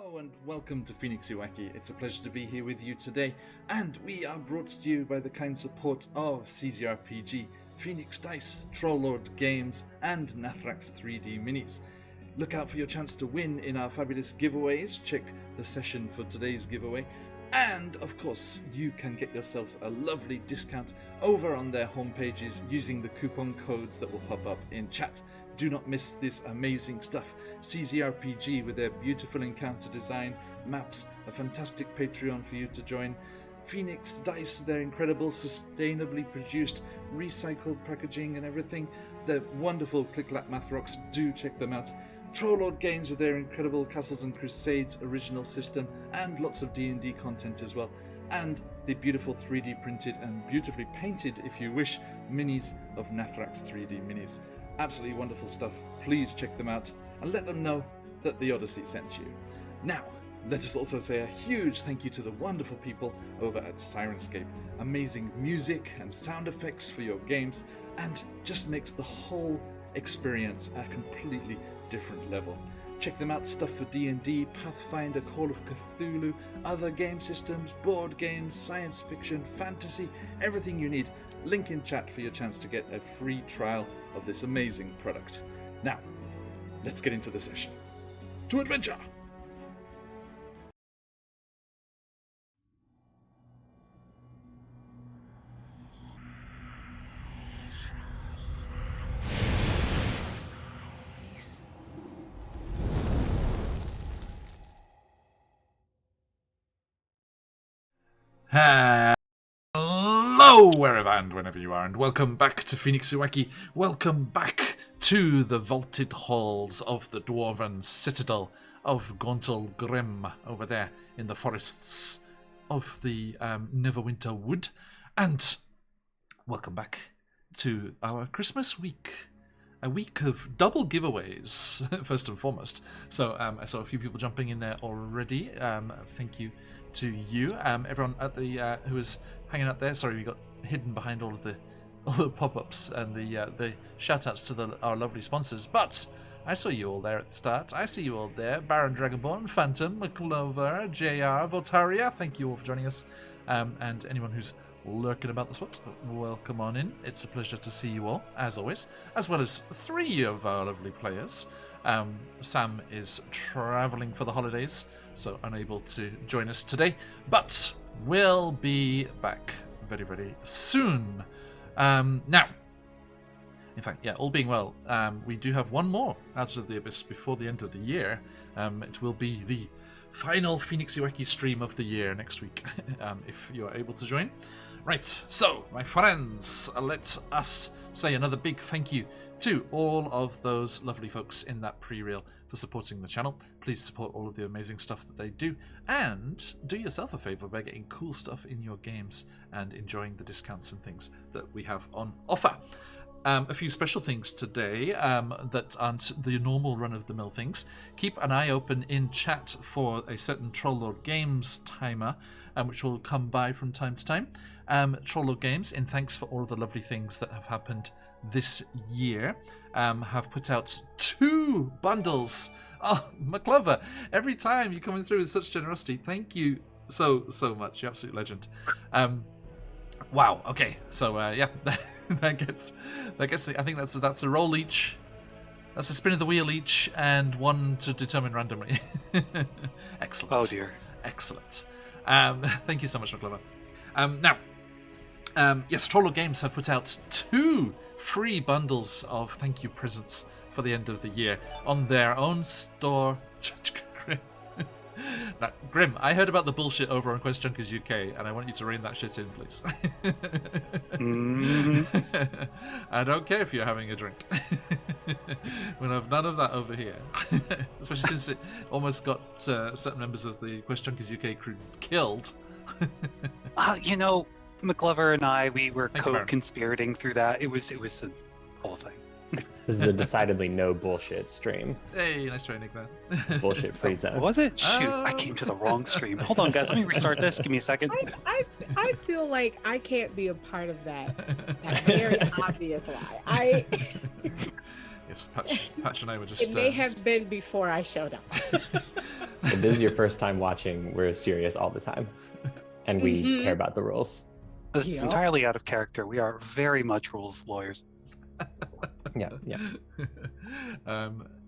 Hello and welcome to QuestJunkiesUK. It's a pleasure to be here with you today, and we are brought to you by the kind support of CZRPG, Phoenix Dice, Trollord Games, and Nathrax 3D Minis. Look out for your chance to win in our fabulous giveaways. Check the session for today's giveaway. And, of course, you can get yourselves a lovely discount over on their homepages using the coupon codes that will pop up in chat. Do not miss this amazing stuff. CZRPG with their beautiful encounter design, maps, a fantastic Patreon for you to join. Phoenix Dice, their incredible, sustainably produced, recycled packaging and everything. The wonderful Click-Clack Math Rocks, do check them out. Trollord Games with their incredible Castles and Crusades original system and lots of D&D content as well. And the beautiful 3D printed and beautifully painted, if you wish, minis of Nathrax 3D Minis. Absolutely wonderful stuff. Please check them out and let them know that the Odyssey sent you. Now, let us also say a huge thank you to the wonderful people over at Sirenscape. Amazing music and sound effects for your games, and just makes the whole experience a completely different level. Check them out, stuff for D&D, Pathfinder, Call of Cthulhu, other game systems, board games, science fiction, fantasy, everything you need. Link in chat for your chance to get a free trial of this amazing product. Now, let's get into the session. To adventure! Hello, wherever and whenever you are, and welcome back to QuestJunkiesUK. Welcome back to the vaulted halls of the dwarven citadel of Gauntle Grim, over there in the forests of the Neverwinter Wood. And welcome back to our Christmas week. A week of double giveaways, first and foremost. So I saw a few people jumping in there already. Thank you to you. Everyone at the who was hanging out there. Sorry, we got hidden behind all the pop-ups and the shout-outs to our lovely sponsors. But I saw you all there at the start. I see you all there. Baron Dragonborn, Phantom, McClover, JR, Voltaria. Thank you all for joining us. And anyone who's lurking about the spot, welcome on in. It's a pleasure to see you all, as always, as well as three of our lovely players. Sam is travelling for the holidays, so unable to join us today, but will be back very, very soon. Now, in fact, yeah, all being well, we do have one more out of the Abyss before the end of the year. It will be the final QuestJunkiesUK stream of the year next week, if you are able to join. Right, so, my friends, let us say another big thank you to all of those lovely folks in that pre-reel for supporting the channel. Please support all of the amazing stuff that they do, and do yourself a favour by getting cool stuff in your games and enjoying the discounts and things that we have on offer. A few special things today that aren't the normal run-of-the-mill things. Keep an eye open in chat for a certain Trollord Games timer, which will come by from time to time. Trollord Games, in thanks for all of the lovely things that have happened this year, have put out 2 bundles. Oh, McClover, every time you're coming through with such generosity. Thank you so much. You're absolute legend. Wow. Okay. So yeah, that gets. I think that's a roll each. That's a spin of the wheel each, and one to determine randomly. Excellent. Oh dear. Excellent. Thank you so much, McClover. Now, yes, Trollord Games have put out 2 free bundles of thank you presents for the end of the year on their own store. Now, Grim, I heard about the bullshit over on QuestJunkiesUK, and I want you to rein that shit in, please. I don't care if you're having a drink. We'll have none of that over here. Especially since it almost got certain members of the QuestJunkiesUK crew killed. You know, McClover and I, we were co-conspirating through that. It was a whole thing. This is a decidedly no bullshit stream. Hey, nice try, Nick, man. Bullshit free zone. Was it? Shoot, I came to the wrong stream. Hold on, guys. Let me restart this. Give me a second. I feel like I can't be a part of that very obvious lie. Yes, Patch and I were just... It may have been before I showed up. If this is your first time watching, we're serious all the time. And we care about the rules. This is entirely out of character. We are very much rules lawyers. Yeah.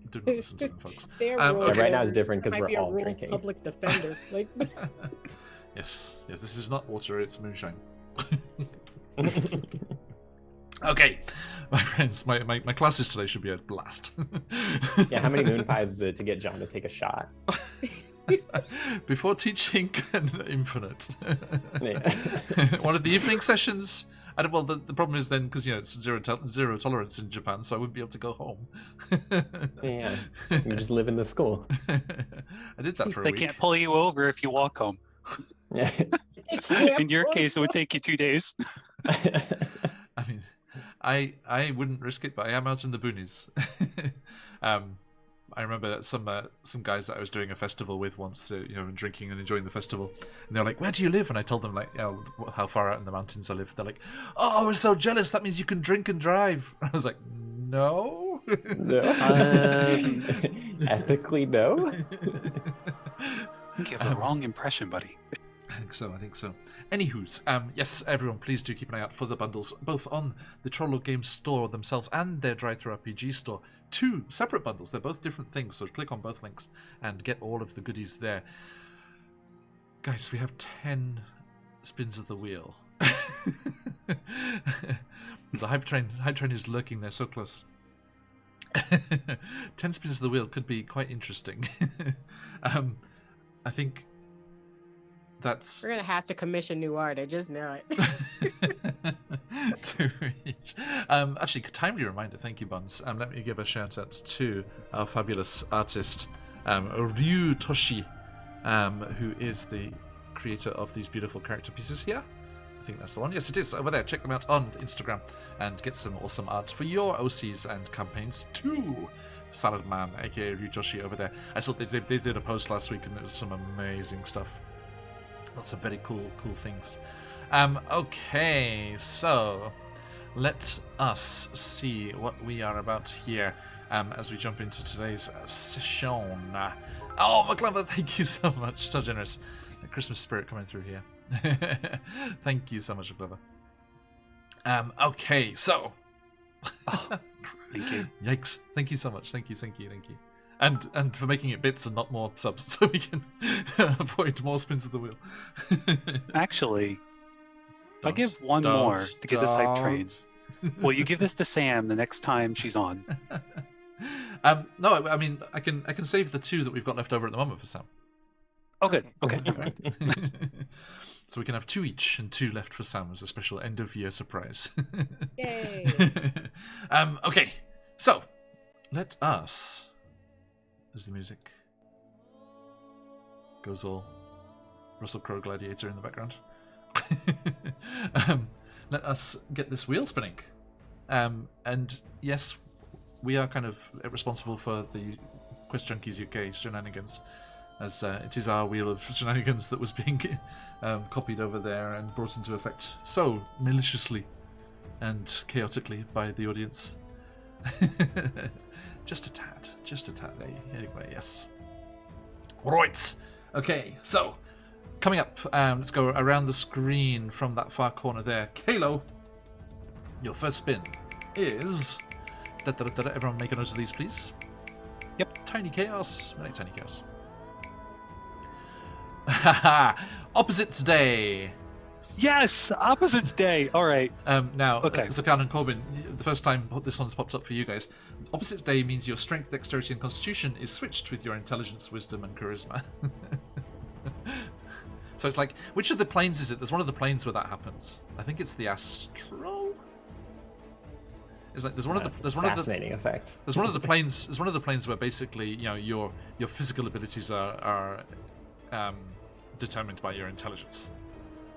Do not listen to them, folks. Right now it's different because Might we're be a all rules drinking. public defender. Like, Yes, this is not water, it's moonshine. Okay, my friends, my classes today should be a blast. Yeah, how many moon pies is it to get John to take a shot? Before teaching Infinite. Yeah. One of the evening sessions. Well, the problem is then, because, it's zero tolerance in Japan, so I wouldn't be able to go home. Yeah, you just live in the school. I did that for a They week. can't pull you over if you walk home. Yeah. In your case, it would take you 2 days. I mean, I wouldn't risk it, but I am out in the boonies. I remember some guys that I was doing a festival with once, drinking and enjoying the festival, and they're like, "Where do you live?" And I told them how far out in the mountains I live. They're like, "Oh, we're so jealous. That means you can drink and drive." I was like, "No, No. Ethically, no. I think you have the wrong impression, buddy. I think so. Anywho's, yes, everyone, please do keep an eye out for the bundles, both on the Trollo Games store themselves and their Drive-Thru RPG store. 2 separate bundles. They're both different things, so click on both links and get all of the goodies there. Guys, we have 10 spins of the wheel. There's a hype train. Hype train is lurking there, so close. 10 spins of the wheel could be quite interesting. I think that's... we're gonna have to commission new art. I just know it. To reach. Actually, timely reminder. Thank you, Buns. Let me give a shout out to our fabulous artist, Ryu Toshi, who is the creator of these beautiful character pieces here. I think that's the one. Yes, it is. Over there. Check them out on Instagram and get some awesome art for your OCs and campaigns too. Salad Man, aka Ryu Toshi, over there. I saw they did a post last week and there was some amazing stuff. Lots of very cool things. Okay, so let us see what we are about here as we jump into today's session. Oh, McClever, thank you so much. So generous. The Christmas spirit coming through here. Thank you so much, McClever. Okay, so. Thank you. Yikes. Thank you so much. Thank you. And for making it bits and not more subs, so we can avoid more spins of the wheel. Actually, if I give one more to get this hype train, will you give this to Sam the next time she's on? No, I mean I can save the 2 that we've got left over at the moment for Sam. Oh, good. Okay. So we can have 2 each and 2 left for Sam as a special end of year surprise. Yay! Okay, so let us. As the music goes all Russell Crowe Gladiator in the background. Let us get this wheel spinning. And yes, we are kind of responsible for the QuestJunkiesUK shenanigans, as it is our wheel of shenanigans that was being copied over there and brought into effect so maliciously and chaotically by the audience. Just a tad, eh? Anyway, yes. Right. Okay, so coming up, let's go around the screen from that far corner there. Kalo, your first spin is. Everyone, make a note of these, please. Yep. Tiny chaos. I like tiny chaos. Opposites Day. Yes, Opposites Day. All right. Now, okay. Zakan and Corbin, the first time this one's popped up for you guys, Opposites Day means your strength, dexterity, and constitution is switched with your intelligence, wisdom, and charisma. So it's like, which of the planes is it? There's one of the planes where that happens. I think it's the astral. It's like there's one of the fascinating effect. There's one of the planes. There's one of the planes where basically your physical abilities are determined by your intelligence.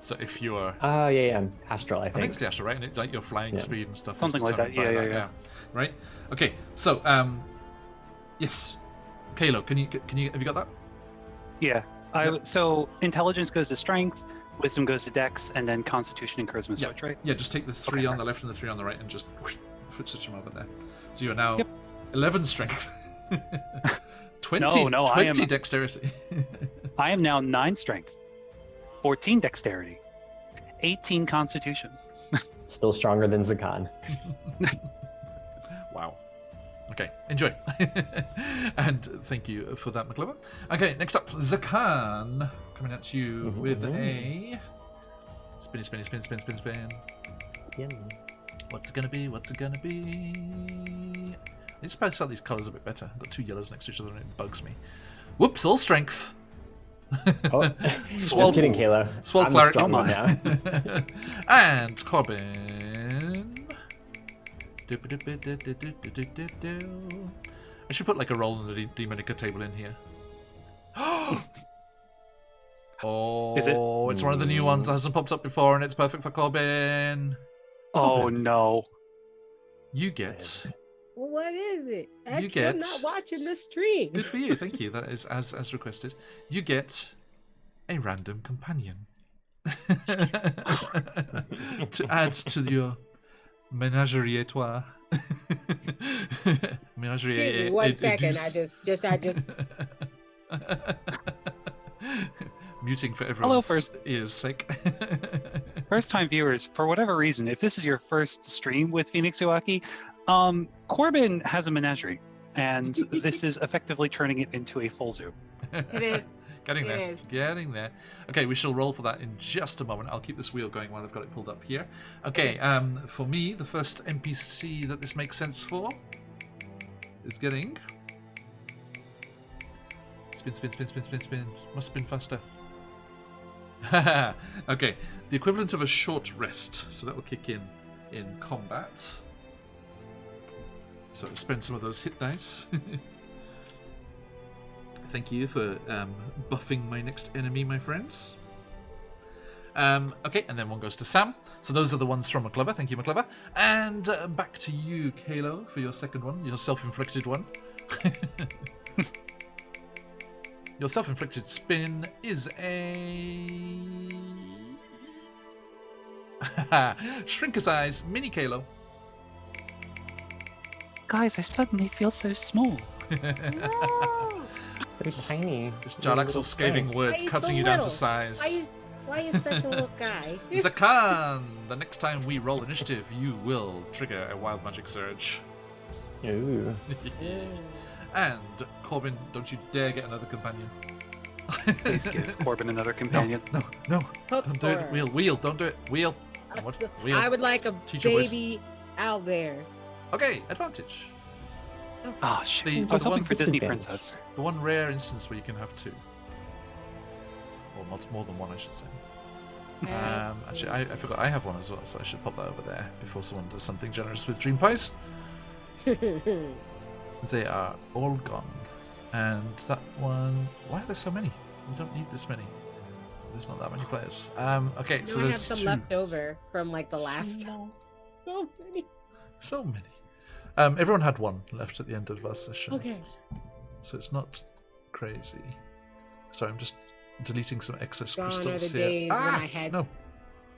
So if you are... Oh, yeah, astral, I think. I think it's the astral, right? And it's like your flying speed and stuff. Something like that, yeah. Right? Okay, so, yes. Kalo, have you got that? Yeah. Yep. So intelligence goes to strength, wisdom goes to dex, and then constitution and charisma switch, right? Yeah, just take the 3 on the left and the 3 on the right and just switch them over there. So you are now 11 strength, 20, No, 20 dexterity. I am now 9 strength, 14 dexterity, 18 constitution. Still stronger than Zakan. Wow. Okay, enjoy. And thank you for that, McClever. Okay, next up, Zakan. Coming at you with a... Spin. Yeah. What's it gonna be? What's it gonna be? I need to spice out these colours a bit better. I've got 2 yellows next to each other and it bugs me. Whoops, all strength. Oh, Swole- just kidding, Kayla. Swole I'm cleric. the strong one now. And Corbin. I should put like a roll in the Demonica table in here. Oh, Is it? It's one of the new ones that hasn't popped up before, and it's perfect for Corbin. Oh Corbin, no. you get. Well, what is it? Actually, get- I'm not watching the stream. Good for you, thank you. That is as requested. You get a random companion to add to your menagerie a trois. Menagerie. Excuse me, 1 second. I just. Muting for Hello, everyone's first. ears' sake. First time viewers, for whatever reason, if this is your first stream with Phoenix Uaki, Corbin has a menagerie, and this is effectively turning it into a full zoo. It is. Getting It there. is. Getting there. Okay, we shall roll for that in just a moment. I'll keep this wheel going while I've got it pulled up here. Okay, for me, the first NPC that this makes sense for is getting... Spin. Must spin faster. Okay, the equivalent of a short rest. So that will kick in combat. So spend some of those hit dice. Thank you for buffing my next enemy, my friends. Okay, and then one goes to Sam. So those are the ones from McClever. Thank you, McClever. And back to you, Kalo, for your second one, your self-inflicted one. Your self-inflicted spin is a... Shrink-a-size mini Kalo. Guys, I suddenly feel so small. So tiny. It's Jarlaxle's scathing words Why you cutting so you down to little? size. Why you such a little guy? Zakan, the next time we roll initiative, you will trigger a wild magic surge. Ooh. And Corbin, don't you dare get another companion. Please give Corbin another companion. No, Hook don't do it. or- Wheel, don't do it. Wheel. What? Wheel. I would like a Teach your voice. baby out there. Okay, advantage. Oh, shoot. The- I was the hoping one for Disney disadvantage. Princess. The one rare instance where you can have 2. Or more than one, I should say. Actually, I forgot I have one as well, so I should pop that over there before someone does something generous with Dream Pies. They are all gone. And that one... Why are there so many? We don't need this many. There's not that many players. Okay, so I have there's some 2. left over from like the last. So many. So many. Everyone had 1 left at the end of last session. Okay. So it's not crazy. Sorry, I'm just deleting some excess Gone are crystals the here. days when I had No.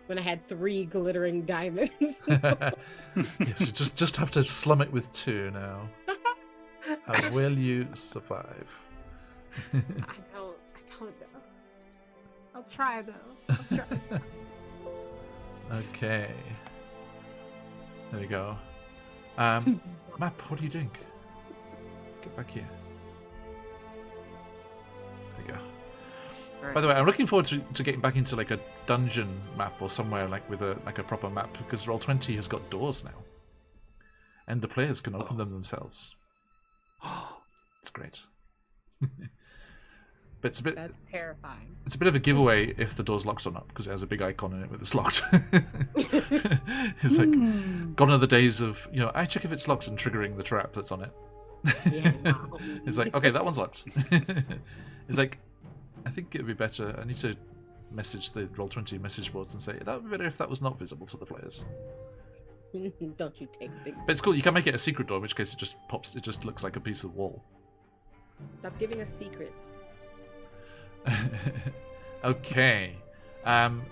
when I had 3 glittering diamonds. Yes, you just have to slum it with 2 now. How will you survive? I don't know. I'll try though. I'll try. Okay. There we go. Map, what are you doing? Get back here. There we go. By the way, I'm looking forward to getting back into like a dungeon map or somewhere like with a proper map, because Roll20 has got doors now, and the players can open them themselves. It's great. But it's a bit. That's terrifying. It's a bit of a giveaway if the door's locked or not, because it has a big icon in it with it's locked. It's like gone are the days of, I check if it's locked and triggering the trap that's on it. Yeah, no. It's like, okay, that one's locked. It's like, I think it would be better. I need to message the Roll20 message boards and say that would be better if that was not visible to the players. Don't you take things. But it's cool. You can make it a secret door, in which case it just pops. It just looks like a piece of wall. Stop giving us secrets. Okay.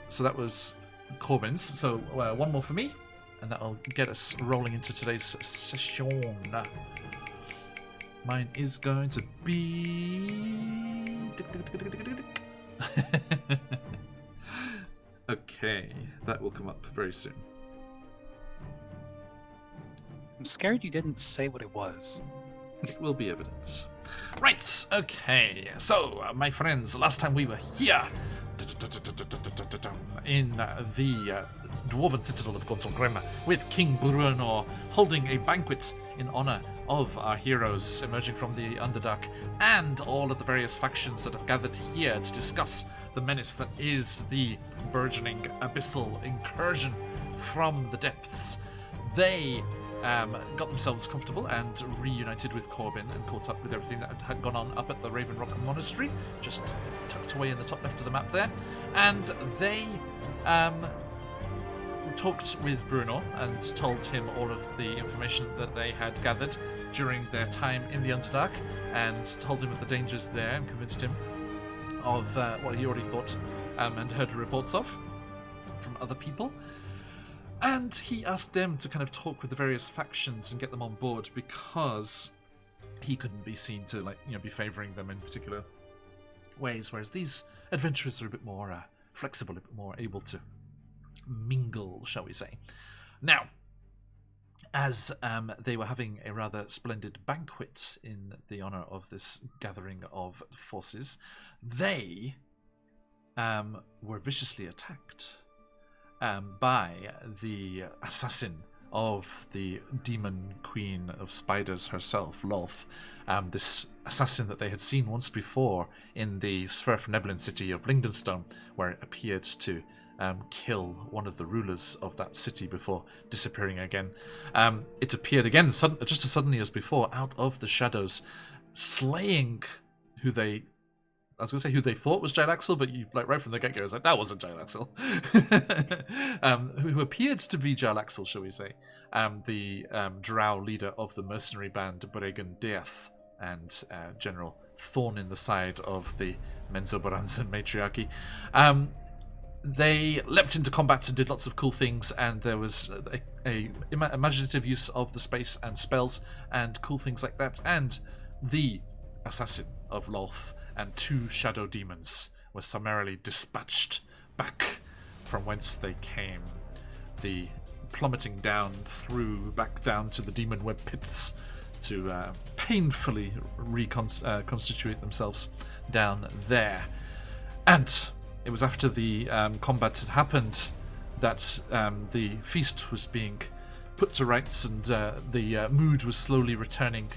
So that was Corbin's. So one more for me, and that'll get us rolling into today's session. Mine is going to be... Okay, that will come up very soon. I'm scared you didn't say what it was. It will be evidence. Right, okay. So, my friends, last time we were here in the Dwarven Citadel of Gontalgrim with King Bruno holding a banquet in honor of our heroes emerging from the Underdark and all of the various factions that have gathered here to discuss the menace that is the burgeoning abyssal incursion from the depths. They got themselves comfortable and reunited with Corbin and caught up with everything that had gone on up at the Raven Rock Monastery, just tucked away in the top left of the map there. And they talked with Bruno and told him all of the information that they had gathered during their time in the Underdark and told him of the dangers there and convinced him of what he already thought and heard reports of from other people. And he asked them to kind of talk with the various factions and get them on board because he couldn't be seen to, be favouring them in particular ways, whereas these adventurers are a bit more flexible, a bit more able to mingle, shall we say. Now, as they were having a rather splendid banquet in the honour of this gathering of forces, they were viciously attacked by the assassin of the demon queen of spiders herself, Lolth. This assassin that they had seen once before in the Sverfneblin city of Lingdenstone, where it appeared to kill one of the rulers of that city before disappearing again. It appeared again just as suddenly as before out of the shadows, slaying who they thought was Gylaxel, but you, right from the get-go, was like, that wasn't Gylaxel. Who appeared to be Gylaxel, shall we say, the drow leader of the mercenary band Bregan Death and general thorn in the side of the Menzoberranzan matriarchy. They leapt into combat and did lots of cool things, and there was a imaginative use of the space and spells and cool things like that, and the assassin of Lolth and 2 shadow demons were summarily dispatched back from whence they came, the plummeting back down to the demon web pits to painfully reconstitute themselves down there. And it was after the combat had happened that the feast was being put to rights and the mood was slowly returning,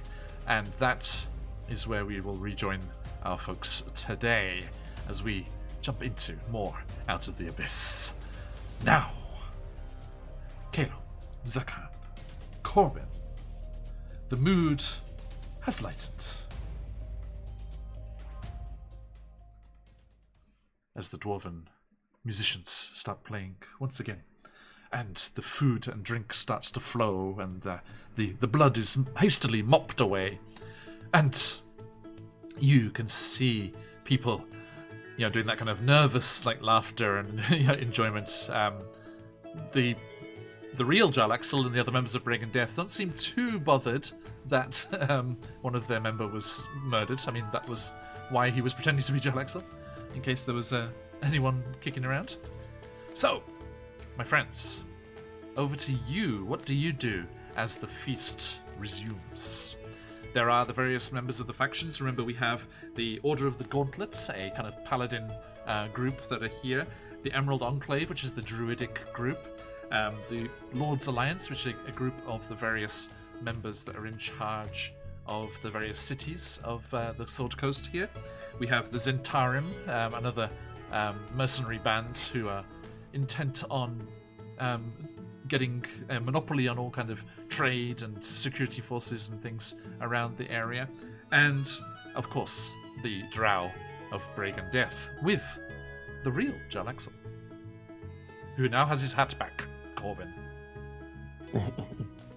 and that is where we will rejoin our folks today as we jump into more Out of the Abyss. Now, Kalo, Zakan, Corbin, the mood has lightened as the dwarven musicians start playing once again, and the food and drink starts to flow, and the blood is hastily mopped away, and you can see people, doing that kind of nervous, laughter and enjoyment. The real Gylaxel and the other members of Bregan Death don't seem too bothered that one of their member was murdered. I mean, that was why he was pretending to be Gylaxel, in case there was anyone kicking around. So, my friends, over to you. What do you do as the feast resumes? There are the various members of the factions. Remember, we have the Order of the Gauntlet, a kind of paladin group that are here. The Emerald Enclave, which is the druidic group. The Lord's Alliance, which is a group of the various members that are in charge of the various cities of the Sword Coast here. We have the Zentarim, another mercenary band who are intent on getting a monopoly on all kind of trade and security forces and things around the area. And, of course, the Drow of Bregan Death with the real Gylaxel, who now has his hat back, Corbin.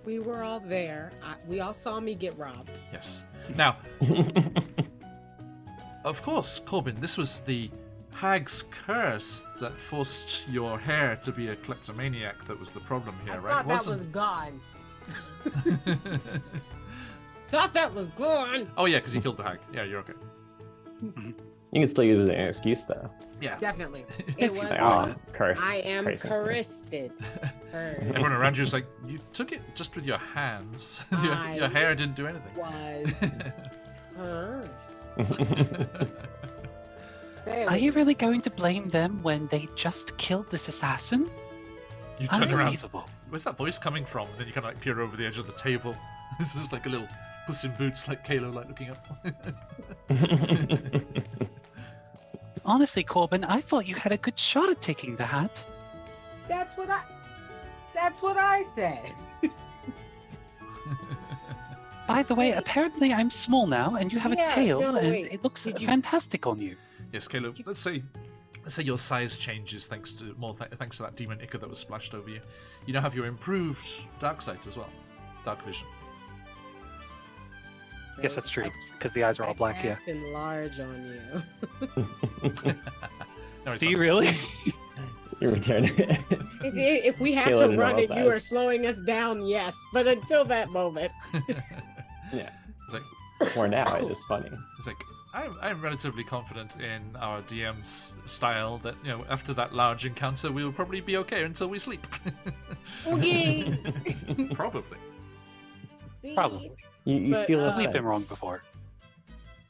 We were all there. We all saw me get robbed. Yes. Now, of course, Corbin, this was the Hag's curse that forced your hair to be a kleptomaniac that was the problem here, I right? thought that was gone. thought that was gone. Oh yeah, because you killed the hag. Yeah, you're okay. You can still use it as an excuse, though. Yeah. Definitely. If It you was Like, want. oh, curse. I am cursing. cursed. Everyone around you is like, you took it just with your hands. your hair didn't do anything. Was cursed. Say it Are with you me. really going to blame them when they just killed this assassin? You turn around. Unbelievable. Where's that voice coming from? And then you kind of like peer over the edge of the table. This is like a little Puss in Boots, like Kalo, like looking up. Honestly, Corbin, I thought you had a good shot at taking the hat. That's what I said. By the way, apparently I'm small now, and you have a Yeah, tail, no, and wait. it looks Did you- fantastic on you. Yes, Kalo. Let's say your size changes thanks to thanks to that demon ichor that was splashed over you. You now have your improved dark sight as well, dark vision. Yes, that's true, because the eyes are all black, yeah. Cast enlarge on you. No, it's Do you not. really? You return. If we have Caleb to in run normal it, you are size. slowing us down, yes. But until that moment, Yeah. It's like For now, it is funny. it's like I'm relatively confident in our DM's style that after that large encounter we will probably be okay until we sleep. okay. Probably. See, Probably. You But, feel a We've been wrong sense. before.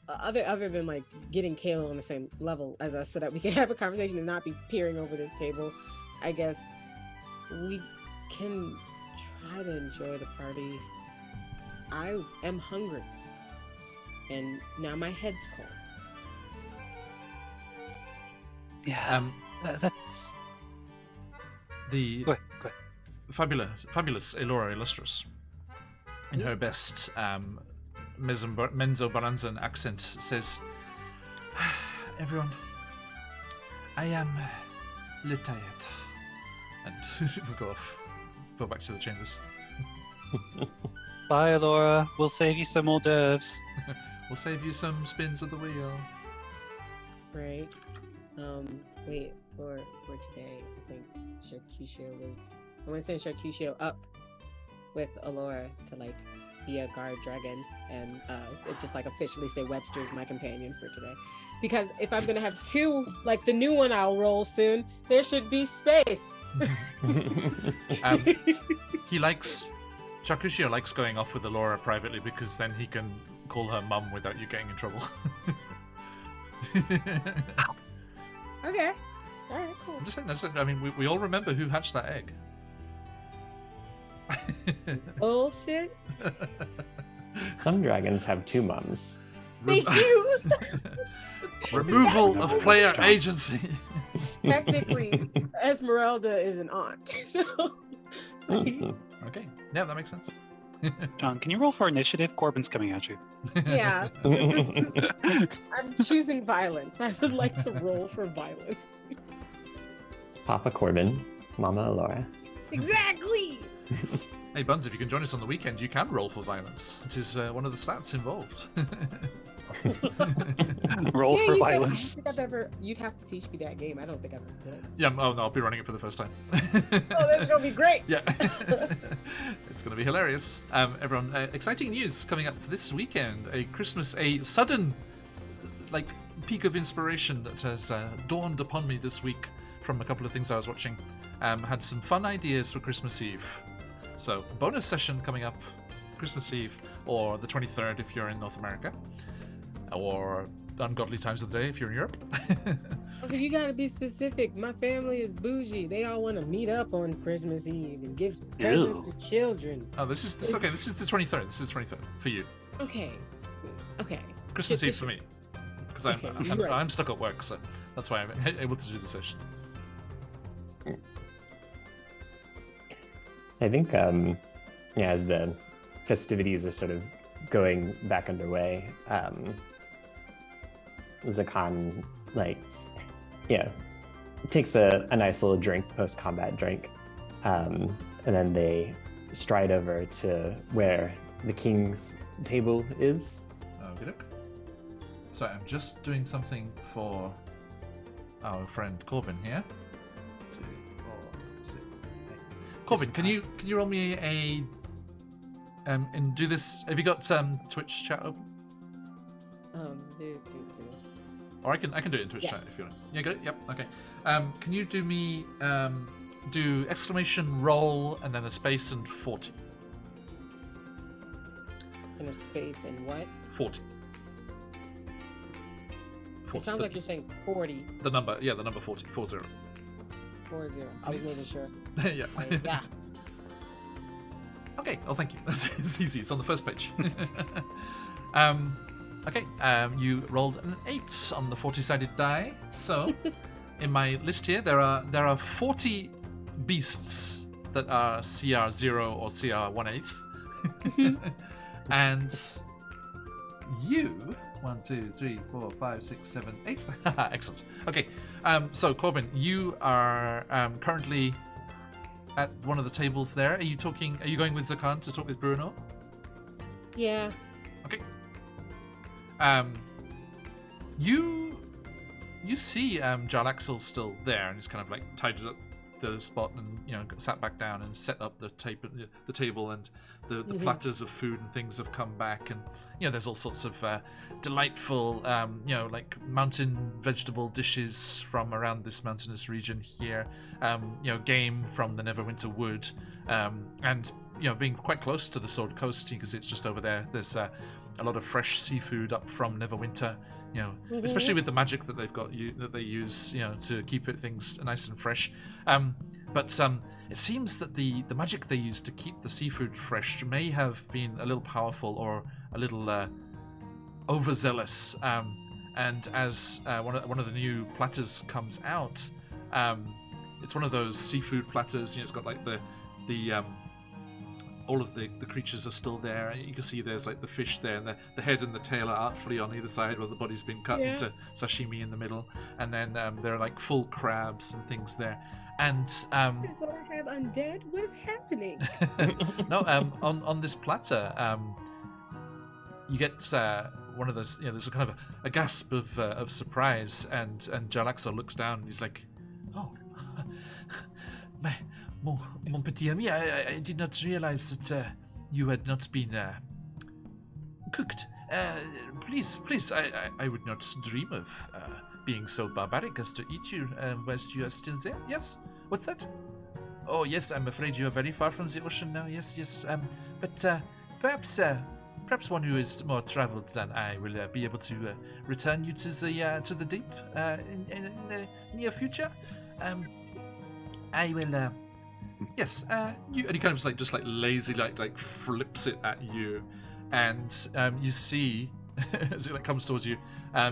other than like getting Kayla on the same level as us, so that we can have a conversation and not be peering over this table, I guess we can try to enjoy the party. I am hungry, and now my head's cold. Yeah, that's... The Go ahead. fabulous Elora Illustrious, in her best Menzo-Baranzan accent, says, "Everyone, I am little tired," and we'll go back to the chambers. Bye, Laura. We'll save you some hors d'oeuvres. We'll save you some spins of the wheel. Right. Wait, for today, I think Sharkusho was. I want to send Sharkusho up with Alora to like be a guard dragon and just like officially say Webster's my companion for today. Because if I'm gonna have two, like the new one I'll roll soon, there should be space. Chakushio likes going off with Alora privately because then he can call her mum without you getting in trouble. Okay. All right. Cool. I'm just saying, I mean, we all remember who hatched that egg. Bullshit. Some dragons have two mums. Thank you. Removal of player Strong. agency. Technically, Esmeralda is an aunt, so. Okay, yeah, that makes sense. John, can you roll for initiative? Corbin's coming at you. Yeah. I'm choosing violence. I would like to roll for violence, please. Papa Corbin, Mama Alora. Exactly. Hey Buns, if you can join us on the weekend, you can roll for violence. It is one of the stats involved. Roll Yeah, for you said- violence. I don't think I've ever. You'd have to teach me that game. I don't think I've ever played. Yeah, oh no, I'll be running it for the first time. Oh, that's gonna be great. Yeah, it's going to be hilarious. Everyone, exciting news coming up for this weekend. A sudden, like, peak of inspiration that has dawned upon me this week from a couple of things I was watching. Had some fun ideas for Christmas Eve. So, bonus session coming up Christmas Eve, or the 23rd if you're in North America, or ungodly times of the day if you're in Europe. So you gotta be specific. My family is bougie. They all want to meet up on Christmas Eve and give presents to children. Oh, this is the 23rd. This is the 23rd for you. Okay. Okay. Christmas Shit, Eve for me, because Okay, you're right. I'm stuck at work, so that's why I'm able to do the session. So I think, as the festivities are sort of going back underway, Zakan, takes a nice little drink, post-combat drink, and then they stride over to where the king's table is. Okay, look. So I'm just doing something for our friend Corbin here. 2, 4, 6, 8. Corbin, can you roll me a And do this. Have you got Twitch chat open? Or I can do it in Twitch chat if you want. Yeah, got it. Yep. Okay. Can you do me do exclamation roll and then a space and 40? And a space and what? 40. It sounds like you're saying 40. The number 40. 40. 40. I was making sure. Yeah. Yeah. Okay. Oh, thank you. It's easy. It's on the first page. Okay. You rolled an 8 on the 40-sided die. So, in my list here, there are 40 beasts that are CR0 or CR1/8, and you. 1, 2, 3, 4, 5, 6, 7, 8. Excellent. Okay. So Corbin, you are currently at one of the tables there. Are you going with Zakan to talk with Bruno? Yeah. Okay. You see Jarl Axel's still there, and he's kind of like tidied up the spot and sat back down and set up the table, and the platters of food and things have come back, and there's all sorts of delightful like mountain vegetable dishes from around this mountainous region here, game from the Neverwinter Wood, and being quite close to the Sword Coast because it's just over there. There's a lot of fresh seafood up from Neverwinter. Especially with the magic that they've got, that they use, to keep things nice and fresh. But it seems that the magic they use to keep the seafood fresh may have been a little powerful or a little overzealous. And as one of the new platters comes out, it's one of those seafood platters. It's got like the all of the creatures are still there. You can see there's like the fish there, and the head and the tail are artfully on either side where the body's been cut into sashimi in the middle. And then there are like full crabs and things there. And I thought I have undead. What is happening? No, on this platter, you get one of those. There's a kind of a gasp of surprise, and Jalaxo looks down and he's like, "Oh, mon petit ami, I did not realize that you had not been cooked. Please, I would not dream of being so barbaric as to eat you whilst you are still there. Yes? What's that? Oh, yes, I'm afraid you are very far from the ocean now. Yes. But perhaps one who is more traveled than I will be able to return you to the deep in the near future. I will. Yes, and he kind of just lazy like flips it at you, and you see as it comes towards you,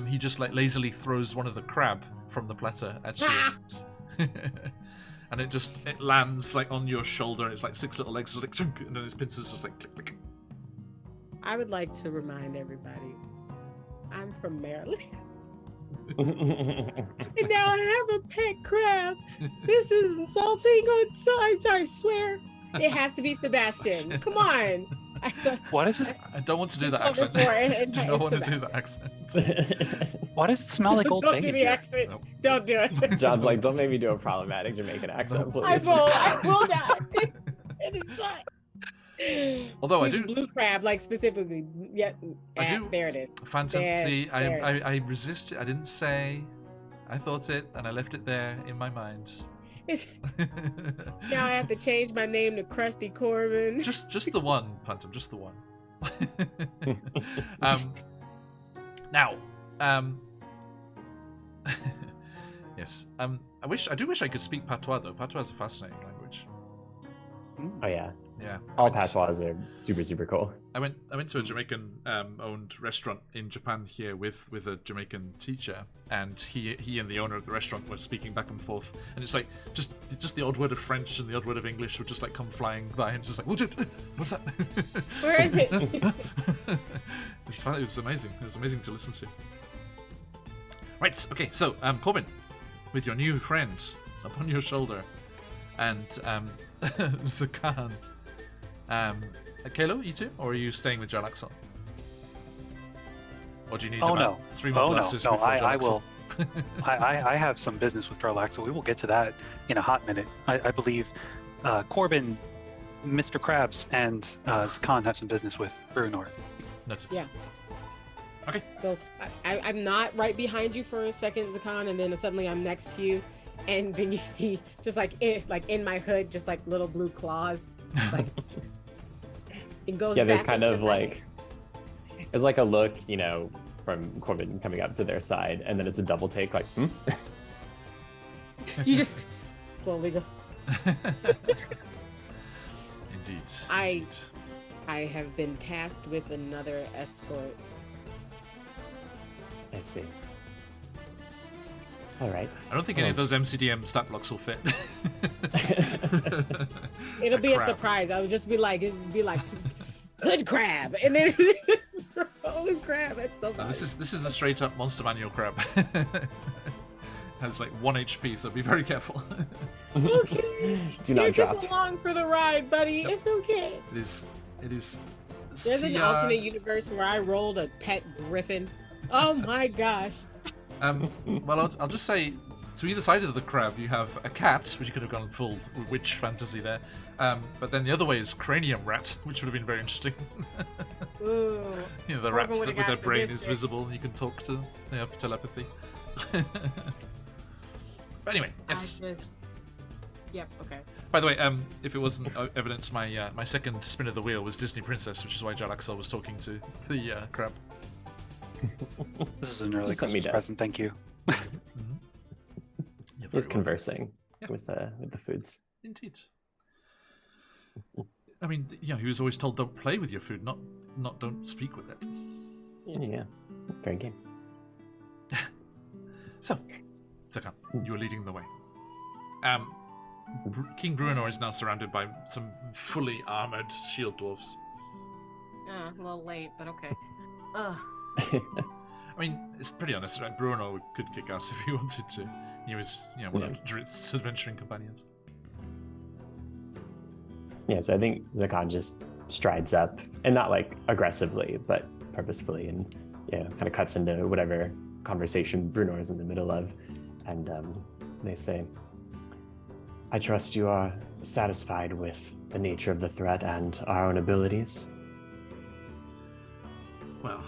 he just lazily throws one of the crab from the platter at you, and it lands on your shoulder, and it's 6 little legs just chunk, and then his pincers just click click. I would like to remind everybody, I'm from Maryland. And now I have a pet crab. This is insulting. I swear. It has to be Sebastian. Come on. What is it? I don't want to do that accent. I don't want to do that accent. Why does it smell like Old Don't Bacon? do the accent. Nope. Don't do it. John's like, don't make me do a problematic Jamaican accent, please. I will not. It is not. Although This blue crab, specifically, there it is. Phantom, There, see, there. I resisted. I didn't say. I thought it, and I left it there in my mind. Now I have to change my name to Krusty Corbin. just the one, Phantom, just the one. Now, yes. I do wish I could speak patois though. Patois is a fascinating language. Oh yeah. Yeah. All patois are super, super cool. I went to a Jamaican owned restaurant in Japan here with a Jamaican teacher, and he and the owner of the restaurant were speaking back and forth, and it's just the odd word of French and the odd word of English would just come flying by, and just what's that? Where is it? It was amazing. It was amazing to listen to. Right. Okay. So Corbin, with your new friend upon your shoulder, and Zakan. Kalo, you too? Or are you staying with Jalaxon? Or do you need about 3 more glasses before I Jalaxon? will. I have some business with Jarlaxle. We will get to that in a hot minute. I believe Corbin Mr. Krabs and Khan have some business with Brunor. Notice. Yeah. Okay. So I'm not right behind you for a second, Zakan, and then suddenly I'm next to you, and then you see just like in my hood, just like little blue claws. Like it goes. Yeah, there's back kind into of my- like there's like a look, you know, from Corbin coming up to their side, and then it's a double take, like, You just slowly go. Indeed. I have been tasked with another escort. I see. All right. I don't think any of those MCDM stat blocks will fit. It'll be a crab. surprise. I would just be like, good crab, and then holy crab. That's so No, funny. this is the straight up Monster Manual crab. Has like 1 HP, so be very careful. Okay. Do not You're drop. just along for the ride, buddy. It's okay. It is. There's an CR alternate universe where I rolled a pet griffin. Oh my gosh. Well, I'll just say, to either side of the crab, you have a cat, which you could have gone full witch fantasy there. But then the other way is cranium rat, which would have been very interesting. Ooh. You know, the Corbin rats would've that with their got brain is sadistic. visible and you can talk to. They have telepathy. But anyway, yes. Yep. Okay. By the way, if it wasn't evident, my second spin of the wheel was Disney Princess, which is why Jalaxel was talking to the crab. This is an early Just sent me Christmas dust. present. Thank you. You're He's very welcome. conversing Yeah. with the foods. Indeed. I mean, you know, he was always told don't play with your food, not don't speak with it. Yeah. Very game. So, Zakan, you are leading the way. King Bruenor is now surrounded by some fully armored shield dwarves. A little late, but okay. Ugh. I mean, it's pretty honest, right? Bruenor could kick ass if he wanted to. He was, you know, one of Drit's adventuring companions. Yeah, so I think Zakan just strides up, and not like aggressively, but purposefully, and kind of cuts into whatever conversation Bruno is in the middle of, and they say, "I trust you are satisfied with the nature of the threat and our own abilities." Well,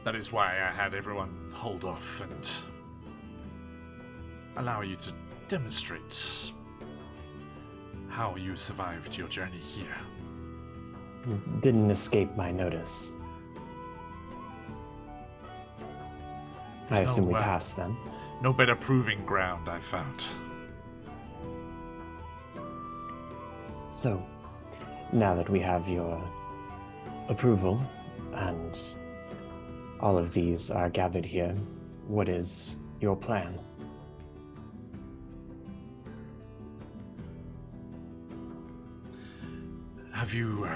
that is why I had everyone hold off and allow you to demonstrate how you survived your journey here. Didn't escape my notice. I There's assume no, we passed then. No better proving ground I found. So, now that we have your approval and all of these are gathered here, what is your plan? Have you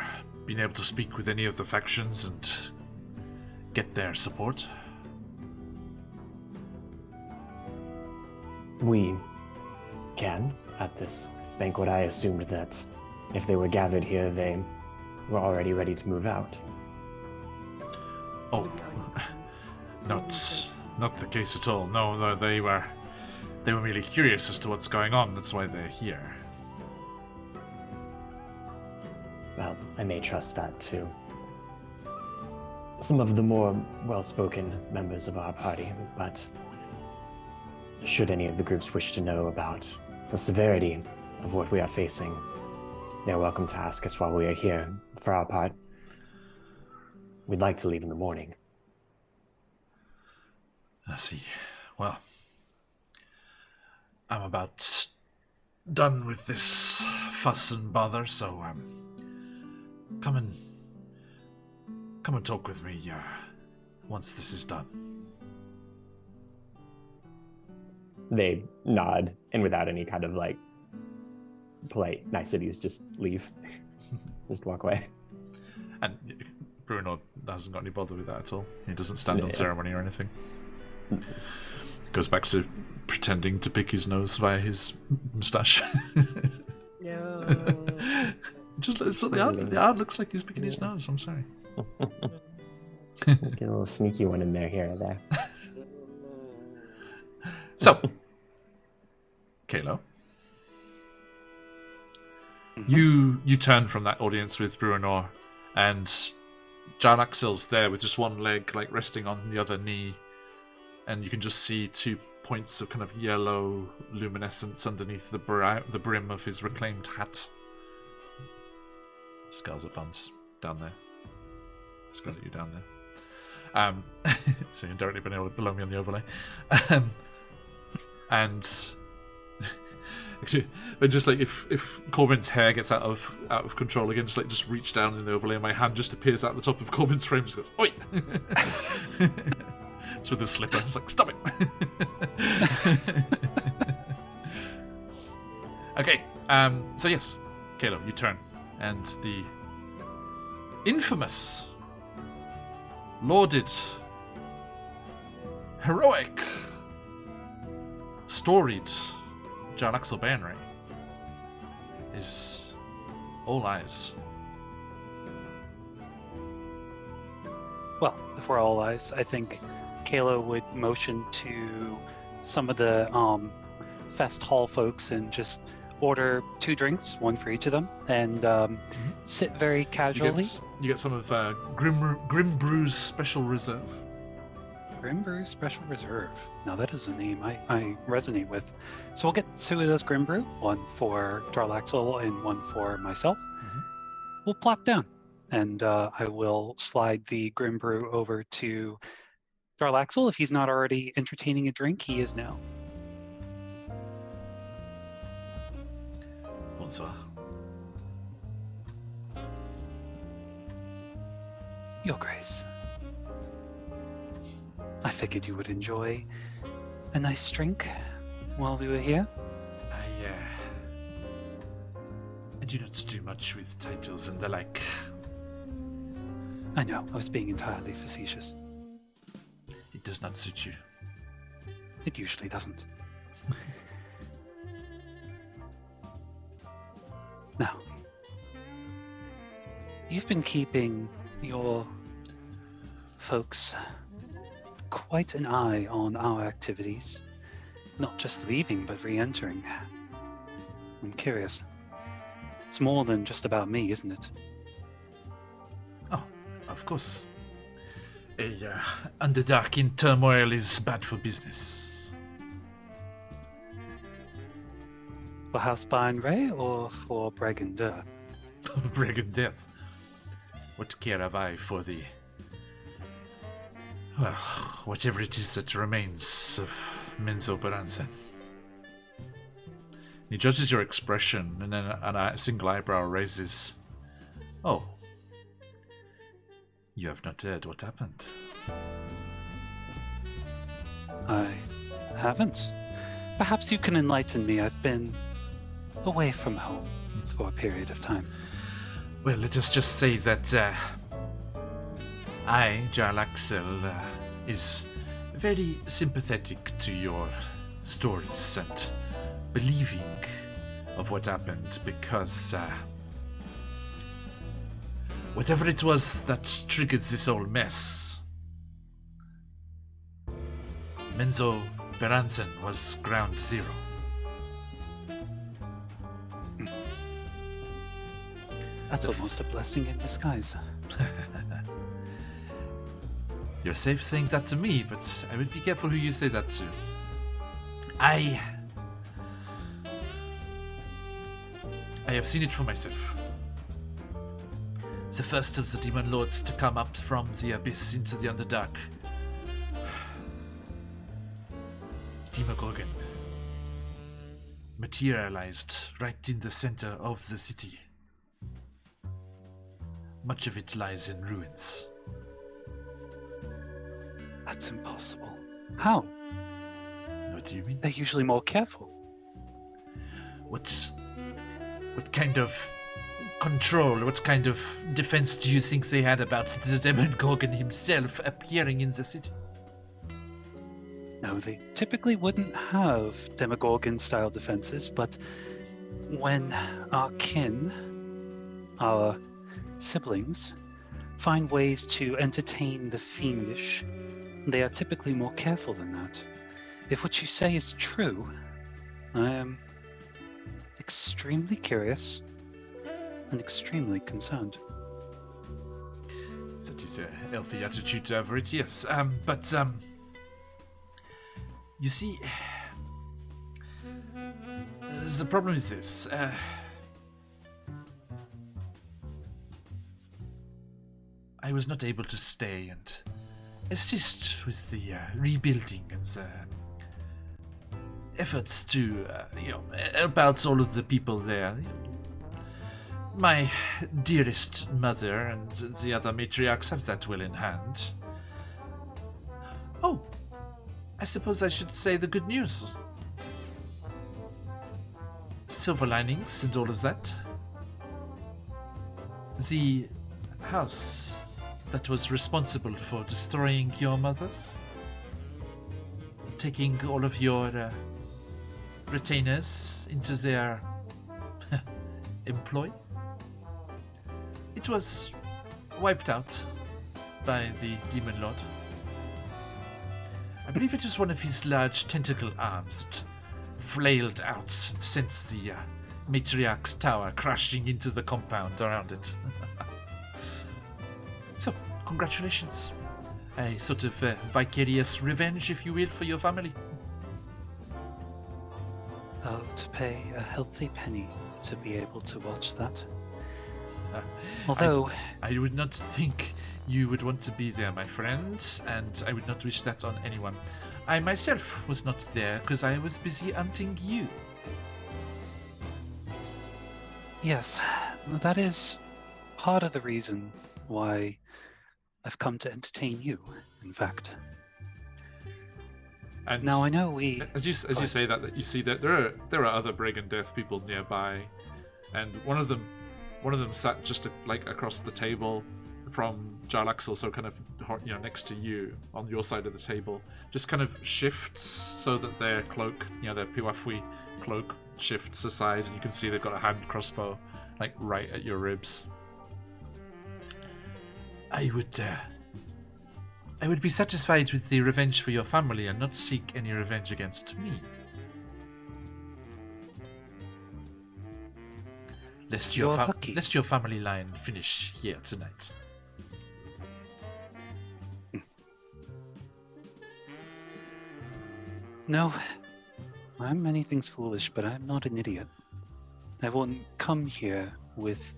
been able to speak with any of the factions and get their support? We can. At this banquet, I assumed that if they were gathered here, they were already ready to move out. Oh, not the case at all. No, they were merely curious as to what's going on. That's why they're here. Well, I may trust that too. Some of the more well-spoken members of our party, but should any of the groups wish to know about the severity of what we are facing, they're welcome to ask us while we are here. For our part, we'd like to leave in the morning. I see. Well, I'm about done with this fuss and bother, so come and talk with me once this is done. They nod, and without any kind of like polite niceties, just leave. Just walk away. And Bruno hasn't got any bother with that at all. He doesn't stand on Yeah. ceremony or anything. Goes back to pretending to pick his nose via his moustache. No. Just so the art looks like he's picking his nose. I'm sorry. Get a little sneaky one in there, here or there. So, Kalo, You turn from that audience with Bruenor, and Jarlaxle's there with just one leg like resting on the other knee, and you can just see 2 points of kind of yellow luminescence underneath the brim of his reclaimed hat. Scales at Bums down there. Scales at you down there. So you're directly below me on the overlay. And actually, but just like if Corbin's hair gets out of control again, just reach down in the overlay, and my hand just appears out the top of Corbin's frame, just goes, "Oi!" It's with his slipper. It's like, "Stop it!" Okay. So yes, Kalo, you turn, and the infamous, lauded, heroic, storied Jarlaxle Bainray is all eyes. Well, if we're all eyes, I think Kalo would motion to some of the Fest Hall folks and just order 2 drinks, 1 for each of them, and sit very casually. You get some of Grim Brew's Special Reserve. Grim Brew Special Reserve. Now that is a name I resonate with. So we'll get 2 of those Grim Brew, 1 for Jarlaxle and 1 for myself. We'll plop down, and I will slide the Grim Brew over to Jarlaxle. If he's not already entertaining a drink, he is now. Bonsoir. Your Grace. I figured you would enjoy a nice drink while we were here. I do not do much with titles and the like. I know, I was being entirely facetious. It does not suit you. It usually doesn't. Now, you've been keeping your folks quite an eye on our activities. Not just leaving, but re-entering. I'm curious. It's more than just about me, isn't it? Oh, of course. Underdark in turmoil is bad for business. For House Bainray or for Bregendur? Bregendur. What care have I for the... well, whatever it is that remains of Menzo Baransen. He judges your expression, and then a single eyebrow raises. Oh. You have not heard what happened. I haven't. Perhaps you can enlighten me. I've been away from home for a period of time. Well, let us just say that I, Jarlaxle, is very sympathetic to your stories and believing of what happened because whatever it was that triggered this whole mess, Menzo Baransen was ground zero. That's almost a blessing in disguise. You're safe saying that to me, but I would be careful who you say that to. I have seen it for myself. The first of the demon lords to come up from the abyss into the Underdark. Demogorgon materialized right in the center of the city. Much of it lies in ruins. That's impossible. How? What do you mean? They're usually more careful. What kind of control, what kind of defense do you think they had about the Demogorgon himself appearing in the city? No, they typically wouldn't have Demogorgon-style defenses, but when our kin, our siblings, find ways to entertain the fiendish, they are typically more careful than that. If what you say is true, I am extremely curious and extremely concerned. That is a healthy attitude to have it, yes. But you see, the problem is this. I was not able to stay and assist with the rebuilding and the efforts to, help out all of the people there. My dearest mother and the other matriarchs have that well in hand. Oh, I suppose I should say the good news. Silver linings and all of that. The house that was responsible for destroying your mothers, taking all of your retainers into their employ, it was wiped out by the Demon Lord. I believe it was one of his large tentacle arms that flailed out and sent the matriarch's tower crashing into the compound around it. So, congratulations. A sort of vicarious revenge, if you will, for your family. Oh, to pay a healthy penny to be able to watch that. Although I would not think you would want to be there, my friends, and I would not wish that on anyone. I myself was not there because I was busy hunting you. yes, that is part of the reason why I've come to entertain you, in fact. And Now I know we... as you say that, you see that there are other Brigand Death people nearby, and one of them sat just across the table from Jarlaxle, so kind of next to you on your side of the table, just kind of shifts so that their cloak, their Piwafui cloak shifts aside, and you can see they've got a hand crossbow right at your ribs. I would be satisfied with the revenge for your family and not seek any revenge against me. Lest your family line finish here tonight. No, I'm many things foolish, but I'm not an idiot. I won't come here with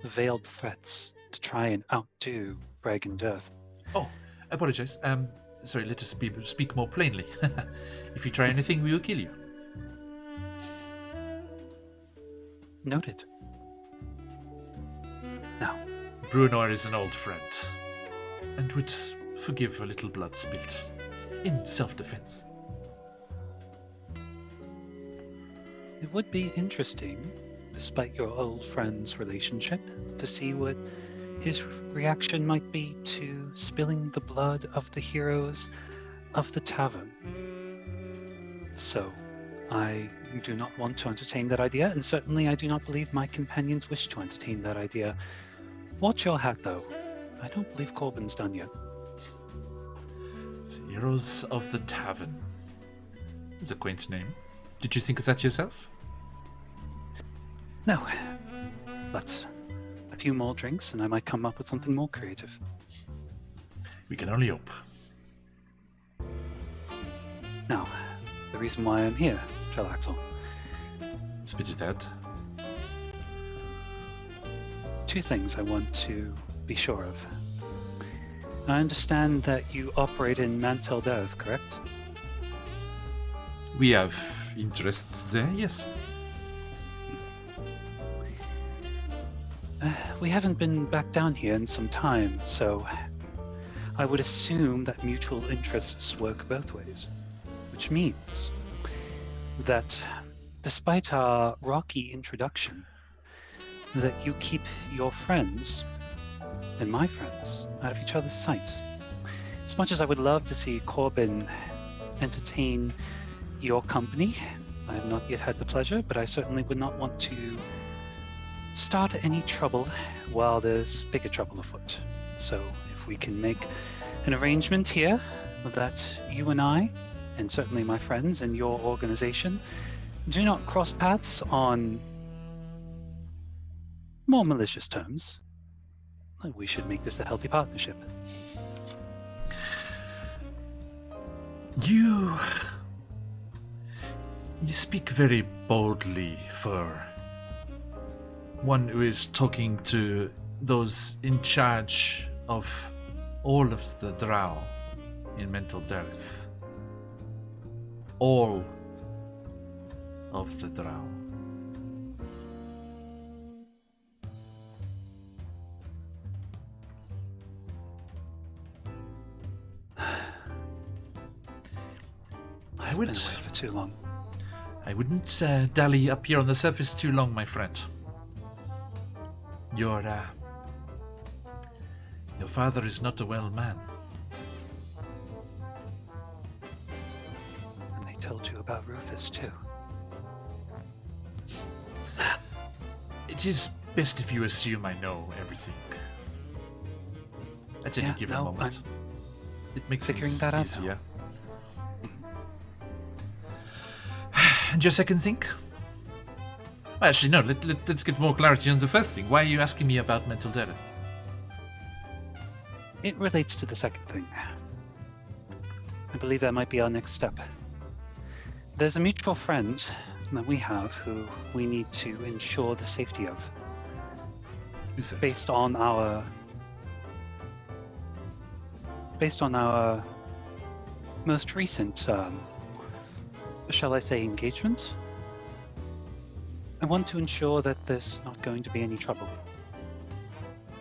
veiled threats to try and outdo Brigand Earth. Oh, apologize. Sorry, let us speak more plainly. If you try anything, we will kill you. Noted. Now, Brunor is an old friend, and would forgive a little blood spilt in self-defense. it would be interesting, despite your old friend's relationship, to see what his reaction might be to spilling the blood of the heroes of the tavern. So, I do not want to entertain that idea, and certainly I do not believe my companions wish to entertain that idea. Watch your hat, though. I don't believe Corbin's done yet. The Heroes of the Tavern. It's a quaint name. Did you think of that yourself? No, but a few more drinks and I might come up with something more creative. We can only hope. Now, the reason why I'm here, Jarlaxle. Spit it out. Two things I want to be sure of. I understand that you operate in Mantled Earth, correct? We have interests there, yes. We haven't been back down here in some time, so I would assume that mutual interests work both ways. Which means that despite our rocky introduction, that you keep your friends and my friends out of each other's sight. As much as I would love to see Corbin entertain your company, I have not yet had the pleasure, but I certainly would not want to start any trouble while there's bigger trouble afoot. So if we can make an arrangement here that you and I, and certainly my friends and your organization, do not cross paths on more malicious terms, we should make this a healthy partnership. You speak very boldly for one who is talking to those in charge of all of the drow in Mental Death. All of the drow. I've been away for too long. I wouldn't dally up here on the surface too long, my friend. Your father is not a well man. And they told you about Rufus too. It is best if you assume I know everything. At any given moment. It makes figuring things that out easier. And your second thing? Well, actually, no, let's get more clarity on the first thing. Why are you asking me about mental death? It relates to the second thing. I believe that might be our next step. There's a mutual friend that we have who we need to ensure the safety of. Who's that? Based on our most recent, shall I say, engagement, I want to ensure that there's not going to be any trouble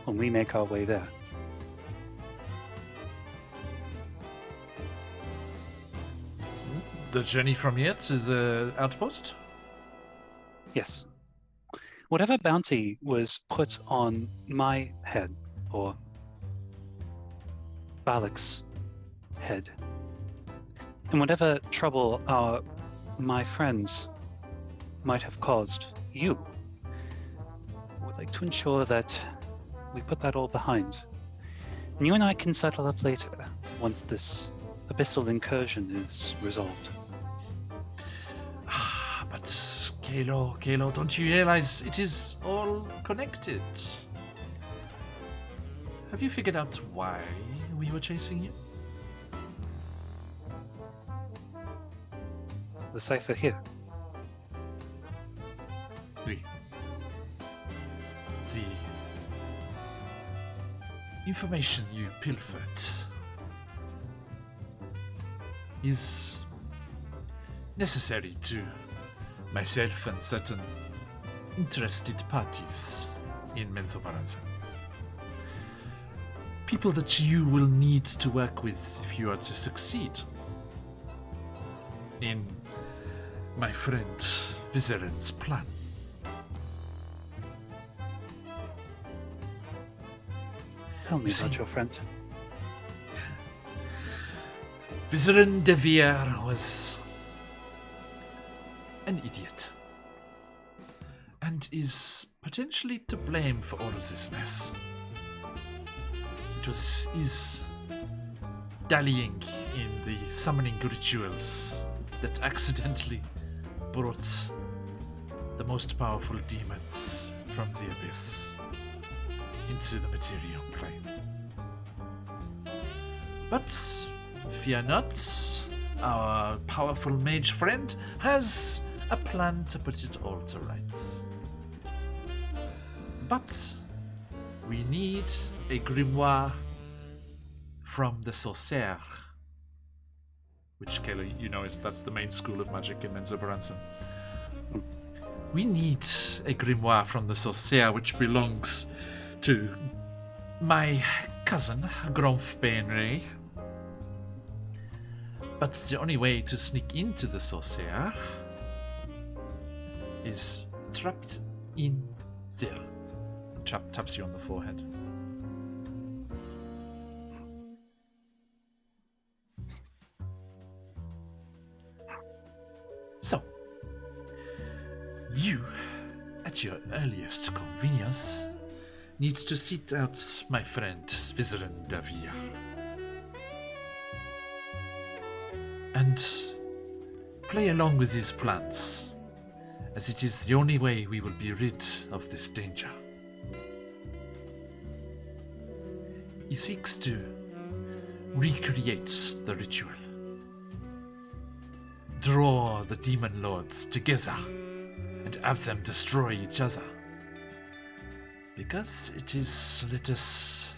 when we make our way there. The journey from here to the outpost? Yes. Whatever bounty was put on my head, or Balak's head, and whatever trouble my friends might have caused you, I would like to ensure that we put that all behind. And you and I can settle up later, once this abyssal incursion is resolved. But Kalo, don't you realize it is all connected? Have you figured out why we were chasing you? The cipher here. Oui. The information you pilfered is necessary to myself and certain interested parties in Menzoberranzan. People that you will need to work with if you are to succeed in my friend Vizeran's plan. Tell me about your friend. Vizeran de Vier was an idiot and is potentially to blame for all of this mess. It was his dallying in the summoning rituals that accidentally brought the most powerful demons from the abyss into the material plane. But fear not, our powerful mage friend has a plan to put it all to rights. But we need a grimoire from the sorcerer, which, Kayla, you know, that's the main school of magic in Menzoberranzan. We need a grimoire from the sorcerer, which belongs to my cousin, Gromf Bainray. But the only way to sneak into the sorcerer is trapped in there. Taps you on the forehead. So, you, at your earliest convenience, need to seek out my friend Vizeran Davia and play along with his plans, as it is the only way we will be rid of this danger. He seeks to recreate the ritual. Draw the demon lords together and have them destroy each other. Because it is, let us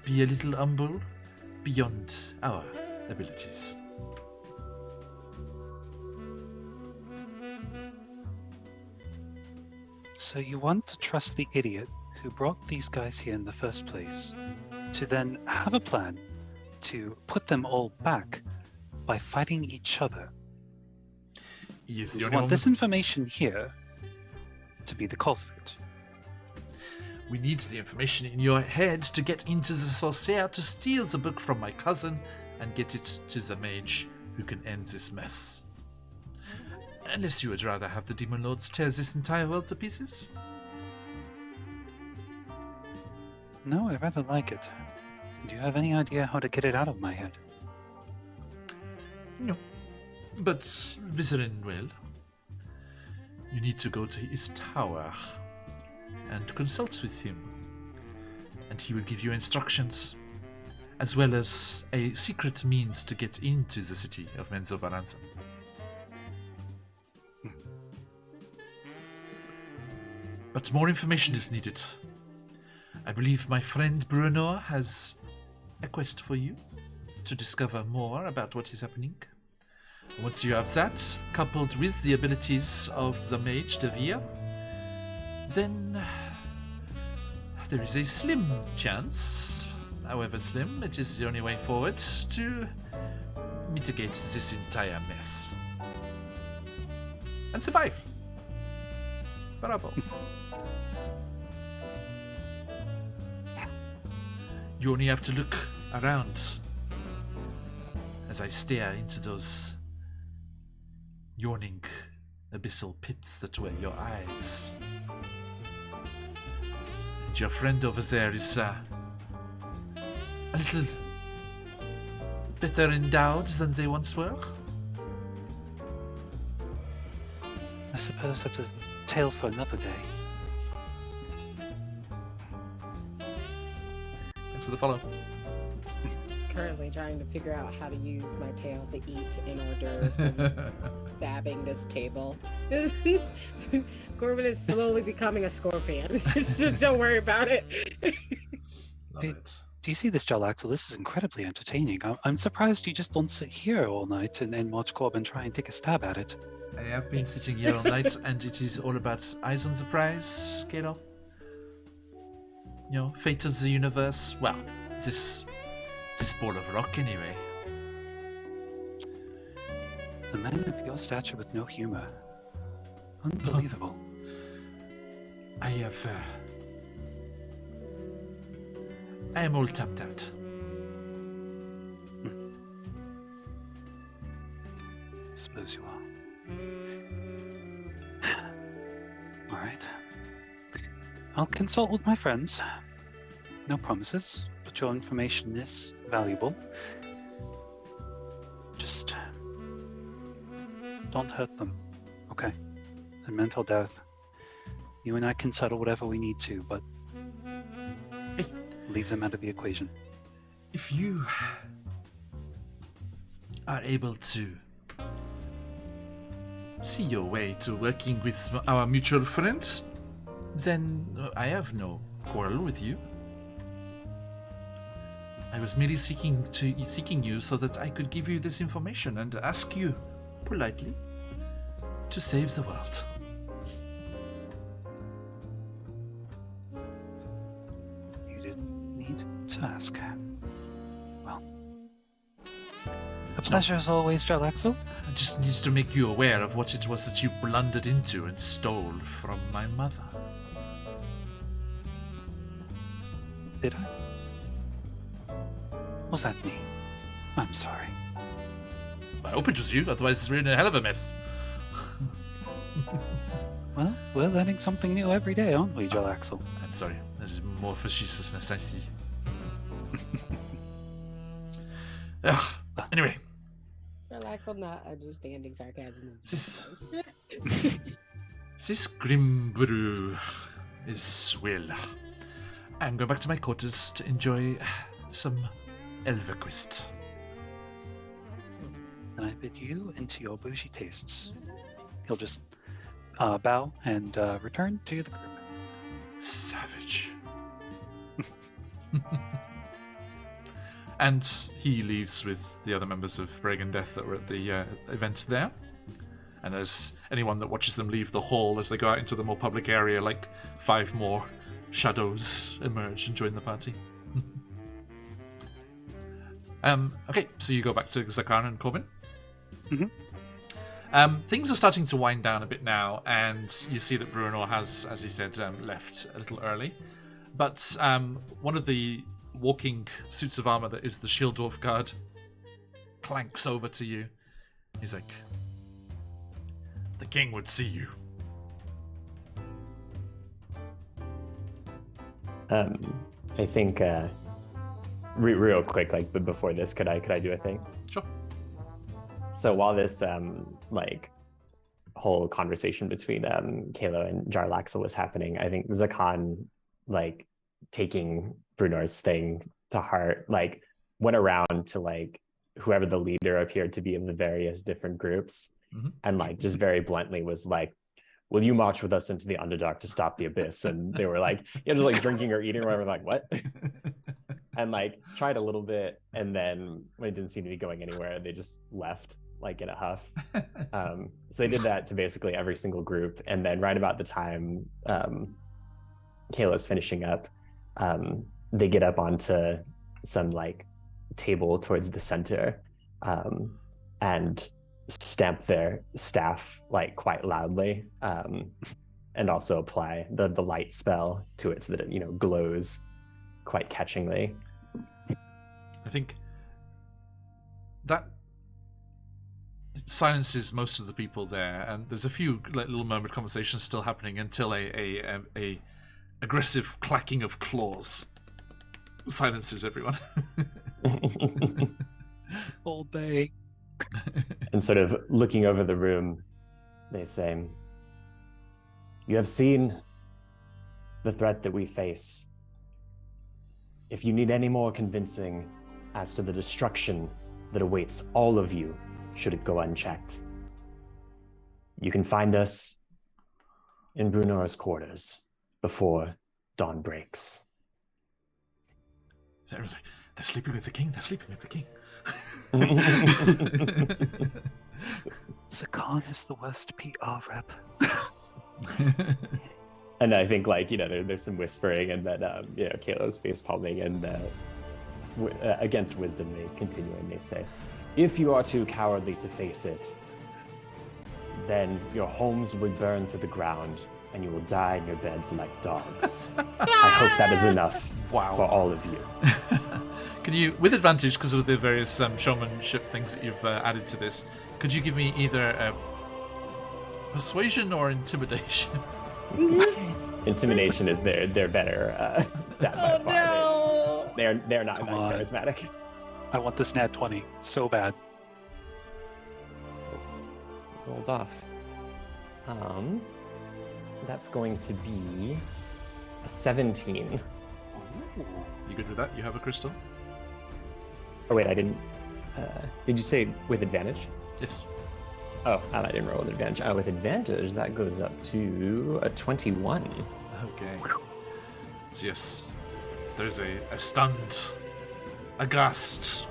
be a little humble beyond our abilities. So you want to trust the idiot who brought these guys here in the first place to then have a plan to put them all back by fighting each other. He is the You only want one. this information here to be the cause of it. We need the information in your head to get into the sorcerer to steal the book from my cousin and get it to the mage who can end this mess. Unless you would rather have the demon lords tear this entire world to pieces. No, I rather like it. Do you have any idea how to get it out of my head? No. But Vizerin will. You need to go to his tower and consult with him. And he will give you instructions, as well as a secret means to get into the city of Menzoberranzan. But more information is needed. I believe my friend Bruno has a quest for you to discover more about what is happening. Once you have that, coupled with the abilities of the mage Devere, then there is a slim chance, however slim, it is the only way forward to mitigate this entire mess. And survive. Bravo. You only have to look around as I stare into those yawning abyssal pits that were your eyes. And your friend over there is a little better endowed than they once were. I suppose that's a tale for another day. Thanks for the follow. Currently trying to figure out how to use my tail to eat in hors d'oeuvres and stabbing this table. Corbin is slowly becoming a scorpion. Just don't worry about it. Love it. Do you see this, Jalaxel? This is incredibly entertaining. I'm surprised you just don't sit here all night and watch Corbin try and take a stab at it. I have been sitting here all night, and it is all about eyes on the prize, Kalo. You know, fate of the universe. Well, this ball of rock, anyway. A man of your stature with no humor. Unbelievable. I am all tapped out. Suppose you are. All right. I'll consult with my friends. No promises, but your information is valuable. Just don't hurt them, okay? And mental death. You and I can settle whatever we need to, but Hey. leave them out of the equation. If you are able to see your way to working with our mutual friends, then I have no quarrel with you. I was merely seeking you so that I could give you this information and ask you politely to save the world. You didn't need to ask. Well, a pleasure as always, Jalaxel. I just needs to make you aware of what it was that you blundered into and stole from my mother. Did I? Was that me? I'm sorry. I hope it was you, otherwise we're in a hell of a mess. Well, we're learning something new every day, aren't we, Jalaxel? I'm sorry, that is more facetiousness, I see. Anyway, Relax, I'm not understanding sarcasm. This grim brew is swell. I'm going back to my quarters to enjoy some Elverquist. And I bid you into your bougie tastes. He'll just bow and return to the group. Savage. And he leaves with the other members of Bregan Death that were at the event there. And as anyone that watches them leave the hall as they go out into the more public area, like 5 more shadows emerge and join the party. Okay, so you go back to Zakhan and Corbin. Mm-hmm. Things are starting to wind down a bit now, and you see that Bruno has, as he said, left a little early. But one of the walking suits of armor that is the Shield Dwarf Guard clanks over to you. He's like, "The king would see you." I think real quick, like, but before this, could I do a thing? Sure. So while this whole conversation between Kalo and Jarlaxle was happening, I think Zakhan, like, taking Brunor's thing to heart, like, went around to, like, whoever the leader appeared to be of the various different groups, and, like, just very bluntly was like, "Will you march with us into the Underdark to stop the Abyss?" And they were like, just like drinking or eating or whatever, like, what? And, like, tried a little bit, and then when it didn't seem to be going anywhere, they just left, like, in a huff. So they did that to basically every single group, and then right about the time Kayla's finishing up, they get up onto some, like, table towards the center, and stamp their staff, like, quite loudly, and also apply the light spell to it so that it, you know, glows quite catchingly. I think that silences most of the people there, and there's a few, like, little murmured conversations still happening until a aggressive clacking of claws silences everyone. Old Bay. And sort of looking over the room, they say, "You have seen the threat that we face. If you need any more convincing as to the destruction that awaits all of you, should it go unchecked, you can find us in Brunor's quarters before dawn breaks." So everyone's like, "They're sleeping with the king, they're sleeping with the king." Zakhan is the worst PR rep. And I think, like, you know, there's some whispering, and then, you know, Kayla's face palming, and against wisdom, they continue and they say, "If you are too cowardly to face it, then your homes will burn to the ground, and you will die in your beds like dogs." I hope that is enough for all of you. Can you, with advantage because of the various showmanship things that you've added to this, could you give me either persuasion or intimidation? Intimidation is their better stat by far. No! They're not Come that on. charismatic. I want this nat 20 so bad. Rolled off. That's going to be a 17. You good with that? You have a crystal? Oh wait, I didn't. Did you say with advantage? Yes. Oh, I didn't roll with advantage. With advantage, that goes up to a 21. Okay. So yes, there's a stunned, aghast,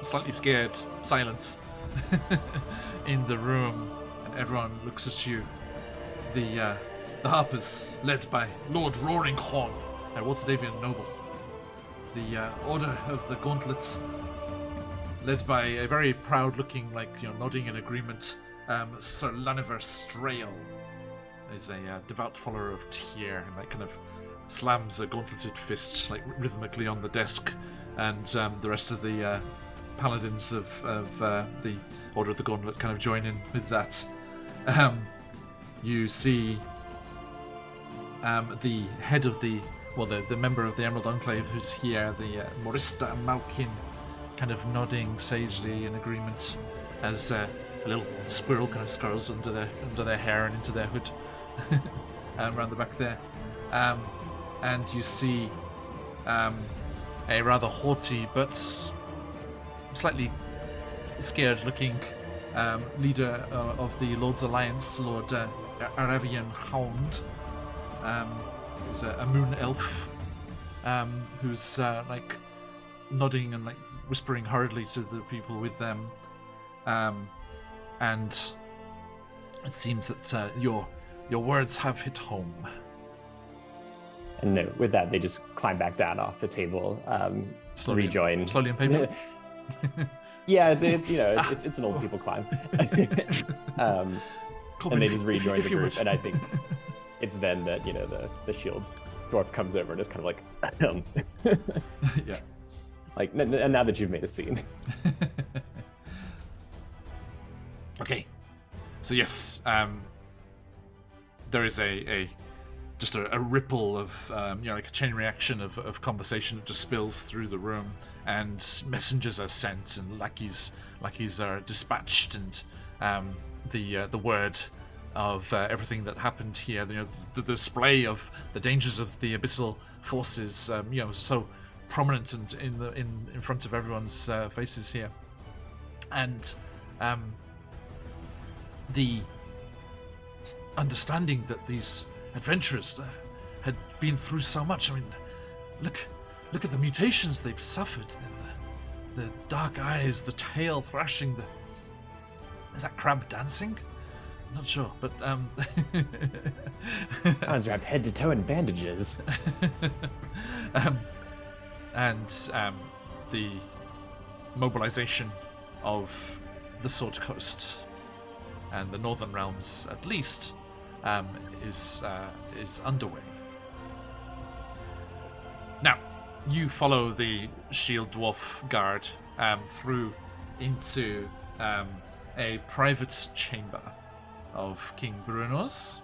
slightly scared silence in the room, and everyone looks at you. The Harpers, led by Lord Roaring Horn and Waltz-Davian Noble. The Order of the Gauntlet, led by a very proud-looking, like, you know, nodding in agreement, Sir Laniver Strail, is a devout follower of Tyr, and, like, kind of slams a gauntleted fist, like, rhythmically on the desk, and the rest of the paladins of the Order of the Gauntlet kind of join in with that. You see the head of the member of the Emerald Enclave who's here, the Morista Malkin, kind of nodding sagely in agreement as a little squirrel kind of scurries under their hair and into their hood around the back there. And you see a rather haughty but slightly scared-looking leader of the Lord's Alliance, Lord Arabian Hound, who's a moon elf, who's like nodding and like whispering hurriedly to the people with them, and it seems that your words have hit home. And with that, they just climb back down off the table, rejoin. Slowly and painfully. Yeah, it's an old people climb. And they just rejoin the group, and I think it's then that the shield dwarf comes over and is kind of like, yeah, like, and now that you've made a scene. Okay, so yes, there is just a ripple of like a chain reaction of conversation that just spills through the room, and messengers are sent and lackeys are dispatched, and the word of everything that happened here, the display of the dangers of the abyssal forces, so prominent and in front of everyone's faces here, and the understanding that these adventurers had been through so much. I mean, look at the mutations they've suffered. The dark eyes, the tail thrashing. Is that crab dancing? I'm not sure, but Hands wrapped head to toe in bandages. And the mobilization of the Sword Coast and the Northern Realms, at least, is underway. Now, you follow the Shield Dwarf Guard through into a private chamber of King Bruno's,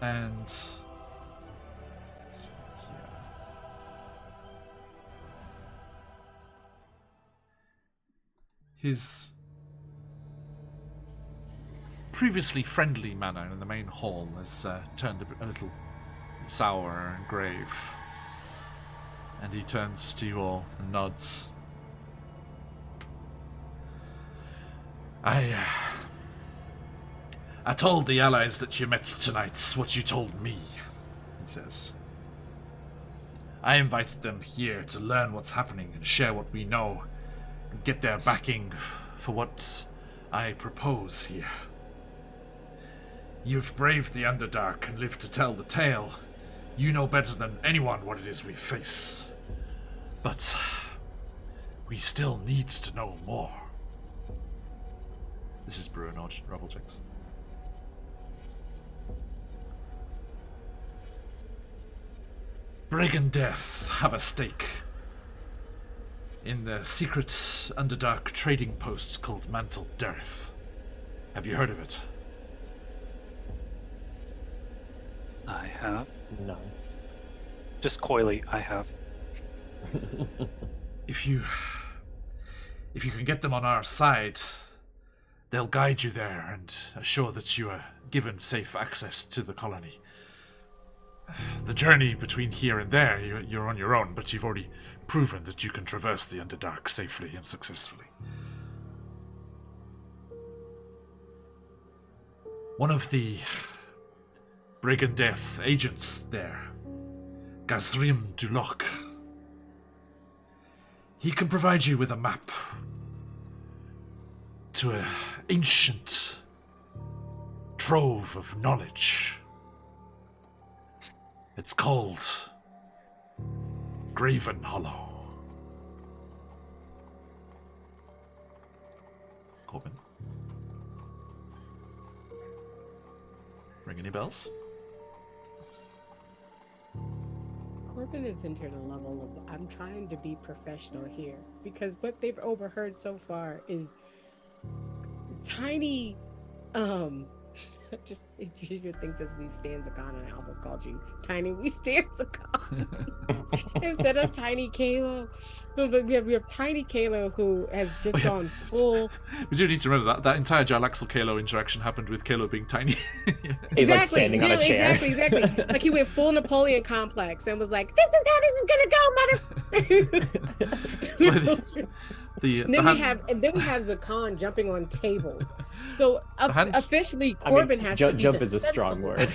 and let's see here. His previously friendly manner in the main hall has turned a little sour and grave, and he turns to you all and nods. I told the allies that you met tonight what you told me, he says. I invited them here to learn what's happening and share what we know, and get their backing for what I propose here. You've braved the Underdark and lived to tell the tale. You know better than anyone what it is we face. But we still need to know more. This is Bruno Rubblejax. Brigand Death have a stake in the secret Underdark trading post called Mantle Dearth. Have you heard of it? I have. Nods. Just coyly, I have. If you can get them on our side, they'll guide you there and assure that you are given safe access to the colony. The journey between here and there, you're on your own, but you've already proven that you can traverse the Underdark safely and successfully. One of the Brigand Death agents there, Gazrim Dulok, he can provide you with a map to an ancient trove of knowledge. It's called Graven Hollow. Corbin? Ring any bells? Corbin has entered a level of I'm trying to be professional here, because what they've overheard so far is tiny Just your thing says we stand Zakana, and I almost called you Tiny. We stand Zakana instead of Tiny Kalo. No, but we have Tiny Kalo who has just gone full. We do need to remember that entire Jarlaxle Kalo interaction happened with Kalo being tiny. He's like standing on a chair. Exactly. Like he went full Napoleon complex and was like, "This is how this is gonna go, mother." And then we have Zakan jumping on tables. So officially, Corbin has to be jump is a strong word.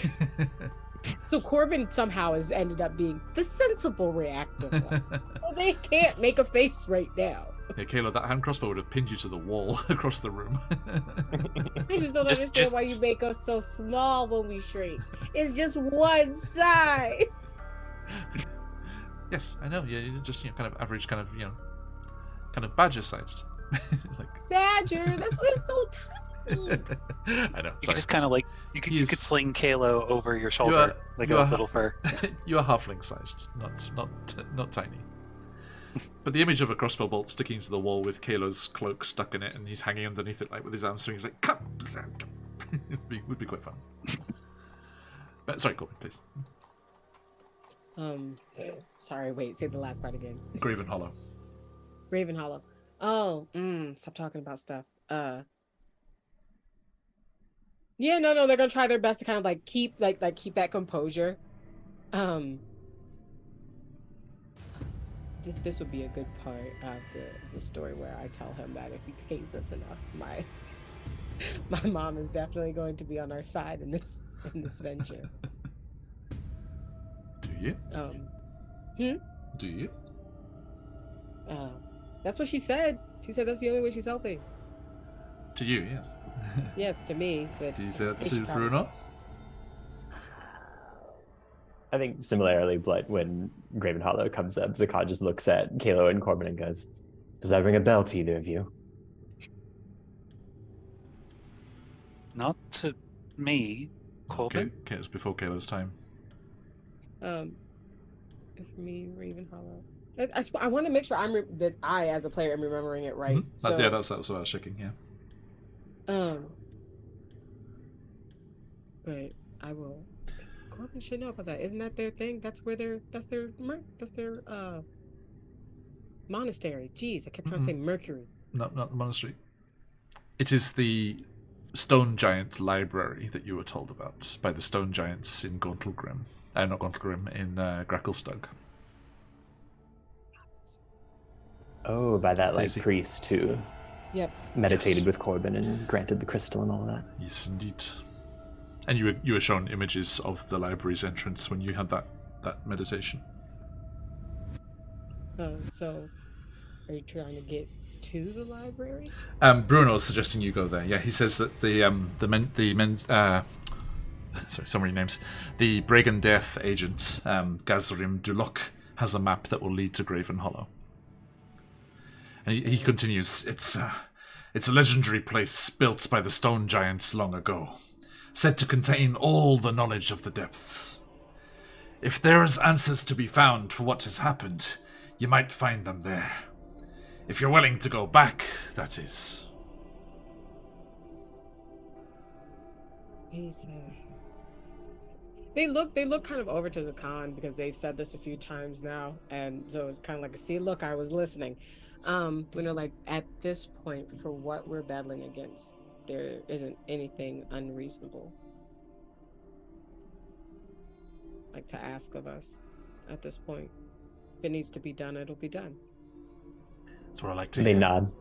So Corbin somehow has ended up being the sensible reactive one. Well, they can't make a face right now. Yeah, Kayla, that hand crossbow would have pinned you to the wall across the room. I just don't understand why you make us so small when we shrink. It's just one side. Yes, I know. Yeah, you're just kind of average, kind of badger-sized. Like... Badger? That's why it's so tiny. I know. You could just kind of like you could sling Kalo over your shoulder like a little fur. You are halfling-sized, not tiny. But the image of a crossbow bolt sticking to the wall with Kalo's cloak stuck in it, and he's hanging underneath it like with his arms swinging, he's like, "Cut!" would be quite fun. But sorry, Corbin, please. Sorry. Wait. Say the last part again. Graven Hollow. Raven Hollow. Oh, stop talking about stuff. Yeah, no, they're gonna try their best to kind of like keep keep that composure. This would be a good part of the story where I tell him that if he pays us enough, my mom is definitely going to be on our side in this venture. Do you? Do you? That's what she said. She said that's the only way she's helping. To you, yes. Yes, to me. But do you say that to Bruno? I think similarly, but when Graven Hollow comes up, Zakad just looks at Kalo and Corbin and goes, "Does that ring a bell to either of you?" Not to me, Corbin. Okay, it was before Kalo's time. For me, Raven Hollow. I want to make sure that I, as a player, am remembering it right. Mm-hmm. So, that's what I was checking. Yeah. But I will. Corbin should know about that. Isn't that their thing? That's their monastery. Jeez, I kept trying to say Mercury. Not the monastery. It is the stone giant library that you were told about by the stone giants in Gauntlgrim. Not Gauntlgrim, in Gracklestug. Oh, by that priest who meditated with Corbin and granted the crystal and all of that. Yes, indeed. And you were shown images of the library's entrance when you had that meditation. So are you trying to get to the library? Bruno's suggesting you go there. Yeah, he says that so many names. The Bregan Death agent, Gazrim Dulok, has a map that will lead to Graven Hollow. And he continues, it's a legendary place built by the stone giants long ago, said to contain all the knowledge of the depths. If there is answers to be found for what has happened, you might find them there. If you're willing to go back, that is. They look kind of over to Zakan because they've said this a few times now, and so it's kind of like, see, look, I was listening. Like at this point, for what we're battling against, there isn't anything unreasonable like to ask of us at this point. If it needs to be done, it'll be done. That's what I like to hear. They nod.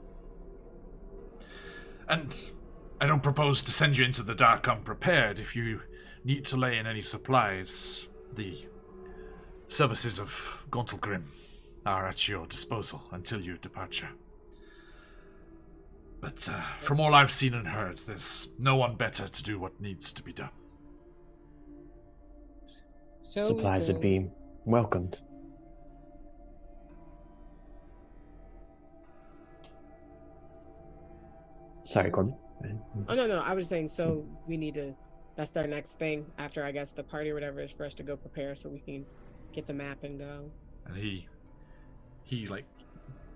And I don't propose to send you into the dark unprepared. If you need to lay in any supplies, the services of Gauntlgrim are at your disposal until your departure. But from all I've seen and heard, there's no one better to do what needs to be done. So supplies would be welcomed. Sorry, Corbin. Oh, no. I was saying, so we need to, that's our next thing after, I guess, the party or whatever is for us to go prepare so we can get the map and go. And he like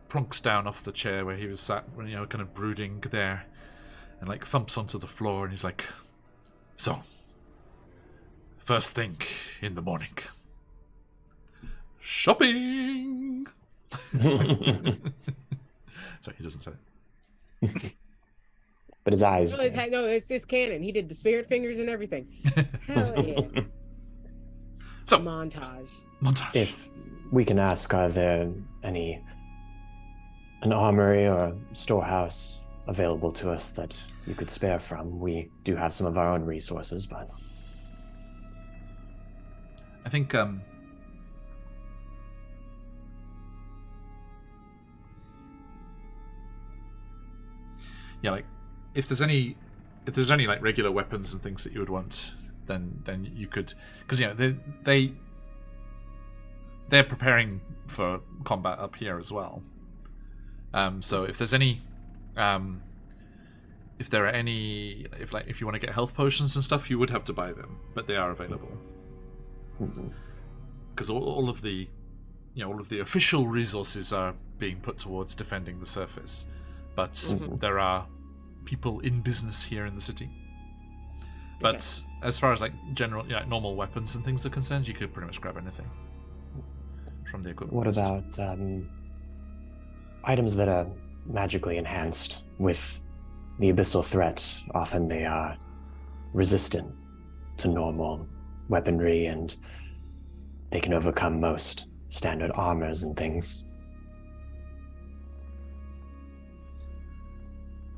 plonks down off the chair where he was sat, kind of brooding there, and like thumps onto the floor, and he's like, So, first thing in the morning. Shopping! Sorry, he doesn't say it. But his eyes. No, it's this canon. He did the spirit fingers and everything. Hell yeah. So, Montage. If we can ask, are there an armory or storehouse available to us that you could spare from? We do have some of our own resources, but I think yeah, like if there's any like regular weapons and things that you would want, then you could, because they're preparing for combat up here as well. So if there's any, if you want to get health potions and stuff, you would have to buy them, but they are available. Because all of the official resources are being put towards defending the surface, but there are people in business here in the city. But as far as like general, normal weapons and things are concerned, you could pretty much grab anything from the equipment. What about items that are magically enhanced with the abyssal threat? Often they are resistant to normal weaponry, and they can overcome most standard armors and things.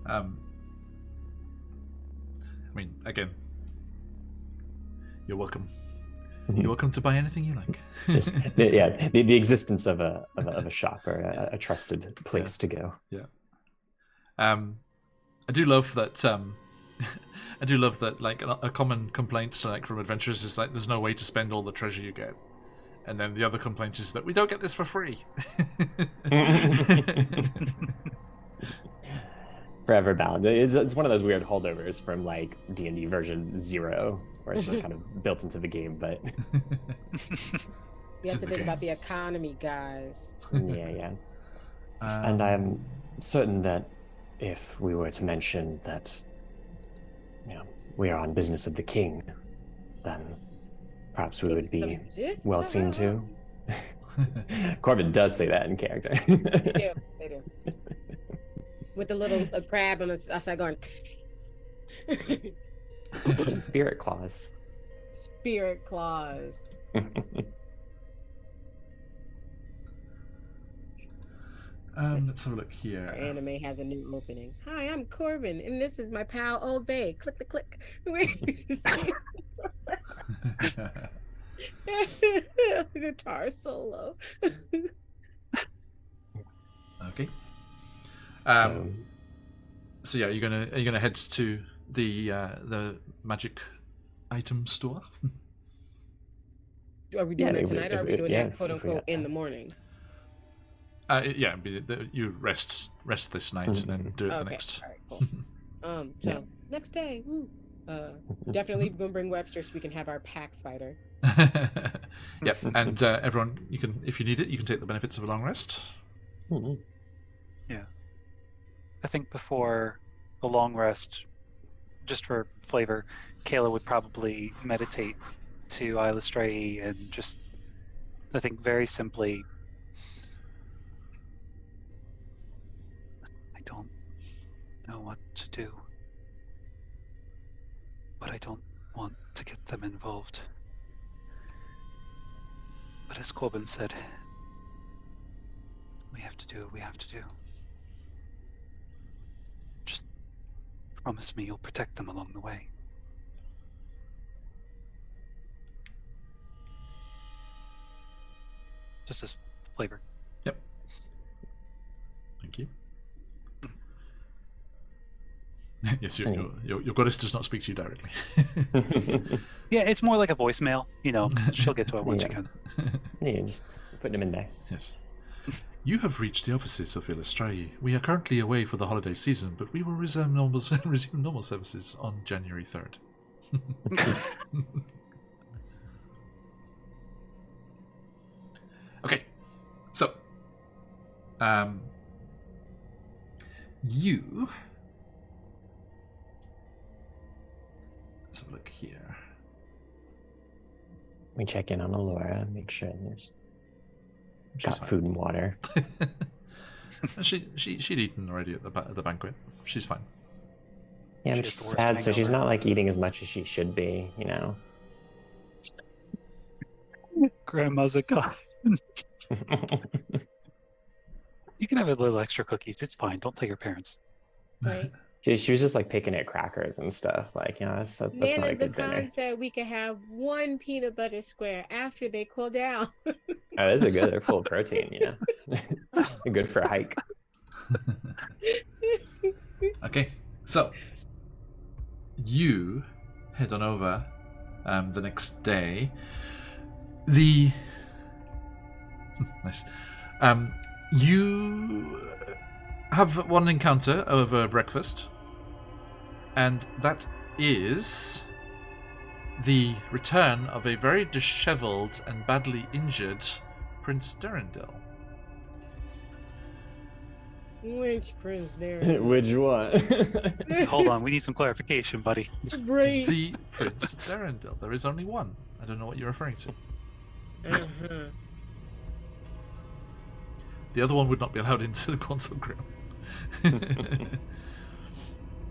I mean, again, you're welcome. You're welcome to buy anything you like. The existence of a shop or a trusted place to go. Yeah. I do love that. I do love that. Like a common complaint, like from adventurers, is like there's no way to spend all the treasure you get, and then the other complaint is that we don't get this for free. Forever bound. It's one of those weird holdovers from like D&D version 0, where it's just kind of built into the game, but you have to think about the economy, guys. Yeah. And I'm certain that if we were to mention that, we are on business of the king, then perhaps we would be well seen to. Corbin does say that in character. They do. With the little crab on the outside going. Spirit claws. Spirit claws. Let's have a look here. Our anime has a new opening. Hi, I'm Corbin, and this is my pal Old Bay. Click the click. Guitar solo. Okay. So yeah, are you gonna head to the magic item store? Are we doing it tonight, or are we doing it quote unquote in the morning? You rest this night and then do it the next. All right, cool. So next day, definitely gonna bring Webster so we can have our PAX fighter. Yep, and everyone, you can, if you need it, you can take the benefits of a long rest. Yeah. I think before the long rest, just for flavor, Kayla would probably meditate to Illustrae and just, I think very simply, I don't know what to do, but I don't want to get them involved. But as Corbin said, we have to do what we have to do. Just promise me you'll protect them along the way. Just as flavor. Yep. Thank you. Yes, your goddess does not speak to you directly. Yeah, it's more like a voicemail. She'll get to it once she can. Yeah, just putting him in there. Yes. You have reached the offices of Illustrae. We are currently away for the holiday season, but we will resume normal services on January 3rd. Okay, so you. Let's have a look here? We check in on Alora, make sure there's She's got food and water. She'd eaten already at the banquet. She's fine. Yeah, She but has she's the worst sad, so she's hangover. not like eating as much as she should be, you know. Grandma's a god. You can have a little extra cookies. It's fine. Don't tell your parents. Right. She was just like picking at crackers and stuff. Like, you know, that's not a Nana good dinner. Zakan said we could have one peanut butter square after they cool down. Oh, those are good. They're full of protein, you know. They're good for a hike. Okay, so you head on over the next day. Nice. You have one encounter over breakfast, and that is the return of a very disheveled and badly injured Prince Derendil. Which prince there? Which one? Hold on. We need some clarification, buddy. Right. The Prince Derendil. There is only one. I don't know what you're referring to. Uh-huh. The other one would not be allowed into the console grill.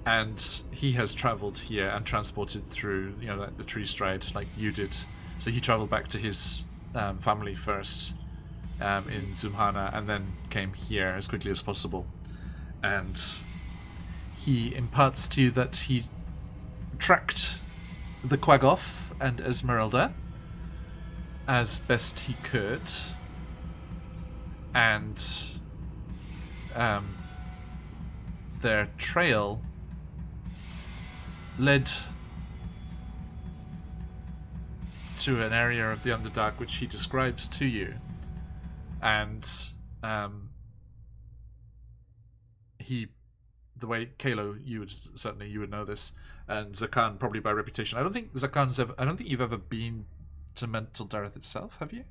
And he has travelled here and transported through, you know, like the tree stride, like you did. So he travelled back to his family first in Zumhana, and then came here as quickly as possible. And he imparts to you that he tracked the Quaggoth and Esmeralda as best he could, and their trail led to an area of the Underdark which he describes to you, and the way Kalo, you would know this, and Zakan probably by reputation. I don't think you've ever been to Mental Dareth itself, have you?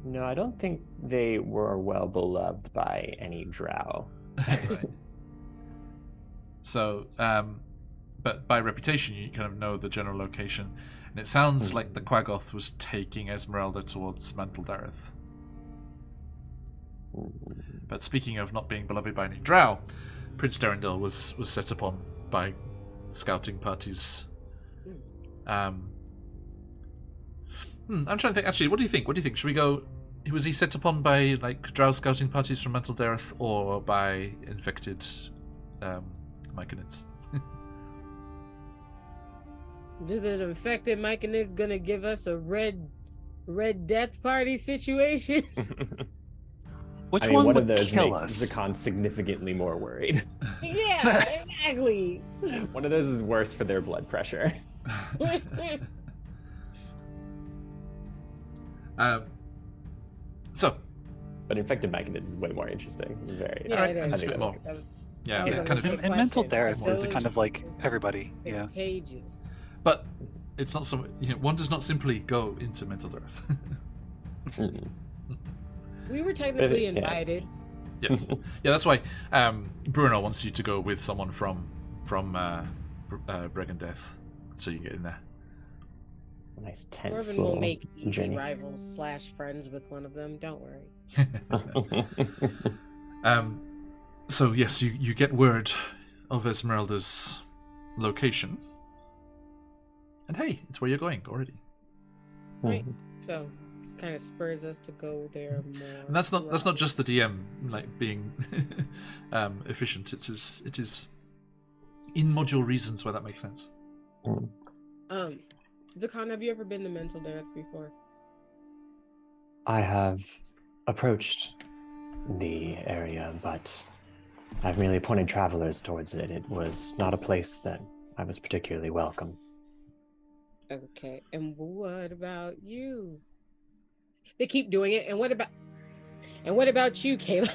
No, I don't think they were well beloved by any drow. Right. So, but by reputation, you kind of know the general location, and it sounds like the Quaggoth was taking Esmeralda towards Mental Dareth. But speaking of not being beloved by any drow, Prince Derendil was set upon by scouting parties. I'm trying to think. Actually, what do you think? Should we go? Was he set upon by like drow scouting parties from Mental Dareth, or by infected Myconids? Do the infected Myconids gonna give us a red death party situation? Which I mean, one one would of those kill makes us? Zakan significantly more worried. Yeah, exactly. One of those is worse for their blood pressure. So, But infected Myconids is way more interesting. Very. Yeah, Alright, it and is. a bit more. Yeah, That was kind a of. good And Mental question. Dareth is Those kind of like everybody. Yeah. Contagious. But it's not so. One does not simply go into Mental Dareth. We were technically Yeah. invited. Yes. Yeah, that's why Bruno wants you to go with someone from Bregandeth, so you get in there. Nice tense Corbin will little make easy journey. rivals / friends with one of them. Don't worry. So yes, you get word of Esmeralda's location, and hey, it's where you're going already. Right. So this kind of spurs us to go there more. And that's not just the DM like being efficient. It is in module reasons where that makes sense. Zakan, have you ever been to Mental Dareth before? I have approached the area, but I've merely pointed travelers towards it. It was not a place that I was particularly welcome. Okay. And what about you? They keep doing it. And what about you, Kayla?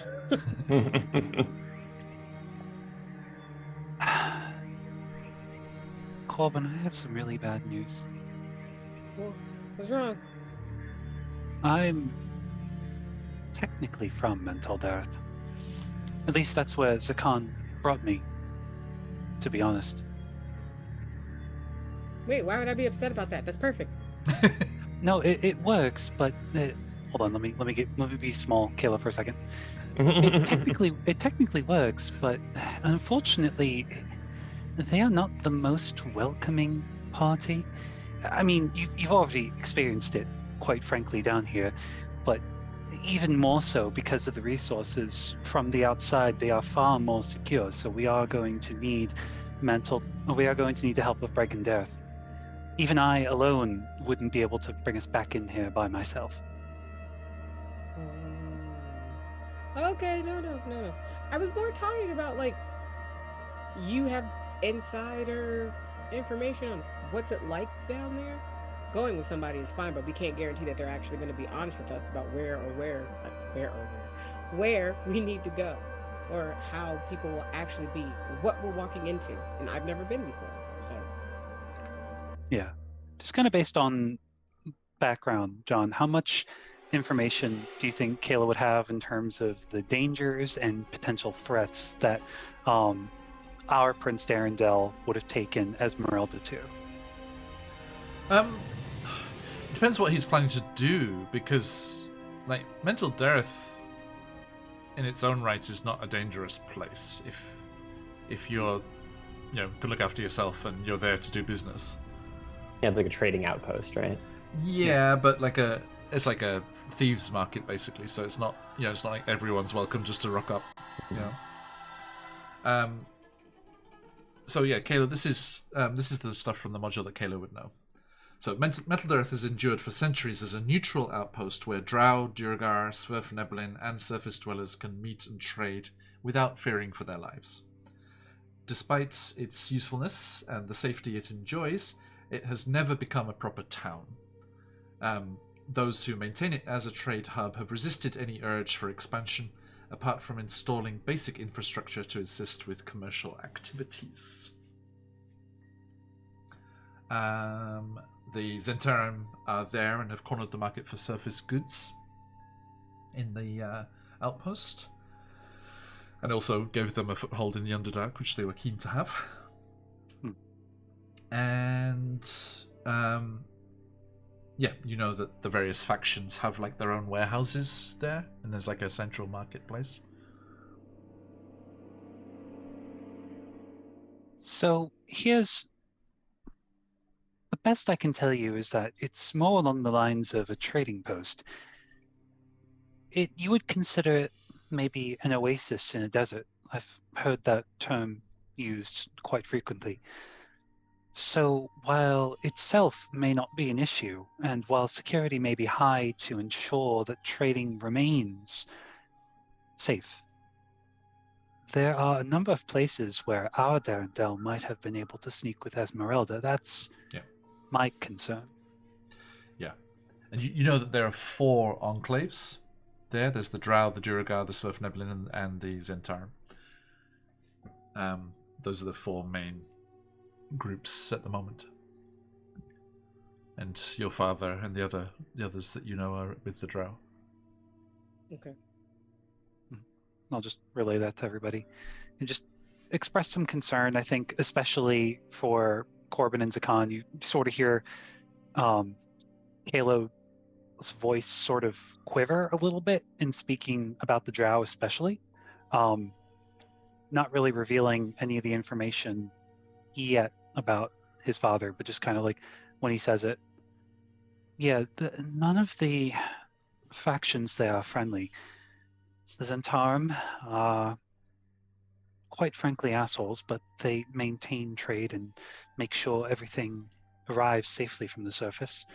Corbin, I have some really bad news. Well, what's wrong? I'm technically from Mental Dareth. At least that's where Zakan brought me, to be honest. Wait, why would I be upset about that? That's perfect. No, it works, but hold on. Let me be small, Kayla, for a second. It technically works, but unfortunately, they are not the most welcoming party. I mean, you've already experienced it, quite frankly, down here, but even more so because of the resources from the outside, they are far more secure. So we are going to need the help of Break and Death. Even I alone wouldn't be able to bring us back in here by myself. Okay, no. I was more talking about, like, you have insider information on what's it like down there. Going with somebody is fine, but we can't guarantee that they're actually going to be honest with us about where we need to go, or how people will actually be, what we're walking into. And I've never been before, so. Yeah, just kind of based on background, John, how much information do you think Kayla would have in terms of the dangers and potential threats that our Prince Darendelle would have taken Esmeralda to? Depends what he's planning to do, because, like, mental dearth in its own right is not a dangerous place if you're, you know, can look after yourself and you're there to do business. Yeah, it's like a trading outpost, right? Yeah, but it's like a thieves market basically. So it's not, you know, it's not like everyone's welcome just to rock up, you know. So yeah, Kayla, this is the stuff from the module that Kayla would know. So Metal Earth has endured for centuries as a neutral outpost where Drow, Duergar, Svirfneblin, and surface dwellers can meet and trade without fearing for their lives. Despite its usefulness and the safety it enjoys, it has never become a proper town. Those who maintain it as a trade hub have resisted any urge for expansion, apart from installing basic infrastructure to assist with commercial activities. The Zentarum are there and have cornered the market for surface goods in the outpost, and also gave them a foothold in the Underdark, which they were keen to have. And yeah, you know that the various factions have like their own warehouses there, and there's like a central marketplace. So here's the best I can tell you is that it's more along the lines of a trading post. You would consider it maybe an oasis in a desert. I've heard that term used quite frequently. So while itself may not be an issue, and while security may be high to ensure that trading remains safe, there are a number of places where our Darendelle might have been able to sneak with Esmeralda. That's my concern. Yeah. And you know that there are 4 enclaves there. There's the Drow, the Duergar, the Svirfneblin, and the Zentarum. Those are the 4 main groups at the moment. And your father and the others that you know are with the Drow. Okay. I'll just relay that to everybody and just express some concern. I think especially for Corbin and Zakan, you sort of hear Kalo's voice sort of quiver a little bit in speaking about the Drow especially. Not really revealing any of the information yet about his father, but just kind of like when he says it, yeah, none of the factions there are friendly. The Zentarum are quite frankly assholes, but they maintain trade and make sure everything arrives safely from the surface.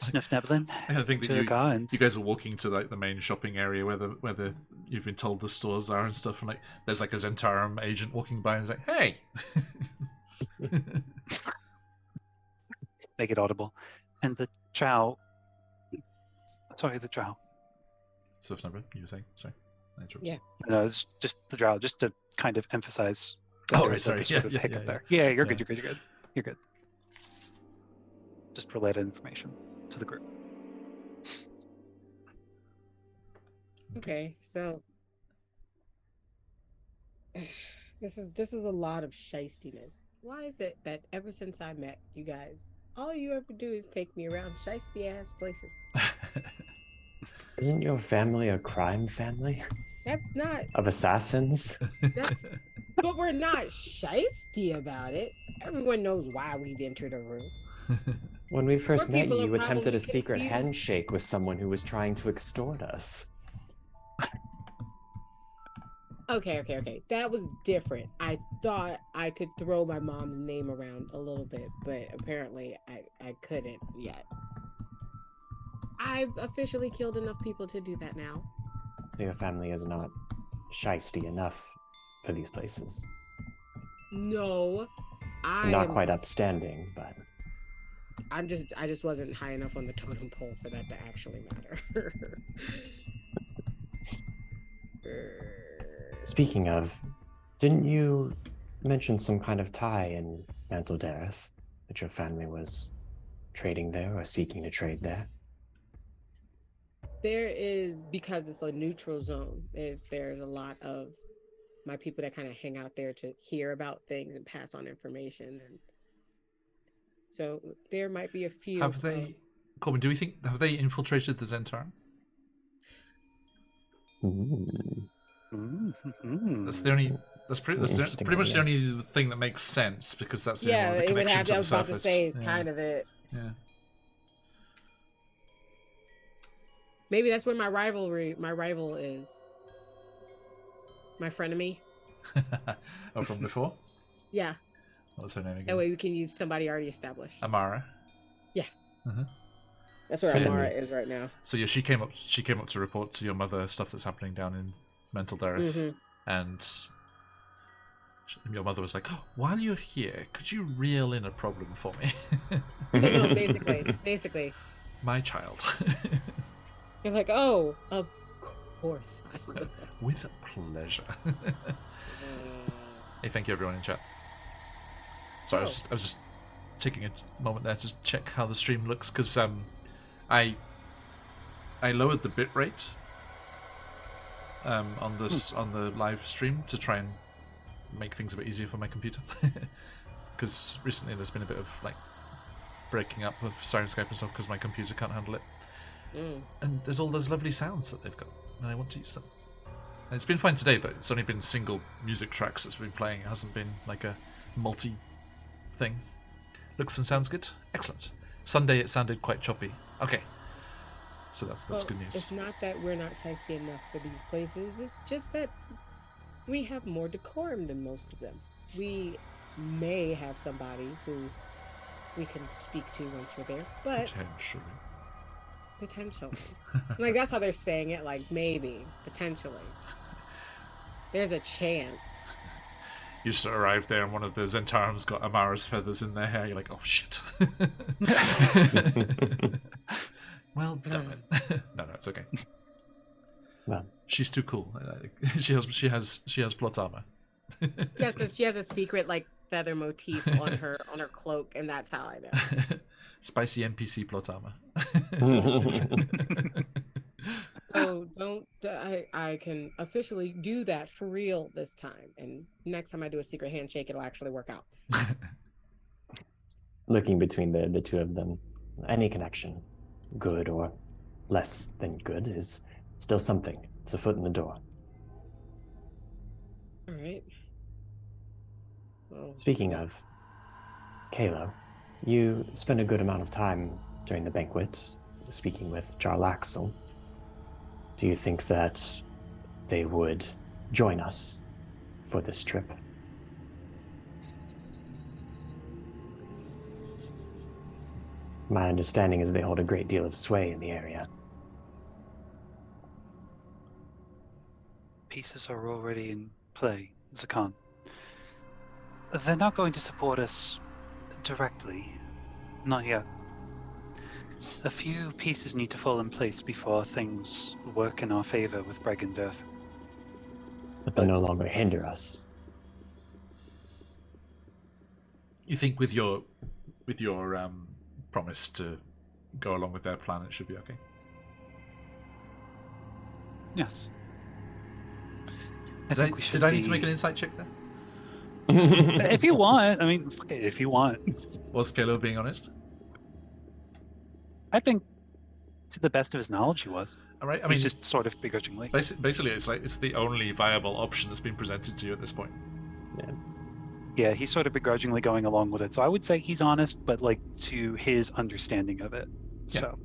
Svirfneblin, I think that and you guys are walking to like the main shopping area where the you've been told the stores are and stuff, and like there's like a Zentarum agent walking by and he's like, "Hey." Make it audible. And the Drow. Sorry, the Drow. Svirfneblin, you were saying? Sorry. Yeah. No, it's just the Drow, just to kind of emphasize. Oh, right, sorry. Sort of hiccup there. Yeah, you're good. You're good. Just relay that information to the group. Okay, so this is a lot of shystiness. Why is it that ever since I met you guys, all you ever do is take me around shiesty ass places. Isn't your family a crime family That's not. of assassins? But we're not shiesty about it. Everyone knows why we've entered a room. When we first More met people you, are you attempted a probably secret confused. handshake with someone who was trying to extort us. Okay. That was different. I thought I could throw my mom's name around a little bit, but apparently I couldn't yet. I've officially killed enough people to do that now. Your family is not shiesty enough for these places. No, Not quite upstanding, but I just wasn't high enough on the totem pole for that to actually matter. speaking of, didn't you mention some kind of tie in Mantle Dareth that your family was trading there or seeking to trade there? There is, because it's a neutral zone, there's a lot of my people that kind of hang out there to hear about things and pass on information, and so there might be a few. Have they, Corbin? Do we think have they infiltrated the Zentarum? That's the only. That's pretty much the only thing that makes sense, because that's the only one with the it would connection have. to I the was about surface. to say it's Yeah. kind of it. Yeah. Maybe that's where my rival is. My frenemy. Oh, from before? Yeah. What's her name again? That way we can use somebody already established. Amara. Yeah. Uh-huh. That's where So, yeah. Amara is right now. So yeah, she came up to report to your mother stuff that's happening down in Mental Dareth, and your mother was like, "Oh, while you're here, could you reel in a problem for me?" No, basically. My child. You're like, oh, of course. With pleasure. Hey, thank you everyone in chat. Sorry, I was just taking a moment there to check how the stream looks, because I lowered the bitrate on the live stream to try and make things a bit easier for my computer, because recently there's been a bit of like breaking up of Sirenscape and stuff because my computer can't handle it. And there's all those lovely sounds that they've got, and I want to use them. And it's been fine today, but it's only been single music tracks that's been playing. It hasn't been like a multi thing. Looks and sounds good. Excellent. Sunday it sounded quite choppy. Okay. So that's good news. It's not that we're not shiesty enough for these places. It's just that we have more decorum than most of them. We may have somebody who we can speak to once we're there, but potentially. Like, that's how they're saying it, like, maybe, potentially. There's a chance. You just arrive there and one of the Zentarum's got Amara's feathers in their hair. You're like, oh shit. Well done. No, it's okay. Well, she's too cool. She has plot armor. Yes, she has a secret like feather motif on her cloak, and that's how I know. Spicy NPC plot armor. Oh, I can officially do that for real this time, and next time I do a secret handshake, it'll actually work out. Looking between the two of them, any connection, good or less than good, is still something. It's a foot in the door. All right. Well, Speaking of, Kalo, you spent a good amount of time during the banquet speaking with Jarlaxle. Do you think that they would join us for this trip? My understanding is they hold a great deal of sway in the area. Pieces are already in play, Zakan. They're not going to support us directly. Not yet. A few pieces need to fall in place before things work in our favor with Bregendirth. But they no longer hinder us. You think with your promise to go along with their plan, it should be okay? Yes. Did I need to make an insight check there? If you want, I mean, fuck it, if you want. Was Kalo being honest? I think, to the best of his knowledge, he was. All right. I He's mean, just sort of begrudgingly. basically, it's the only viable option that's been presented to you at this point. Yeah, he's sort of begrudgingly going along with it. So I would say he's honest, but like to his understanding of it. Yeah. So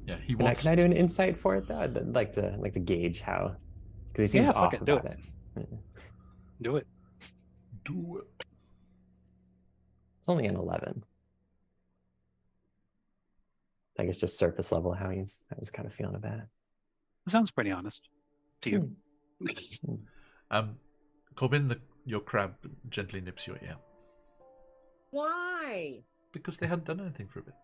Yeah, he wants. Can I do an insight for it though? I'd like to gauge how, because he seems off fucking do about it. do it. Do it. It's only an 11. I think it's just surface level how he's kind of feeling about it. That sounds pretty honest to you. Corbin, your crab gently nips your ear Why? because they hadn't done anything for a bit.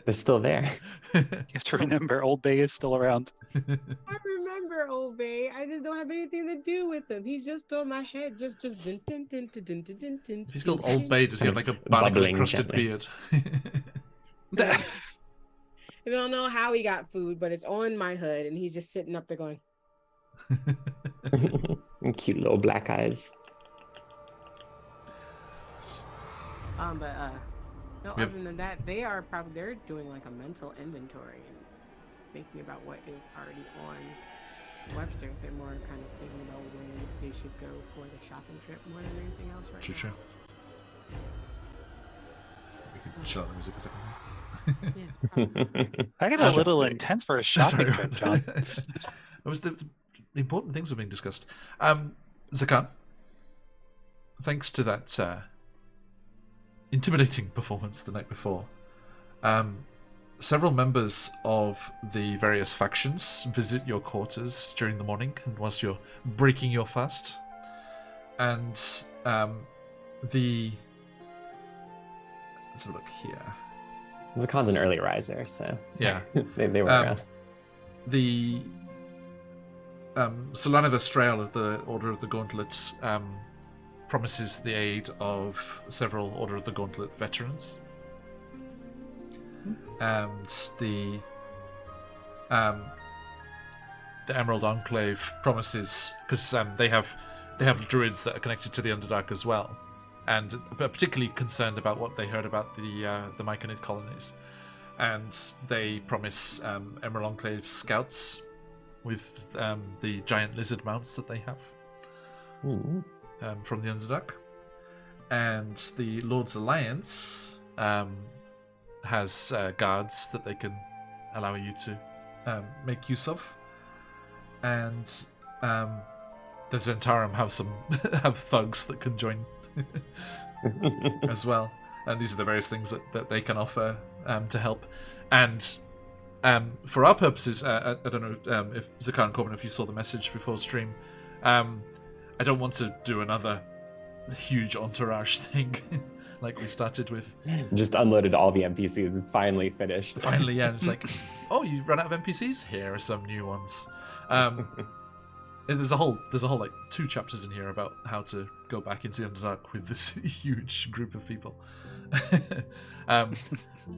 They're still there. You have to remember, Old Bay is still around. I remember Old Bay. I just don't have anything to do with him. He's just on my head. Just din, din, din, din, din, din, din, If he's called Old Bay, does he have like a Bubbling barnacle-encrusted gently. beard? I don't know how he got food, but it's on my hood, and he's just sitting up there going. Cute little black eyes. No, We have- other than that, they're doing like a mental inventory and thinking about what is already on Webster. They're more kind of thinking about where they should go for the shopping trip more than anything else right True. now. We can chill out the music a second. Yeah, probably. I get a little intense for a shopping trip, John. That was the important things were being discussed. Zakan, thanks to that intimidating performance the night before, several members of the various factions visit your quarters during the morning and whilst you're breaking your fast. And let's have a look here. Zakan's an early riser, so Yeah. they were around. The Solana Vestrail of the Order of the Gauntlet promises the aid of several Order of the Gauntlet veterans. And the Emerald Enclave promises, because they have druids that are connected to the Underdark as well, and are particularly concerned about what they heard about the Myconid colonies, and they promise Emerald Enclave scouts with the giant lizard mounts that they have from the Underdark, and the Lord's Alliance has guards that they can allow you to make use of, and the Zentarum have thugs that can join as well, and these are the various things that they can offer to help. And for our purposes, I don't know if Zakan and Corbin, if you saw the message before stream, I don't want to do another huge entourage thing like we started with. Just unloaded all the NPCs and finally finished. Finally, yeah, and it's like, oh, you run out of NPCs? Here are some new ones. There's a whole like 2 chapters in here about how to go back into the Underdark with this huge group of people.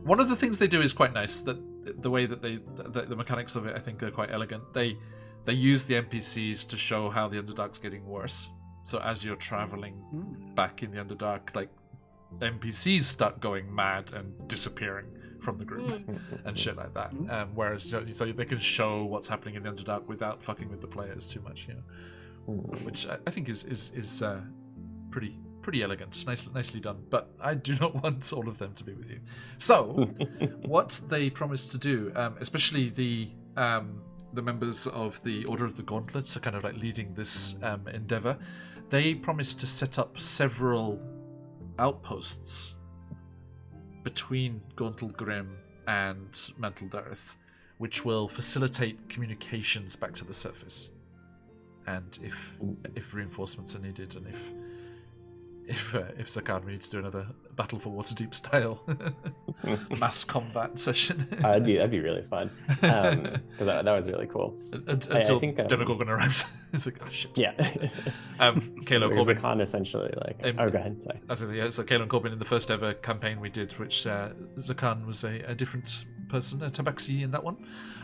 One of the things they do is quite nice. That the way that the mechanics of it, I think, are quite elegant. They use the NPCs to show how the Underdark's getting worse. So as you're traveling back in the Underdark, like NPCs start going mad and disappearing from the group and shit like that. Whereas so they can show what's happening in the Underdark without fucking with the players too much, you know. Which I think is pretty elegant, nicely done. But I do not want all of them to be with you. So, what they promise to do, especially the members of the Order of the Gauntlets are kind of like leading this endeavor. They promise to set up several outposts between Gauntled Grim and Mantled Earth, which will facilitate communications back to the surface. And if reinforcements are needed, and if Zakar needs to do another Battle for Waterdeep style mass combat session, that'd be really fun, because that was really cool. Until I think, Demogorgon arrives, it's like, oh shit. Yeah. Kayla Corbin. Zakan essentially like. Go ahead. Sorry. I was gonna say, yeah, so Kayla Corbin in the first ever campaign we did, which Zakan was a different person, a Tabaxi in that one.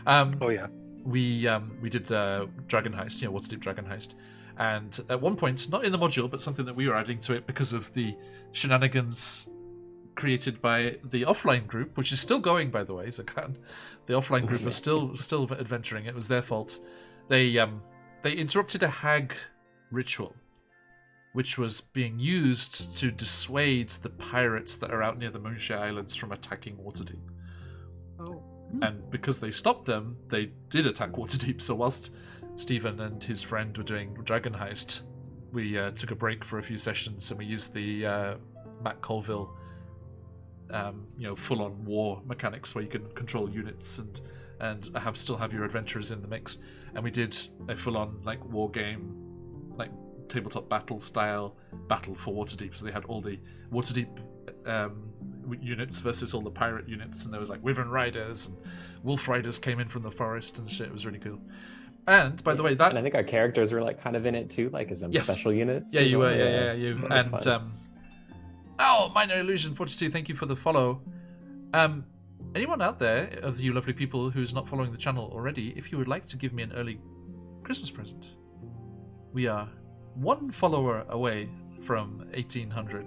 Oh yeah. We did Dragon Heist, Waterdeep Dragon Heist. And at one point, not in the module, but something that we were adding to it because of the shenanigans created by the offline group, which is still going, by the way, Zakan. The offline group is still adventuring. It was their fault. They interrupted a hag ritual, which was being used to dissuade the pirates that are out near the Moonshare Islands from attacking Waterdeep. Oh. And because they stopped them, they did attack Waterdeep. So whilst Stephen and his friend were doing Dragon Heist, we took a break for a few sessions and we used the Matt Colville, full-on war mechanics where you can control units and still have your adventurers in the mix. And we did a full-on war game, tabletop battle style battle for Waterdeep. So they had all the Waterdeep units versus all the pirate units, and there was Wyvern Riders and Wolf Riders came in from the forest and shit. It was really cool. And by the way, that, and I think our characters were kind of in it too, as some yes. special units. Yeah, you were. Well. You. And Minor Illusion 42, thank you for the follow. Anyone out there of you lovely people who's not following the channel already, if you would like to give me an early Christmas present, we are one follower away from 1800.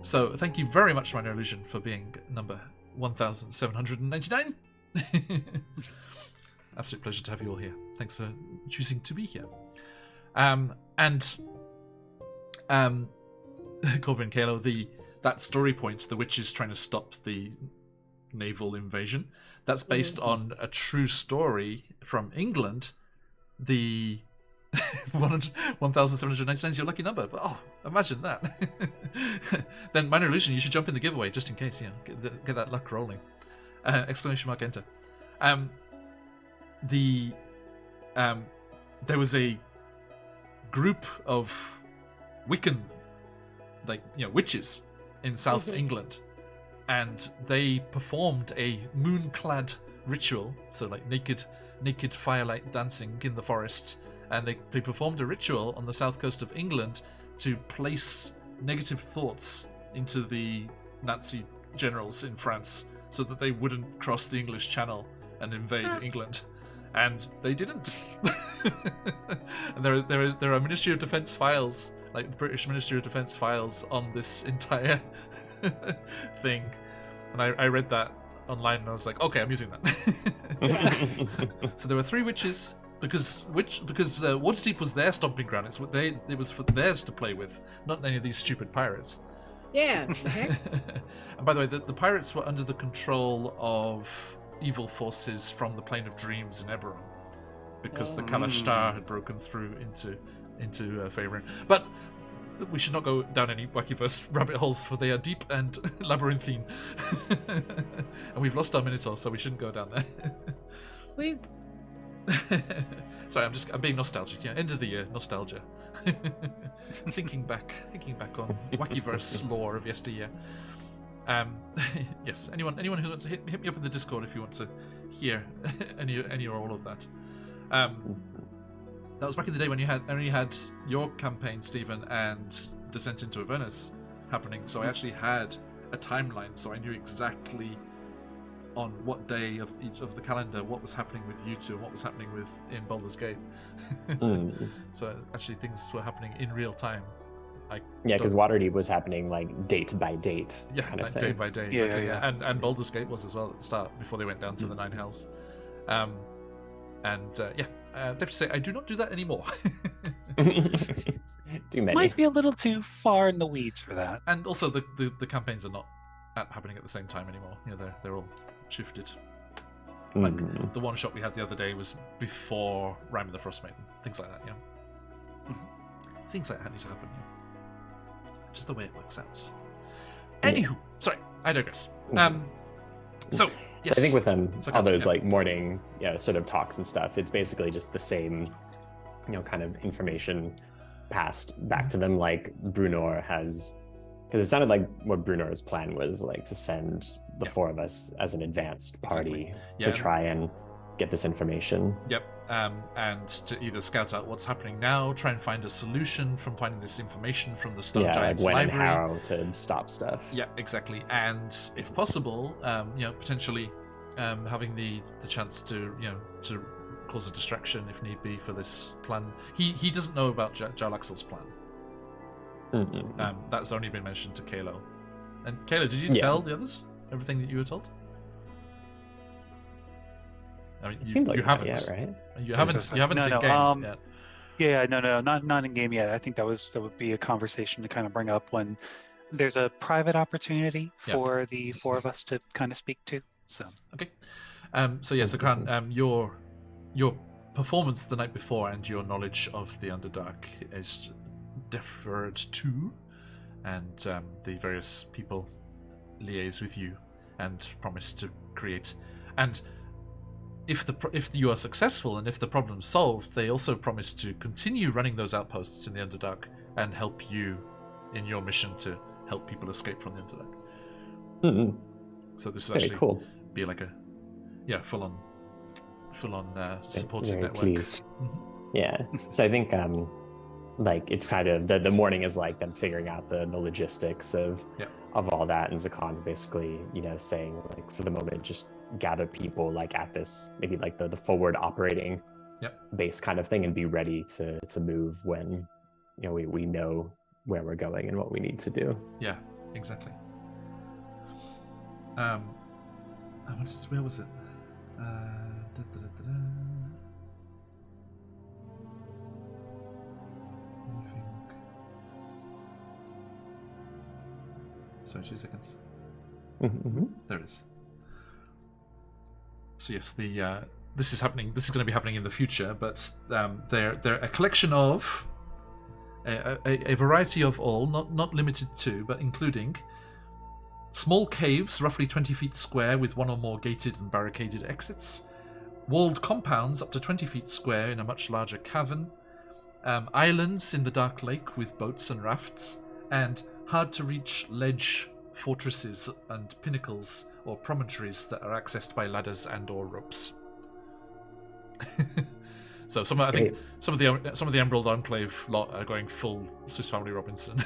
So thank you very much, Minor Illusion, for being number 1799. Absolute pleasure to have you all here. Thanks for choosing to be here. Corbin Kalo, that story point, the witches trying to stop the naval invasion, that's based on a true story from England. The 1799 is your lucky number. Oh, imagine that. Then Minor Illusion, you should jump in the giveaway just in case, get that luck rolling. Exclamation mark enter. There was a group of Wiccan, witches in South England, and they performed a moon-clad ritual, so naked firelight dancing in the forest, and they performed a ritual on the south coast of England to place negative thoughts into the Nazi generals in France so that they wouldn't cross the English Channel and invade England. And they didn't. And there are Ministry of Defence files, the British Ministry of Defence files on this entire thing. And I read that online and I was like, okay, I'm using that. So there were 3 witches, because Waterdeep was their stomping ground. It was for theirs to play with, not any of these stupid pirates. Yeah. Okay. And by the way, the pirates were under the control of evil forces from the Plane of Dreams in Eberron, because the Kalashtar had broken through into Faerun. But we should not go down any Wackyverse rabbit holes, for they are deep and labyrinthine. And we've lost our Minotaur, so we shouldn't go down there. Please. Sorry, I'm being nostalgic. Yeah, end of the year nostalgia. thinking back on Wackyverse lore of yesteryear. Yes. Anyone who wants to hit me up in the Discord if you want to hear any or all of that. That was back in the day when you had your campaign, Stephen, and Descent into Avernus happening. So I actually had a timeline, so I knew exactly on what day of each of the calendar what was happening with you two and what was happening in Baldur's Gate. So actually things were happening in real time. Because Waterdeep was happening date by date, kind of thing. Day by day. Exactly, yeah. And Baldur's Gate was as well at the start, before they went down to the Nine Hells. I have to say, I do not do that anymore. Too many. Might be a little too far in the weeds for that. And also, the campaigns are not happening at the same time anymore. They're all shifted. The one shot we had the other day was before Rime of the Frostmaiden. Things like that, Things like that need to happen, Just the way it works out. Anywho, sorry, I digress. So, yes. I think with all those morning, sort of talks and stuff, it's basically just the same, kind of information passed back to them. Brunor has, because it sounded like what Brunor's plan was, to send the 4 of us as an advanced party to try and get this information. Yep. And to either scout out what's happening now, try and find a solution from finding this information from the Stone Giants when library. And how to stop stuff. Yeah, exactly. And if possible, potentially having the chance to cause a distraction if need be for this plan. He doesn't know about Jarlaxle's plan. That's only been mentioned to Kalo. And Kalo, did you tell the others everything that you were told? I mean, It seemed like you haven't, yet, right? You haven't in game yet. Yeah, no, not in game yet. I think that would be a conversation to kind of bring up when there's a private opportunity for the four of us to kind of speak to. So okay, so Zakan, your performance the night before and your knowledge of the Underdark is deferred to, and the various people liaise with you and promise to create. And if you are successful and if the problem's solved, they also promise to continue running those outposts in the Underdark and help you in your mission to help people escape from the Underdark. Mm-hmm. So this is Very actually cool. Be like a full-on supported Very network. Pleased. Mm-hmm. Yeah. So I think like it's kind of the morning is like them figuring out the logistics of all that, and Zakan's basically saying like for the moment just gather people like at this maybe like the forward operating base kind of thing and be ready to move when we know where we're going and what we need to do. Yeah, exactly. Where was it? Sorry, 2 seconds. Mm-hmm. There it is. So yes, this is happening. This is going to be happening in the future, but they're a collection of a variety of all, not limited to, but including small caves, roughly 20 feet square, with one or more gated and barricaded exits, walled compounds up to 20 feet square in a much larger cavern, islands in the dark lake with boats and rafts, and hard-to-reach ledge fortresses and pinnacles or promontories that are accessed by ladders and or ropes. So I think some of the Emerald Enclave lot are going full Swiss Family Robinson.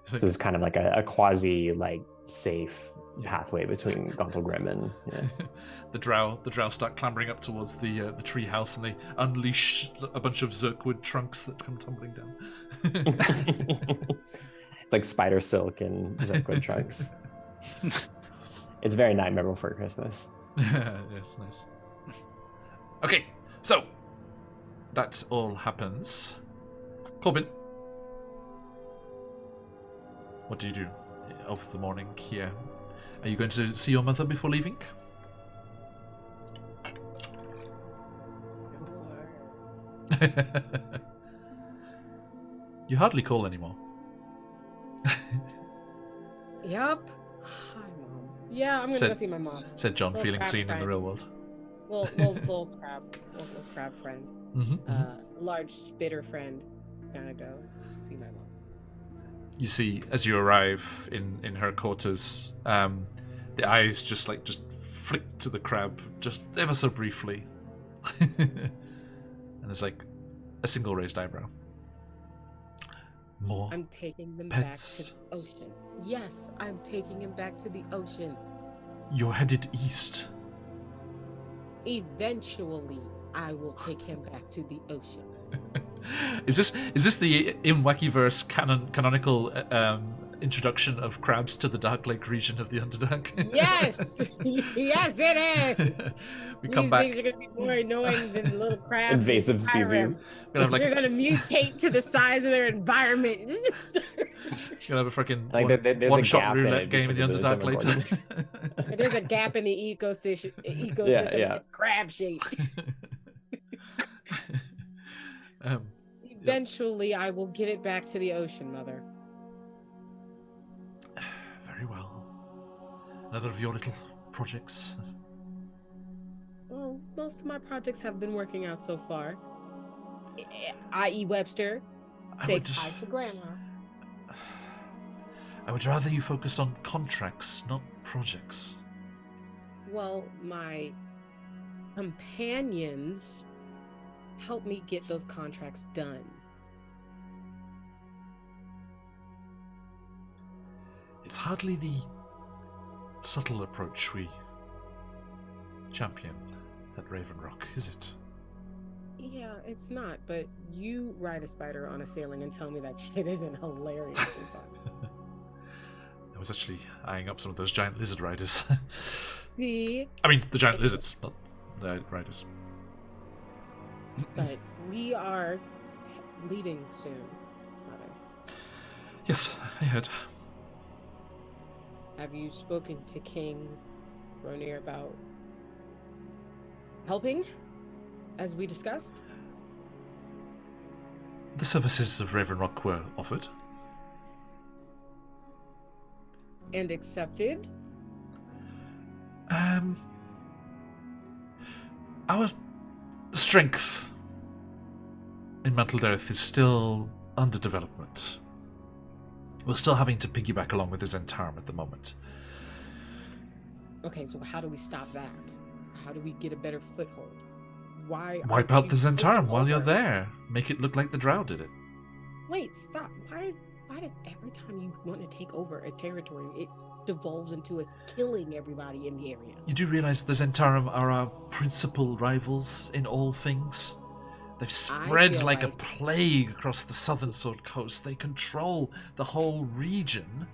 This is kind of like a quasi like safe pathway between Gauntlgrim and the drow start clambering up towards the tree house, and they unleash a bunch of Zerkwood trunks that come tumbling down. It's like spider silk and Zerkwood trunks. It's very Nightmare Before Christmas. Yes, nice. Okay, so that all happens. Corbin, what do you do of the morning here? Are you going to see your mother before leaving? You hardly call anymore. Yup. Hi, Mom. Yeah, I'm gonna go see my mom. Said John, Little feeling crab seen friend. in the real world. Little crab friend. Mm-hmm. Large spitter friend. Gonna go see my mom. You see, as you arrive in her quarters, the eyes just flick to the crab, just ever so briefly. And there's like a single raised eyebrow. More I'm taking them pets. back to the ocean. Yes, I'm taking him back to the ocean. You're headed east. Eventually, I will take him back to the ocean. Is this the in Wackyverse canonical introduction of crabs to the Dark Lake region of the Underdark? Yes, yes, it is. We come These back. things are gonna be more annoying than little crabs. Invasive species. Gonna have They're gonna mutate to the size of their environment. Gonna have a freaking Like there's one a shot gap in roulette it game in the because of Underdark later. temperament. There's a gap in the ecosystem. Yeah. It's crab shaped. um, Eventually, I will get it back to the ocean, Mother. Very well. Another of your little projects. Well, most of my projects have been working out so far. I.e. Webster. Say hi to Grandma. I would rather you focus on contracts, not projects. Well, my companions help me get those contracts done. It's hardly the subtle approach we champion at Raven Rock, is it? Yeah, it's not, but you ride a spider on a ceiling and tell me that shit isn't hilarious and fun. I was actually eyeing up some of those giant lizard riders. See? I mean, the giant lizards, not the riders. But we are leaving soon, Mother. Yes, I heard. Have you spoken to King Ronir about helping, as we discussed? The services of Raven Rock were offered. And accepted? Our strength in Mantled Earth is still under development. We're still having to piggyback along with the Zentarum at the moment. Okay, so how do we stop that? How do we get a better foothold? Why Wipe aren't out the you Zentarum taking while you're over? there. Make it look like the Drow did it. Wait, stop. Why does every time you want to take over a territory, it devolves into us killing everybody in the area? You do realize the Zentarum are our principal rivals in all things? They've spread feel like a like- plague across the southern Sword Coast. They control the whole region.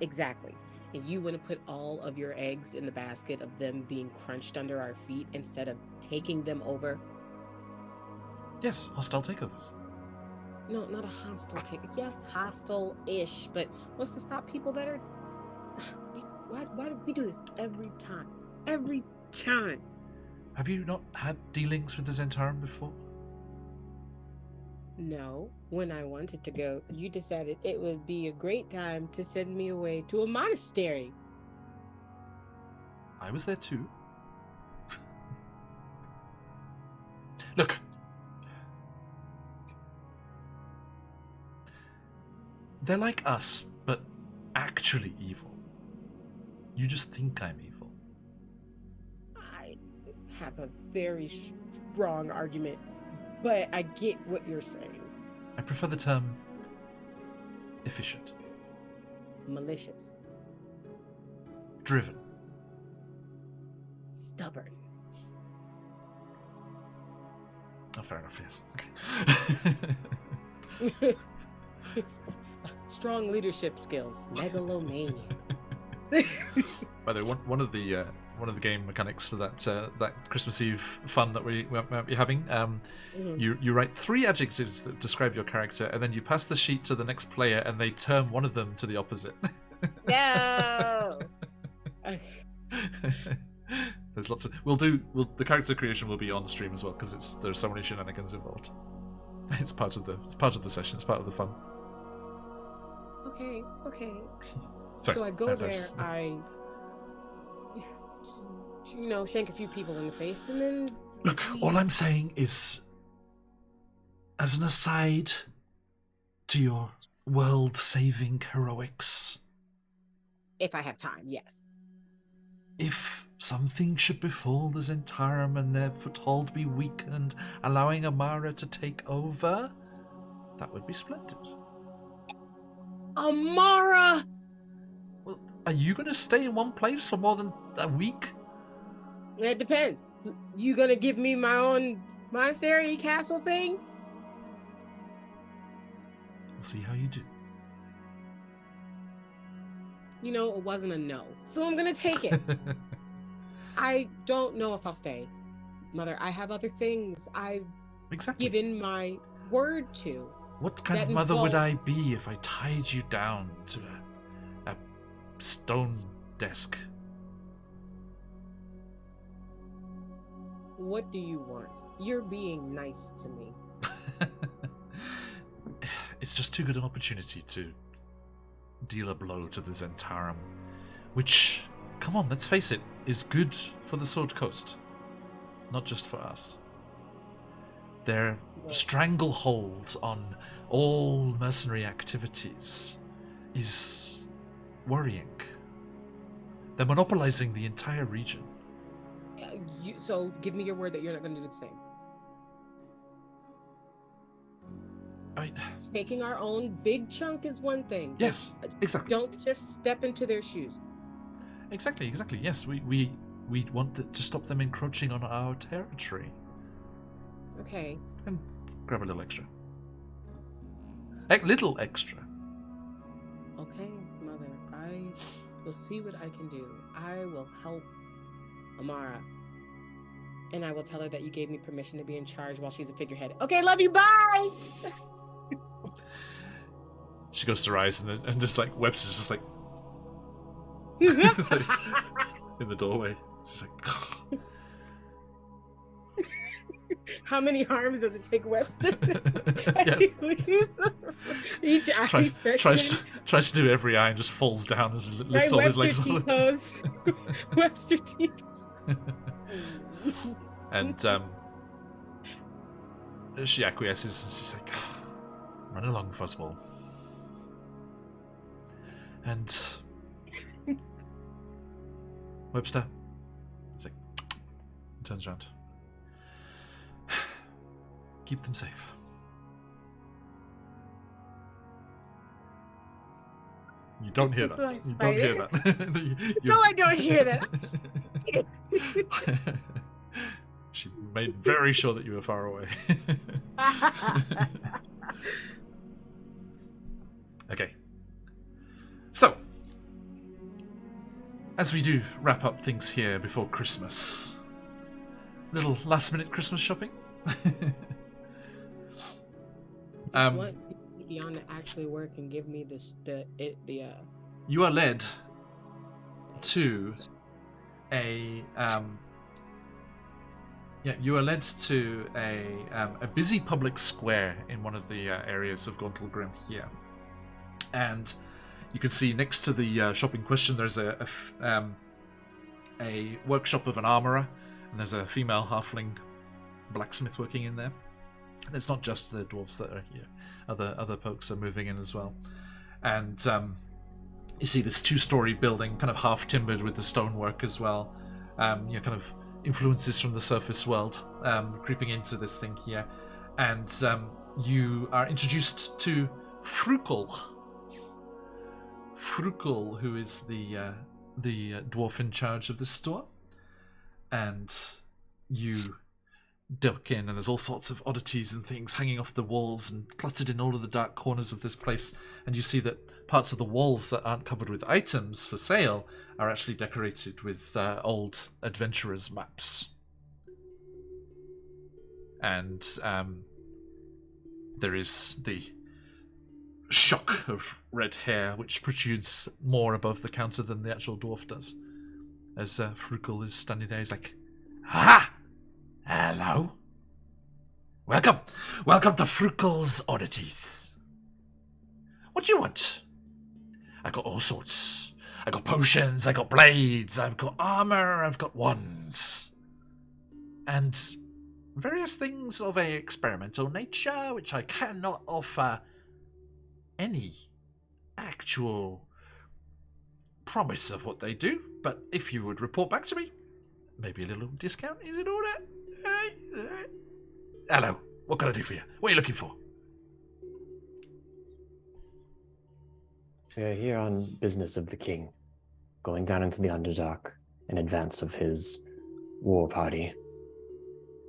Exactly. And you want to put all of your eggs in the basket of them being crunched under our feet instead of taking them over? Yes, hostile takeovers. No, not a hostile take. Yes, hostile-ish, but what's to stop people that are... Why do we do this every time? Every time. Have you not had dealings with the Zentarum before? No, when I wanted to go, you decided it would be a great time to send me away to a monastery. I was there too. Look. They're like us, but actually evil. You just think I'm evil. I have a very strong argument, but I get what you're saying. I prefer the term efficient, Malicious, driven. stubborn. Oh, fair enough, yes. Okay. Strong leadership skills, megalomania. By the way, one of the game mechanics for that Christmas Eve fun that we might be having, you write 3 adjectives that describe your character, and then you pass the sheet to the next player, and they turn one of them to the opposite. No. There's lots of the character creation will be on stream as well because there's so many shenanigans involved. It's part of the session. It's part of the fun. Okay. Sorry, So I go there, just- I shank a few people in the face, and then Look, all I'm saying is, as an aside to your world-saving heroics, if I have time, yes. if something should befall the Zentarum and their foothold be weakened, allowing Amara to take over, that would be splendid. Amara! Well, are you going to stay in one place for more than a week? It depends. You gonna give me my own monastery castle thing? We'll see how you do. It wasn't a no, so I'm gonna take it. I don't know if I'll stay. Mother, I have other things I've Exactly. given my word to. What kind that of mother would I involve- be if I tied you down to a stone desk? What do you want? You're being nice to me. It's just too good an opportunity to deal a blow to the Zentarum, which, come on, let's face it, is good for the Sword Coast, not just for us. Their stranglehold on all mercenary activities is worrying. They're monopolizing the entire region. So give me your word that you're not gonna do the same. Taking our own big chunk is one thing. Yes, exactly. Don't just step into their shoes. Exactly. Yes, we want to stop them encroaching on our territory. Okay. And grab a little extra. Little extra. Okay, Mother. I will see what I can do. I will help Amara. And I will tell her that you gave me permission to be in charge while she's a figurehead. Okay, love you. Bye! She goes to rise and just like Webster's just like, like in the doorway. She's like, How many harms does it take Webster? Yeah. Each eye section. Tries to do every eye and just falls down as he lifts all his legs. T-pose. Webster T. And she acquiesces and she's like, run along, Fuzzball. And Webster, he's like, turns around. Keep them safe. You don't hear that. You don't hear that. No, I don't hear that. She made very sure that you were far away. Okay. So, as we do wrap up things here before Christmas, little last-minute Christmas shopping. What beyond to actually work and give me You are led to a a busy public square in one of the areas of Gauntlgrim here, and you can see next to the shop in question there's a workshop of an armorer, and there's a female halfling blacksmith working in there. And it's not just the dwarves that are here; other folks are moving in as well, and you see this 2-story building, kind of half timbered with the stonework as well. Kind of influences from the surface world creeping into this thing here, and you are introduced to Frukel. Frukel, who is the dwarf in charge of this store, and you duck in, and there's all sorts of oddities and things hanging off the walls and cluttered in all of the dark corners of this place, and you see that parts of the walls that aren't covered with items for sale are actually decorated with old adventurers' maps. And there is the shock of red hair which protrudes more above the counter than the actual dwarf does. As Frukel is standing there, he's like, "Ha! Hello. Welcome to Frukel's Oddities. What do you want? I got all sorts. I got potions, I got blades, I've got armor, I've got wands. And various things of a experimental nature, which I cannot offer any actual promise of what they do. But if you would report back to me, maybe a little discount is in order. Hello, what can I do for you? What are you looking for? We are here on business of the king, going down into the Underdark in advance of his war party.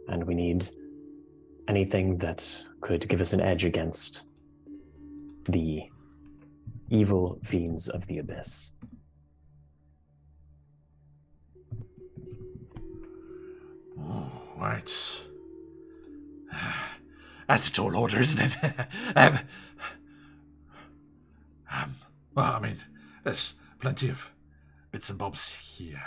And we need anything that could give us an edge against the evil fiends of the Abyss. Oh, right. That's a tall order, isn't it? Well, I mean, there's plenty of bits and bobs here.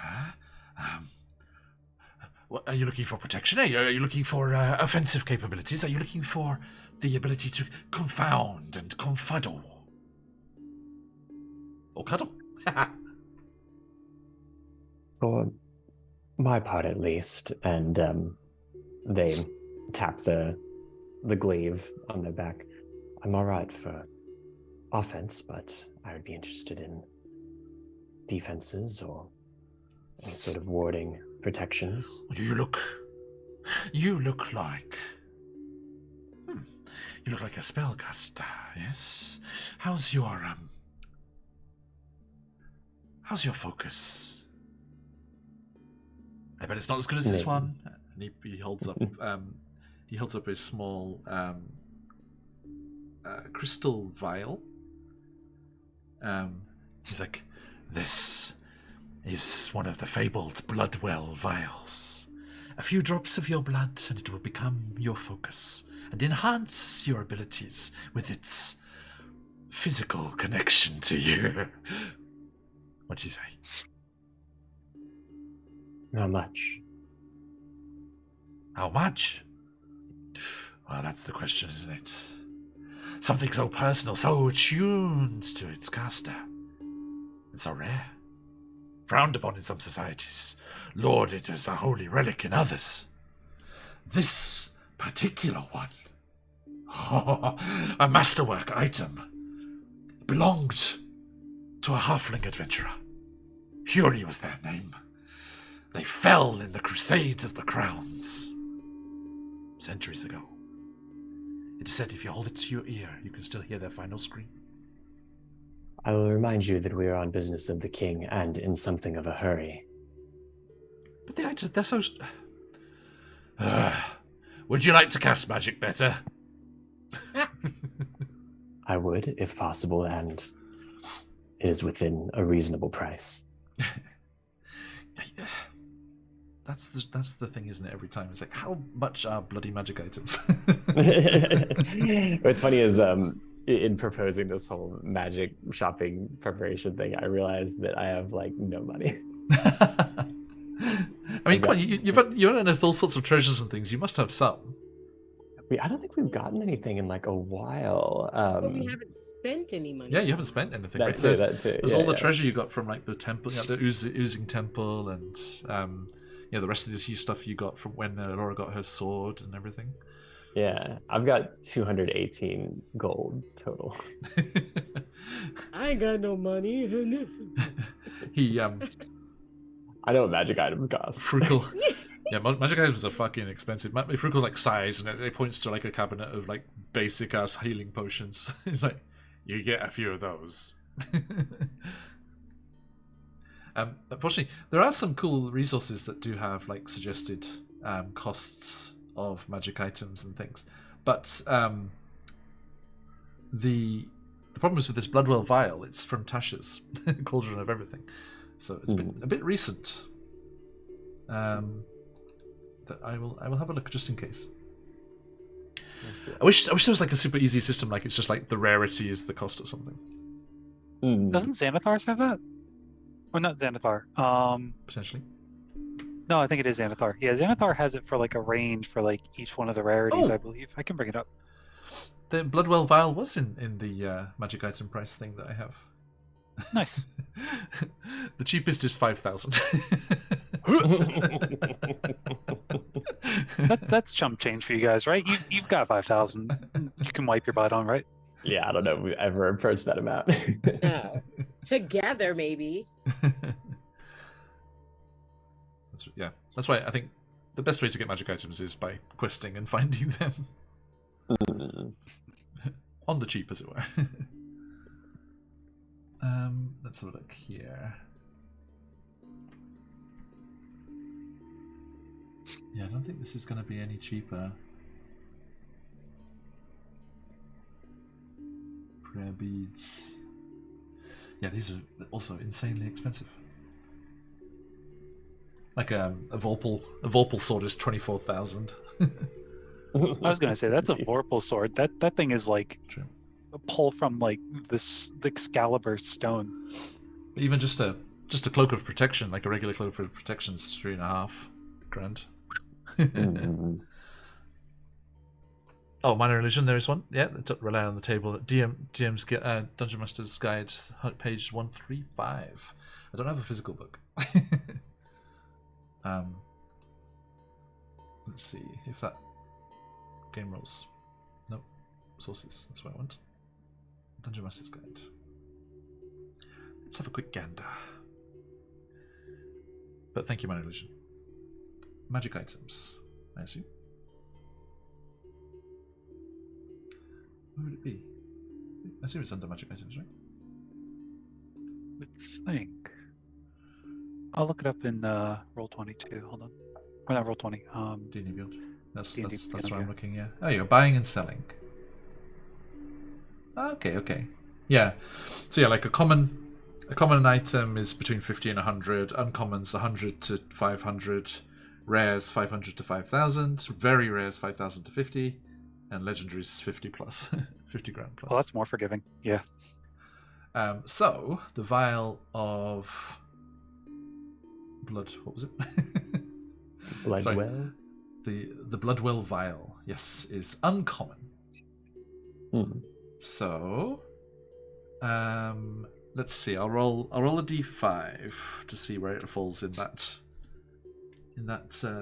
What, are you looking for protection? Are you looking for offensive capabilities? Are you looking for the ability to confound and confuddle? Or cuddle? For my part, at least, and they tap the glaive on their back. I'm all right for offense, but I would be interested in defenses or any sort of warding protections. You look like you look like a spellcaster. Yes. How's your focus? I bet it's not as good as this one. And he holds up he holds up a small crystal vial. He's like, "This is one of the fabled Bloodwell vials. A few drops of your blood, and it will become your focus and enhance your abilities with its physical connection to you." What'd you say? Not much. How much? Well, that's the question, isn't it? Something so personal, so attuned to its caster, and so rare. Frowned upon in some societies, lauded as a holy relic in others. This particular one, a masterwork item, belonged to a halfling adventurer. Fury was their name. They fell in the Crusades of the Crowns centuries ago. It is said if you hold it to your ear, you can still hear their final scream. I will remind you that we are on business of the king and in something of a hurry. But the items, they're so... would you like to cast magic better? I would, if possible, and it is within a reasonable price. That's the thing, isn't it? Every time it's like, how much are bloody magic items? What's funny is, in proposing this whole magic shopping preparation thing, I realized that I have like no money. I mean, come on, you've unearthed all sorts of treasures and things. You must have some. I don't think we've gotten anything in like a while. But we haven't spent any money. Yeah, you haven't spent anything. That Right? too. There's all the treasure you got from like the temple, the oozing temple, and the rest of this stuff you got from when Laura got her sword and everything. Yeah, I've got 218 gold total. I ain't got no money. He I know what magic items cost. Frugal. Yeah, magic items are fucking expensive. Frugal's like size, and it points to like a cabinet of like basic ass healing potions. It's like, you get a few of those. Unfortunately, there are some cool resources that do have like suggested costs of magic items and things, but the problem is with this Bloodwell vial. It's from Tasha's Cauldron of Everything, so it's a bit recent. That I will have a look just in case. I wish there was like a super easy system, like it's just like the rarity is the cost or something. Doesn't Xanathar's have that? Or not Xanathar. Potentially. No, I think it is Xanathar. Yeah, Xanathar has it for like a range for like each one of the rarities, Oh. I believe. I can bring it up. The Bloodwell vial was in the magic item price thing that I have. Nice. The cheapest is 5,000. That's chump change for you guys, right? You've got 5,000. You can wipe your butt on, right? Yeah, I don't know if we've ever approached that amount. No. Together, maybe. That's why I think the best way to get magic items is by questing and finding them. On the cheap, as it were. Let's have a look here. Yeah, I don't think this is going to be any cheaper. Prayer beads. Yeah, these are also insanely expensive. Like a Vorpal sword is 24,000. I was gonna say that's a Vorpal sword. That thing is like True. a pull from like the Excalibur stone. Even just a cloak of protection, like a regular cloak of protection, is 3.5 grand. Oh, minor illusion. There is one. Yeah, rely on the table. DM's Dungeon Master's Guide, page 135. I don't have a physical book. Let's see if that game rolls. Nope. Sources. That's what I want. Dungeon Master's Guide. Let's have a quick gander. But thank you, minor illusion. Magic items, I assume. Where would it be? I assume it's under magic items, right? Let's think. I'll look it up in Roll20 too. Hold on. Or not Roll20. D&D Beyond. That's D&D that's beyond, where yeah. I'm looking. Yeah. Oh, you're buying and selling. Okay. Yeah. So yeah, like a common item is between 50 and 100. Uncommons 100 to 500. Rares 500 to 5,000. Very rares 5,000 to 50. And legendaries 50 plus, 50 grand plus. Well, that's more forgiving. Yeah. So the vial of blood. What was it? Sorry. Bloodwell. The Bloodwell vial. Yes, is uncommon. So, let's see. I'll roll a d5 to see where it falls in that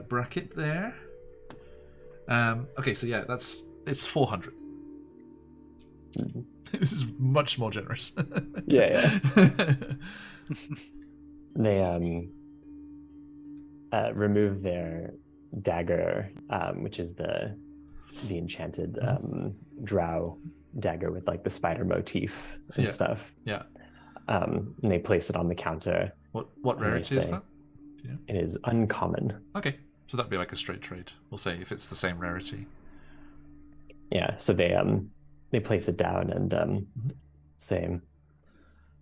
bracket there. Okay, so yeah, it's 400. This is much more generous. Yeah. They remove their dagger, which is the enchanted drow dagger with like the spider motif and stuff. Yeah. And they place it on the counter. What rarity is that? Yeah. It is uncommon. Okay, so that'd be like a straight trade. We'll say if it's the same rarity. Yeah. So they place it down and say,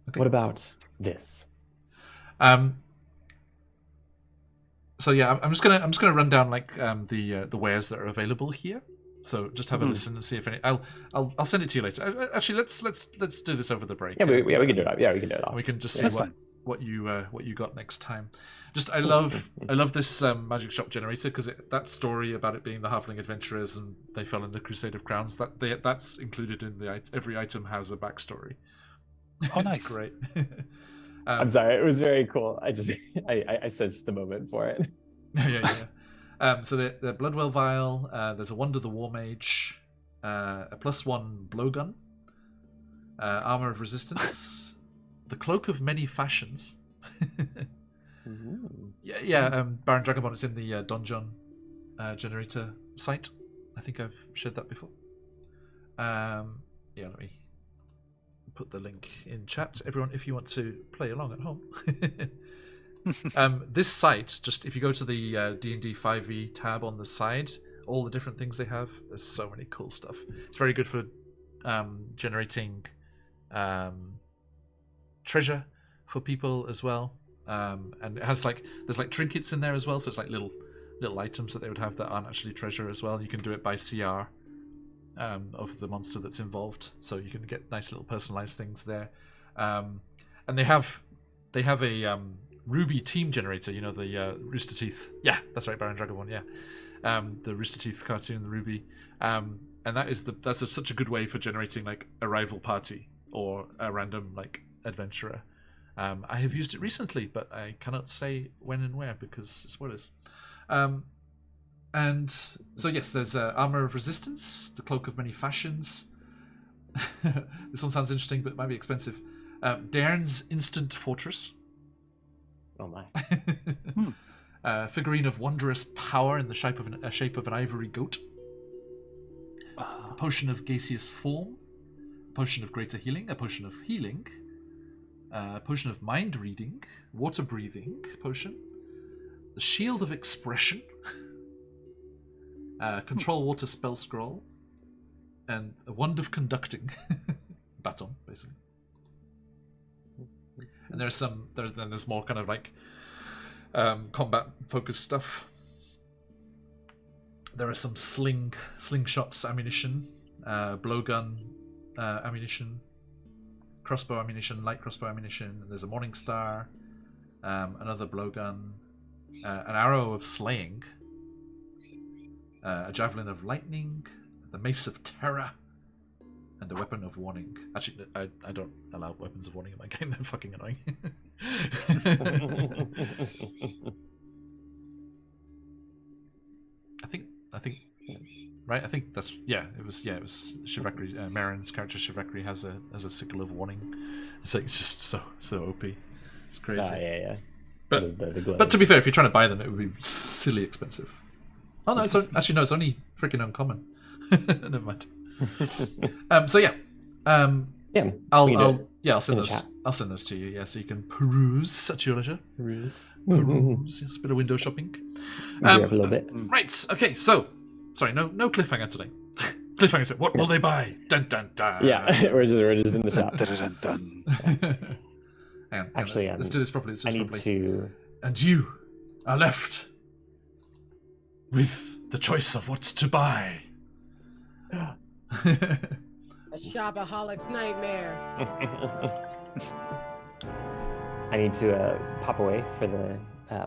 Okay. "What about this?" So yeah, I'm just gonna run down like the wares that are available here. So just have a listen and see if any. I'll send it to you later. Actually, let's do this over the break. Yeah, we can do it. Yeah, we can do it. We can just see That's fine. what you got next time. Just I love this magic shop generator because that story about it being the halfling adventurers and they fell in the Crusade of Crowns that's included in every item has a backstory. Oh, nice. It's great. I'm sorry, it was very cool. I sensed the moment for it. Yeah. So the Bloodwell vial. There's a Wonder the War Mage, a +1 blowgun, armor of resistance, the Cloak of Many Fashions. Yeah. Baron Dragobon is in the Donjon generator site. I think I've shared that before. Yeah, let me put the link in chat. Everyone, if you want to play along at home. This site, just if you go to the D&D 5e tab on the side, all the different things they have, there's so many cool stuff. It's very good for generating treasure for people as well. And it has there's trinkets in there as well, so it's like little items that they would have that aren't actually treasure as well. You can do it by CR of the monster that's involved, so you can get nice little personalized things there. And they have a Ruby team generator, you know, the Rooster Teeth. Yeah, that's right, Baron Dragobon. Yeah, the Rooster Teeth cartoon, the Ruby, and that's such a good way for generating like a rival party or a random like adventurer. I have used it recently, but I cannot say when and where because spoilers. And so yes, there's Armor of Resistance, the Cloak of Many Fashions. This one sounds interesting, but it might be expensive. Dairn's Instant Fortress. Oh my. Figurine of Wondrous Power in the shape of an ivory goat. A Potion of Gaseous Form. A Potion of Greater Healing. A Potion of Healing. A Potion of Mind Reading. Water Breathing Potion. The Shield of Expression. Control Water Spell Scroll. And a Wand of Conducting. Baton, basically. And there's more kind of like combat focused stuff. There are some slingshots ammunition, blowgun ammunition, crossbow ammunition, light crossbow ammunition. There's a Morning Star, another blowgun, an arrow of slaying, a javelin of lightning, the mace of terror, and a weapon of warning. Actually, I don't allow weapons of warning in my game. They're fucking annoying. I think, right? I think that's It was Shivakri. Marin's character Shivakri has a sickle of warning. It's just so OP. It's crazy. Yeah. But to be fair, if you're trying to buy them, it would be silly expensive. Oh no, it's only freaking uncommon. Never mind. So yeah. I'll send those to you. Yeah, so you can peruse at your leisure. Peruse. Yes, a bit of window shopping. A little bit. Right. Okay. So Sorry, no cliffhanger today. Cliffhanger said, "What will they buy?" Dun dun dun. Yeah, we're just in the shop. Dun, dun, dun. Hang on, Actually, let's do this properly. I need to. And you are left with the choice of what to buy. A shopaholic's nightmare. I need to pop away for the. I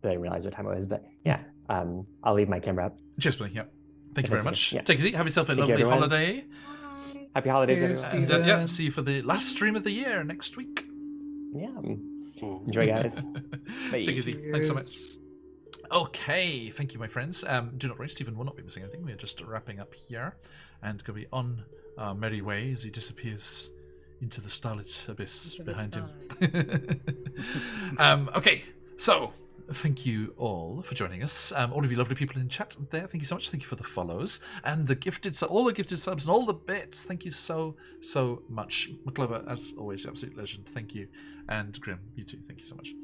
didn't realize what time it was, but yeah, I'll leave my camera up. Cheers, buddy. Yeah. Thank you very much. Yeah. Take it easy. Have yourself a Thank you, lovely everyone. holiday. Happy holidays, Cheers, everyone. And yeah, see you for the last stream of the year next week. Yeah. Enjoy, guys. Bye. Take it easy. Thanks so much. Okay, thank you, my friends. Do not worry, Stephen will not be missing anything. We're just wrapping up here and going to be on our merry way as he disappears into the starlit abyss behind him. Okay, so thank you all for joining us. All of you lovely people in chat there, thank you so much. Thank you for the follows and the gifted, all the gifted subs and all the bits. Thank you so much. McClover, as always, absolute legend. Thank you, and Grim, you too. Thank you so much.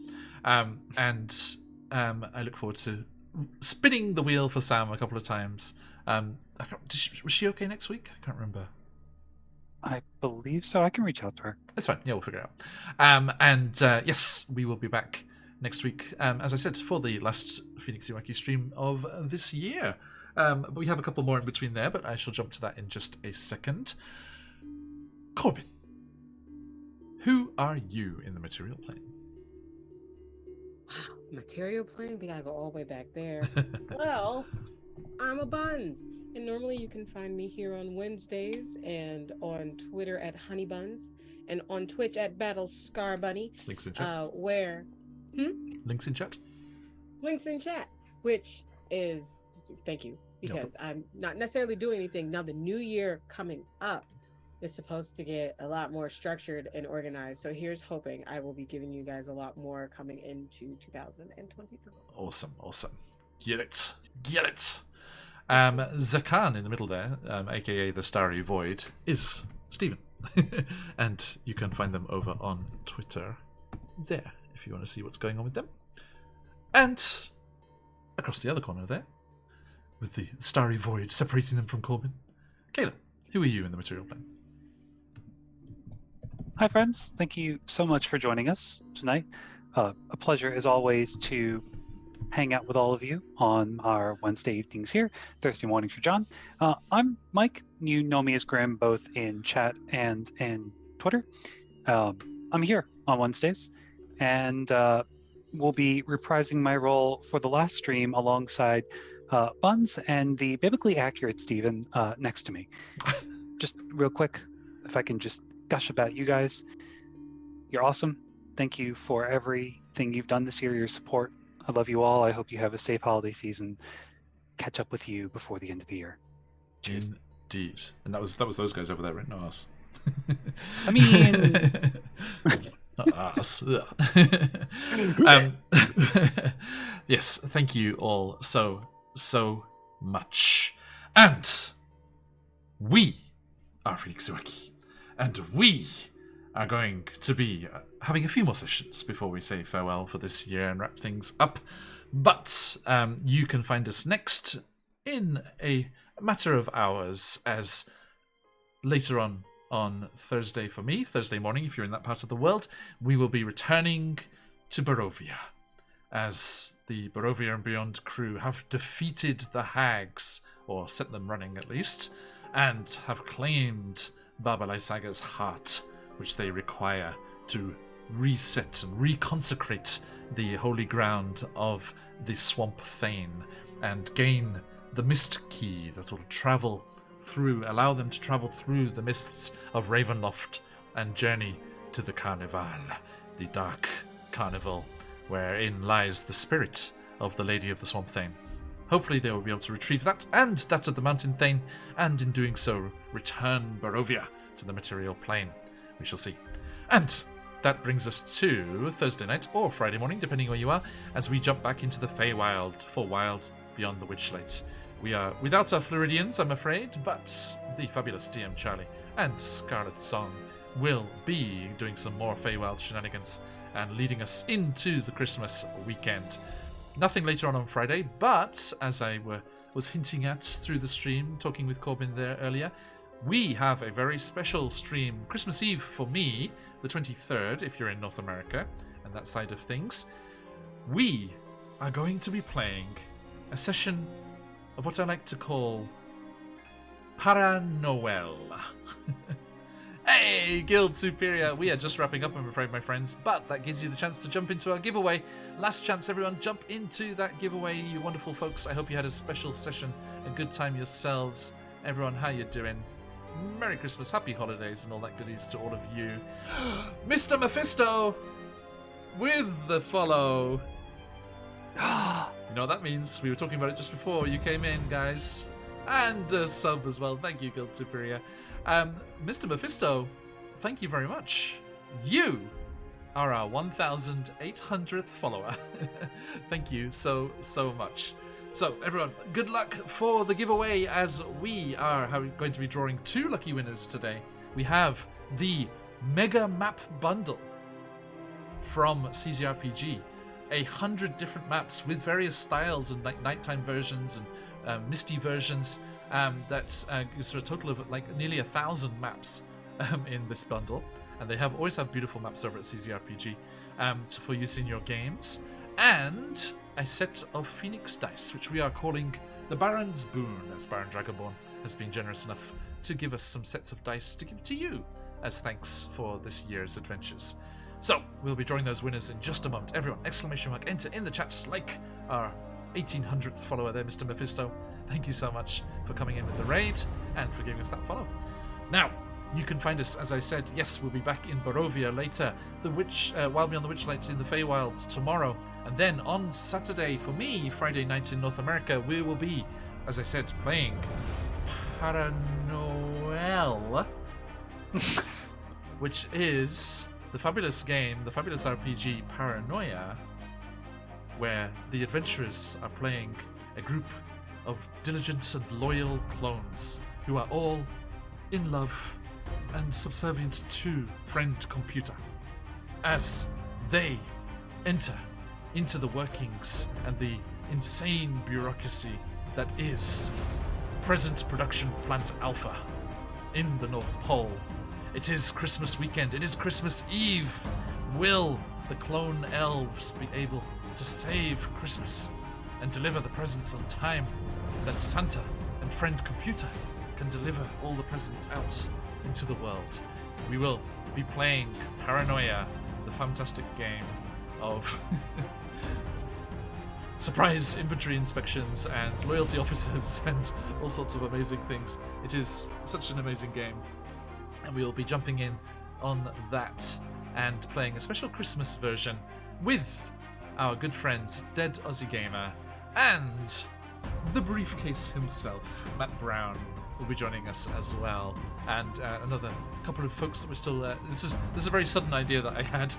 I look forward to spinning the wheel for Sam a couple of times. Was she okay next week? I can't remember. I believe so. I can reach out to her. That's fine. Yeah, we'll figure it out. Yes, we will be back next week, as I said, for the last Phoenix UK stream of this year. But we have a couple more in between there, but I shall jump to that in just a second. Corbin, who are you in the material plane? Wow, material plane? We gotta go all the way back there. Well, I'm a Buns. And normally you can find me here on Wednesdays and on Twitter at Honeybuns and on Twitch at BattlescarBunny. Links in chat. Links in chat. Links in chat, which is, thank you, because I'm not necessarily doing anything. Now the new year coming up is supposed to get a lot more structured and organized. So here's hoping I will be giving you guys a lot more coming into 2023. Awesome. Get it. Zakan in the middle there, aka the Starry Void, is Stephen. And you can find them over on Twitter there if you want to see what's going on with them. And across the other corner there, with the Starry Void separating them from Corbin, Kayla, who are you in the material plane? Hi, friends. Thank you so much for joining us tonight. A pleasure, as always, to hang out with all of you on our Wednesday evenings here, Thursday mornings for John. I'm Mike. You know me as Grim, both in chat and in Twitter. I'm here on Wednesdays, and will be reprising my role for the last stream alongside Buns and the biblically accurate Stephen next to me. Just real quick, if I can just gush about you guys. You're awesome. Thank you for everything you've done this year, your support. I love you all. I hope you have a safe holiday season. Catch up with you before the end of the year. Cheers. Indeed. And that was those guys over there, right? Not us. I mean... Not us. Yes, thank you all so much. And we are Phoenix UK. And we are going to be having a few more sessions before we say farewell for this year and wrap things up. But you can find us next in a matter of hours, as later on Thursday for me, Thursday morning if you're in that part of the world, we will be returning to Barovia, as the Barovia and Beyond crew have defeated the hags, or set them running at least, and have claimed Baba Lysaga's heart, which they require to reset and reconsecrate the holy ground of the Swamp Thane and gain the mist key that will allow them to travel through the mists of Ravenloft and journey to the Carnival, the dark carnival, wherein lies the spirit of the Lady of the Swamp Thane. Hopefully they will be able to retrieve that and that of the Mountain Thane, and in doing so return Barovia to the material plane. We shall see. And that brings us to Thursday night or Friday morning, depending where you are, as we jump back into the Feywild for Wild Beyond the Witchlight. We are without our Floridians, I'm afraid, but the fabulous DM Charlie and Scarlet Song will be doing some more Feywild shenanigans and leading us into the Christmas weekend. Nothing later on Friday, but as I were was hinting at through the stream, talking with Corbin there earlier, we have a very special stream, Christmas Eve for me, the 23rd, if you're in North America, and that side of things. We are going to be playing a session of what I like to call Paranoel. Hey, Guild Superior! We are just wrapping up, I'm afraid, my friends, but that gives you the chance to jump into our giveaway. Last chance, everyone, jump into that giveaway, you wonderful folks. I hope you had a special session, a good time yourselves. Everyone, how you doing? Merry Christmas, Happy Holidays, and all that goodies to all of you. Mr. Mephisto! With the follow. You know what that means? We were talking about it just before you came in, guys. And a sub as well. Thank you, Guild Superior. Mr. Mephisto, thank you very much. You are our 1,800th follower. Thank you so much. So, everyone, good luck for the giveaway, as we are going to be drawing 2 lucky winners today. We have the Mega Map Bundle from CZRPG. 100 different maps with various styles and like nighttime versions and misty versions. That's a total of like nearly 1,000 maps in this bundle, and they always have beautiful maps over at CZRPG for use in your games, and a set of Phoenix dice, which we are calling the Baron's Boon, as Baron Dragonborn has been generous enough to give us some sets of dice to give to you as thanks for this year's adventures. So we'll be drawing those winners in just a moment. Everyone, exclamation mark, enter in the chats like our 1800th follower there, Mr. Mephisto. Thank you so much for coming in with the raid and for giving us that follow. Now, you can find us, as I said, yes, we'll be back in Barovia later. The Witch, while we're on the Witchlight in the Feywilds tomorrow. And then on Saturday, for me, Friday night in North America, we will be, as I said, playing Paranoel, which is the fabulous game, the fabulous RPG Paranoia, where the adventurers are playing a group of diligent and loyal clones who are all in love and subservient to friend computer as they enter into the workings and the insane bureaucracy that is present production plant Alpha in the North Pole. It is Christmas weekend. It is Christmas Eve. Will the clone elves be able to save Christmas and deliver the presents on time that Santa and friend computer can deliver all the presents out into the world? We will be playing Paranoia, the fantastic game of surprise inventory inspections and loyalty officers and all sorts of amazing things. It is such an amazing game, and we will be jumping in on that and playing a special Christmas version with our good friends Dead Aussie Gamer and the briefcase himself, Matt Brown, will be joining us as well, and another couple of folks that we're still. This is a very sudden idea that I had.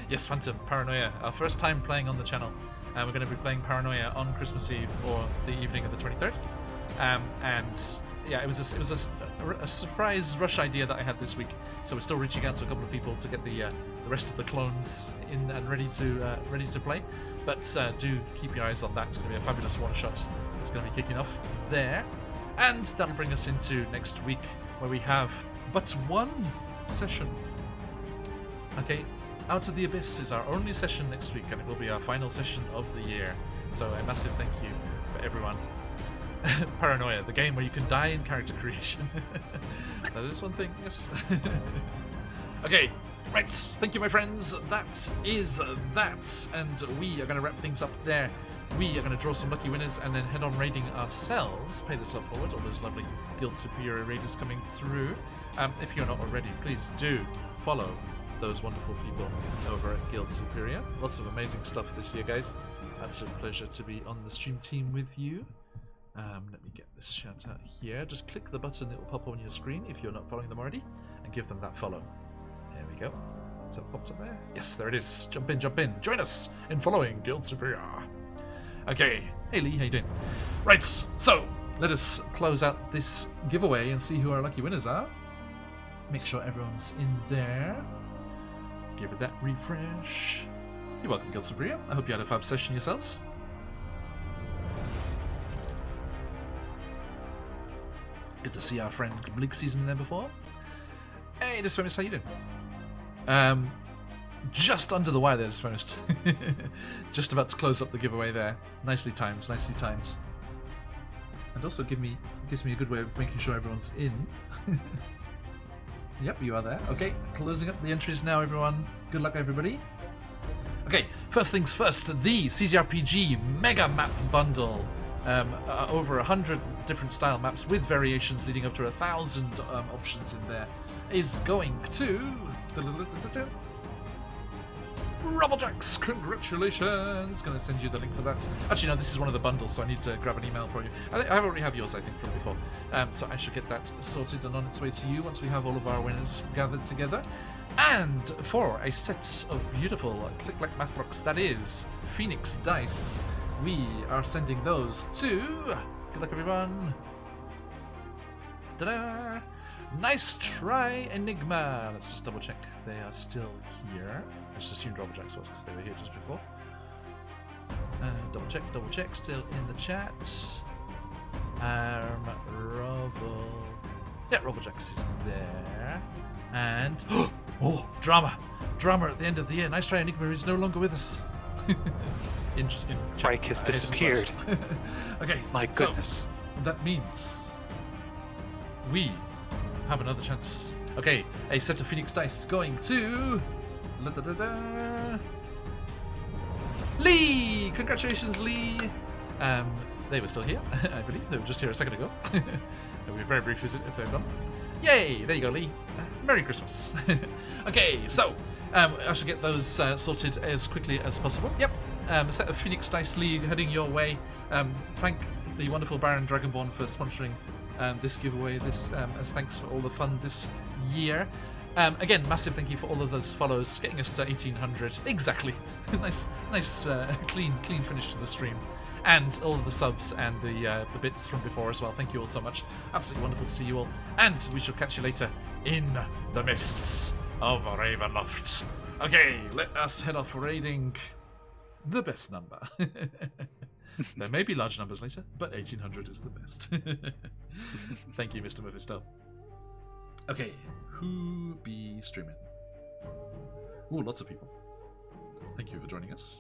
Yes, Phantom Paranoia, our first time playing on the channel. We're going to be playing Paranoia on Christmas Eve or the evening of the 23rd, and yeah, it was a surprise rush idea that I had this week. So we're still reaching out to a couple of people to get the rest of the clones in and ready to play. But do keep your eyes on that. It's going to be a fabulous one-shot. It's going to be kicking off there. And that'll bring us into next week, where we have but one session. Okay, Out of the Abyss is our only session next week, and it will be our final session of the year. So a massive thank you for everyone. Paranoia, the game where you can die in character creation. That is one thing, yes. Okay, right, thank you, my friends. That is that, and we are going to wrap things up there. We are going to draw some lucky winners and then head on raiding ourselves. Pay this up forward, all those lovely Guild Superior raiders coming through. If you're not already, please do follow those wonderful people over at Guild Superior. Lots of amazing stuff this year, guys. Absolute pleasure to be on the stream team with you. Let me get this shout out here. Just click the button, it will pop on your screen if you're not following them already, and give them that follow. There we go. So it popped up there. Yes, there it is. Jump in, jump in. Join us in following Guild Superior. Okay. Hey Lee, how you doing? Right, so let us close out this giveaway and see who our lucky winners are. Make sure everyone's in there. Give it that refresh. You're welcome, Guild Superior. I hope you had a fab session yourselves. Good to see our friend Blink Season there before. Hey, Disfamous, how you doing? Just under the wire there, Disfamous. Just about to close up the giveaway there. Nicely timed, nicely timed. And also gives me a good way of making sure everyone's in. Yep, you are there. Okay, closing up the entries now, everyone. Good luck, everybody. Okay, first things first, the CZRPG Mega Map Bundle. Over 100 different style maps with variations leading up to 1,000 options in there is going to Rubblejax. Congratulations! Going to send you the link for that. Actually, no, this is one of the bundles, so I need to grab an email for you. I already have yours, I think, from before. So I should get that sorted and on its way to you once we have all of our winners gathered together. And for a set of beautiful click-like math rocks, that is Phoenix Dice, we are sending those to... Good luck, everyone. Ta-da! Nice try, Enigma. Let's just double check they are still here. I just assumed Rubblejax was because they were here just before. Double check, still in the chat. Rubblejax is there. And... Oh, drama at the end of the year. Nice try, Enigma is no longer with us. Trike has disappeared. Okay, my goodness. So that means we have another chance. Okay, a set of Phoenix Dice going to... Lee! Congratulations, Lee! They were still here, I believe. They were just here a second ago. It'll be a very brief visit if they're gone. Yay! There you go, Lee. Merry Christmas. Okay, so I should get those sorted as quickly as possible. Yep, a set of Phoenix Dice League heading your way. Thank the wonderful Baron Dragonborn for sponsoring this giveaway. This as thanks for all the fun this year. Again, massive thank you for all of those follows, getting us to 1,800 exactly. nice, clean finish to the stream. And all of the subs and the bits from before as well. Thank you all so much. Absolutely wonderful to see you all. And we shall catch you later in the mists of Ravenloft. Okay, let us head off raiding the best number. There may be large numbers later, but 1,800 is the best. Thank you, Mr. Mephisto. Okay, who be streaming? Ooh, lots of people. Thank you for joining us.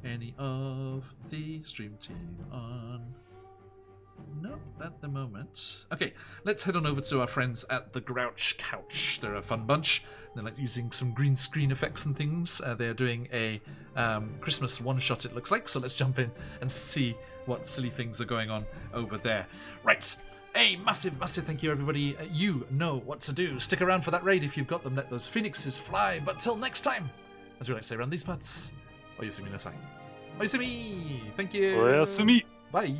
Any of the stream team on? Nope, at the moment. Okay, let's head on over to our friends at the Grouch Couch. They're a fun bunch. They're like using some green screen effects and things. They're doing a Christmas one-shot, it looks like. So let's jump in and see what silly things are going on over there. Right, a massive thank you, everybody. You know what to do. Stick around for that raid if you've got them. Let those phoenixes fly. But till next time, as we like to say around these parts, Oyasumi nasai. Oyasumi! Thank you! Oyasumi! Bye!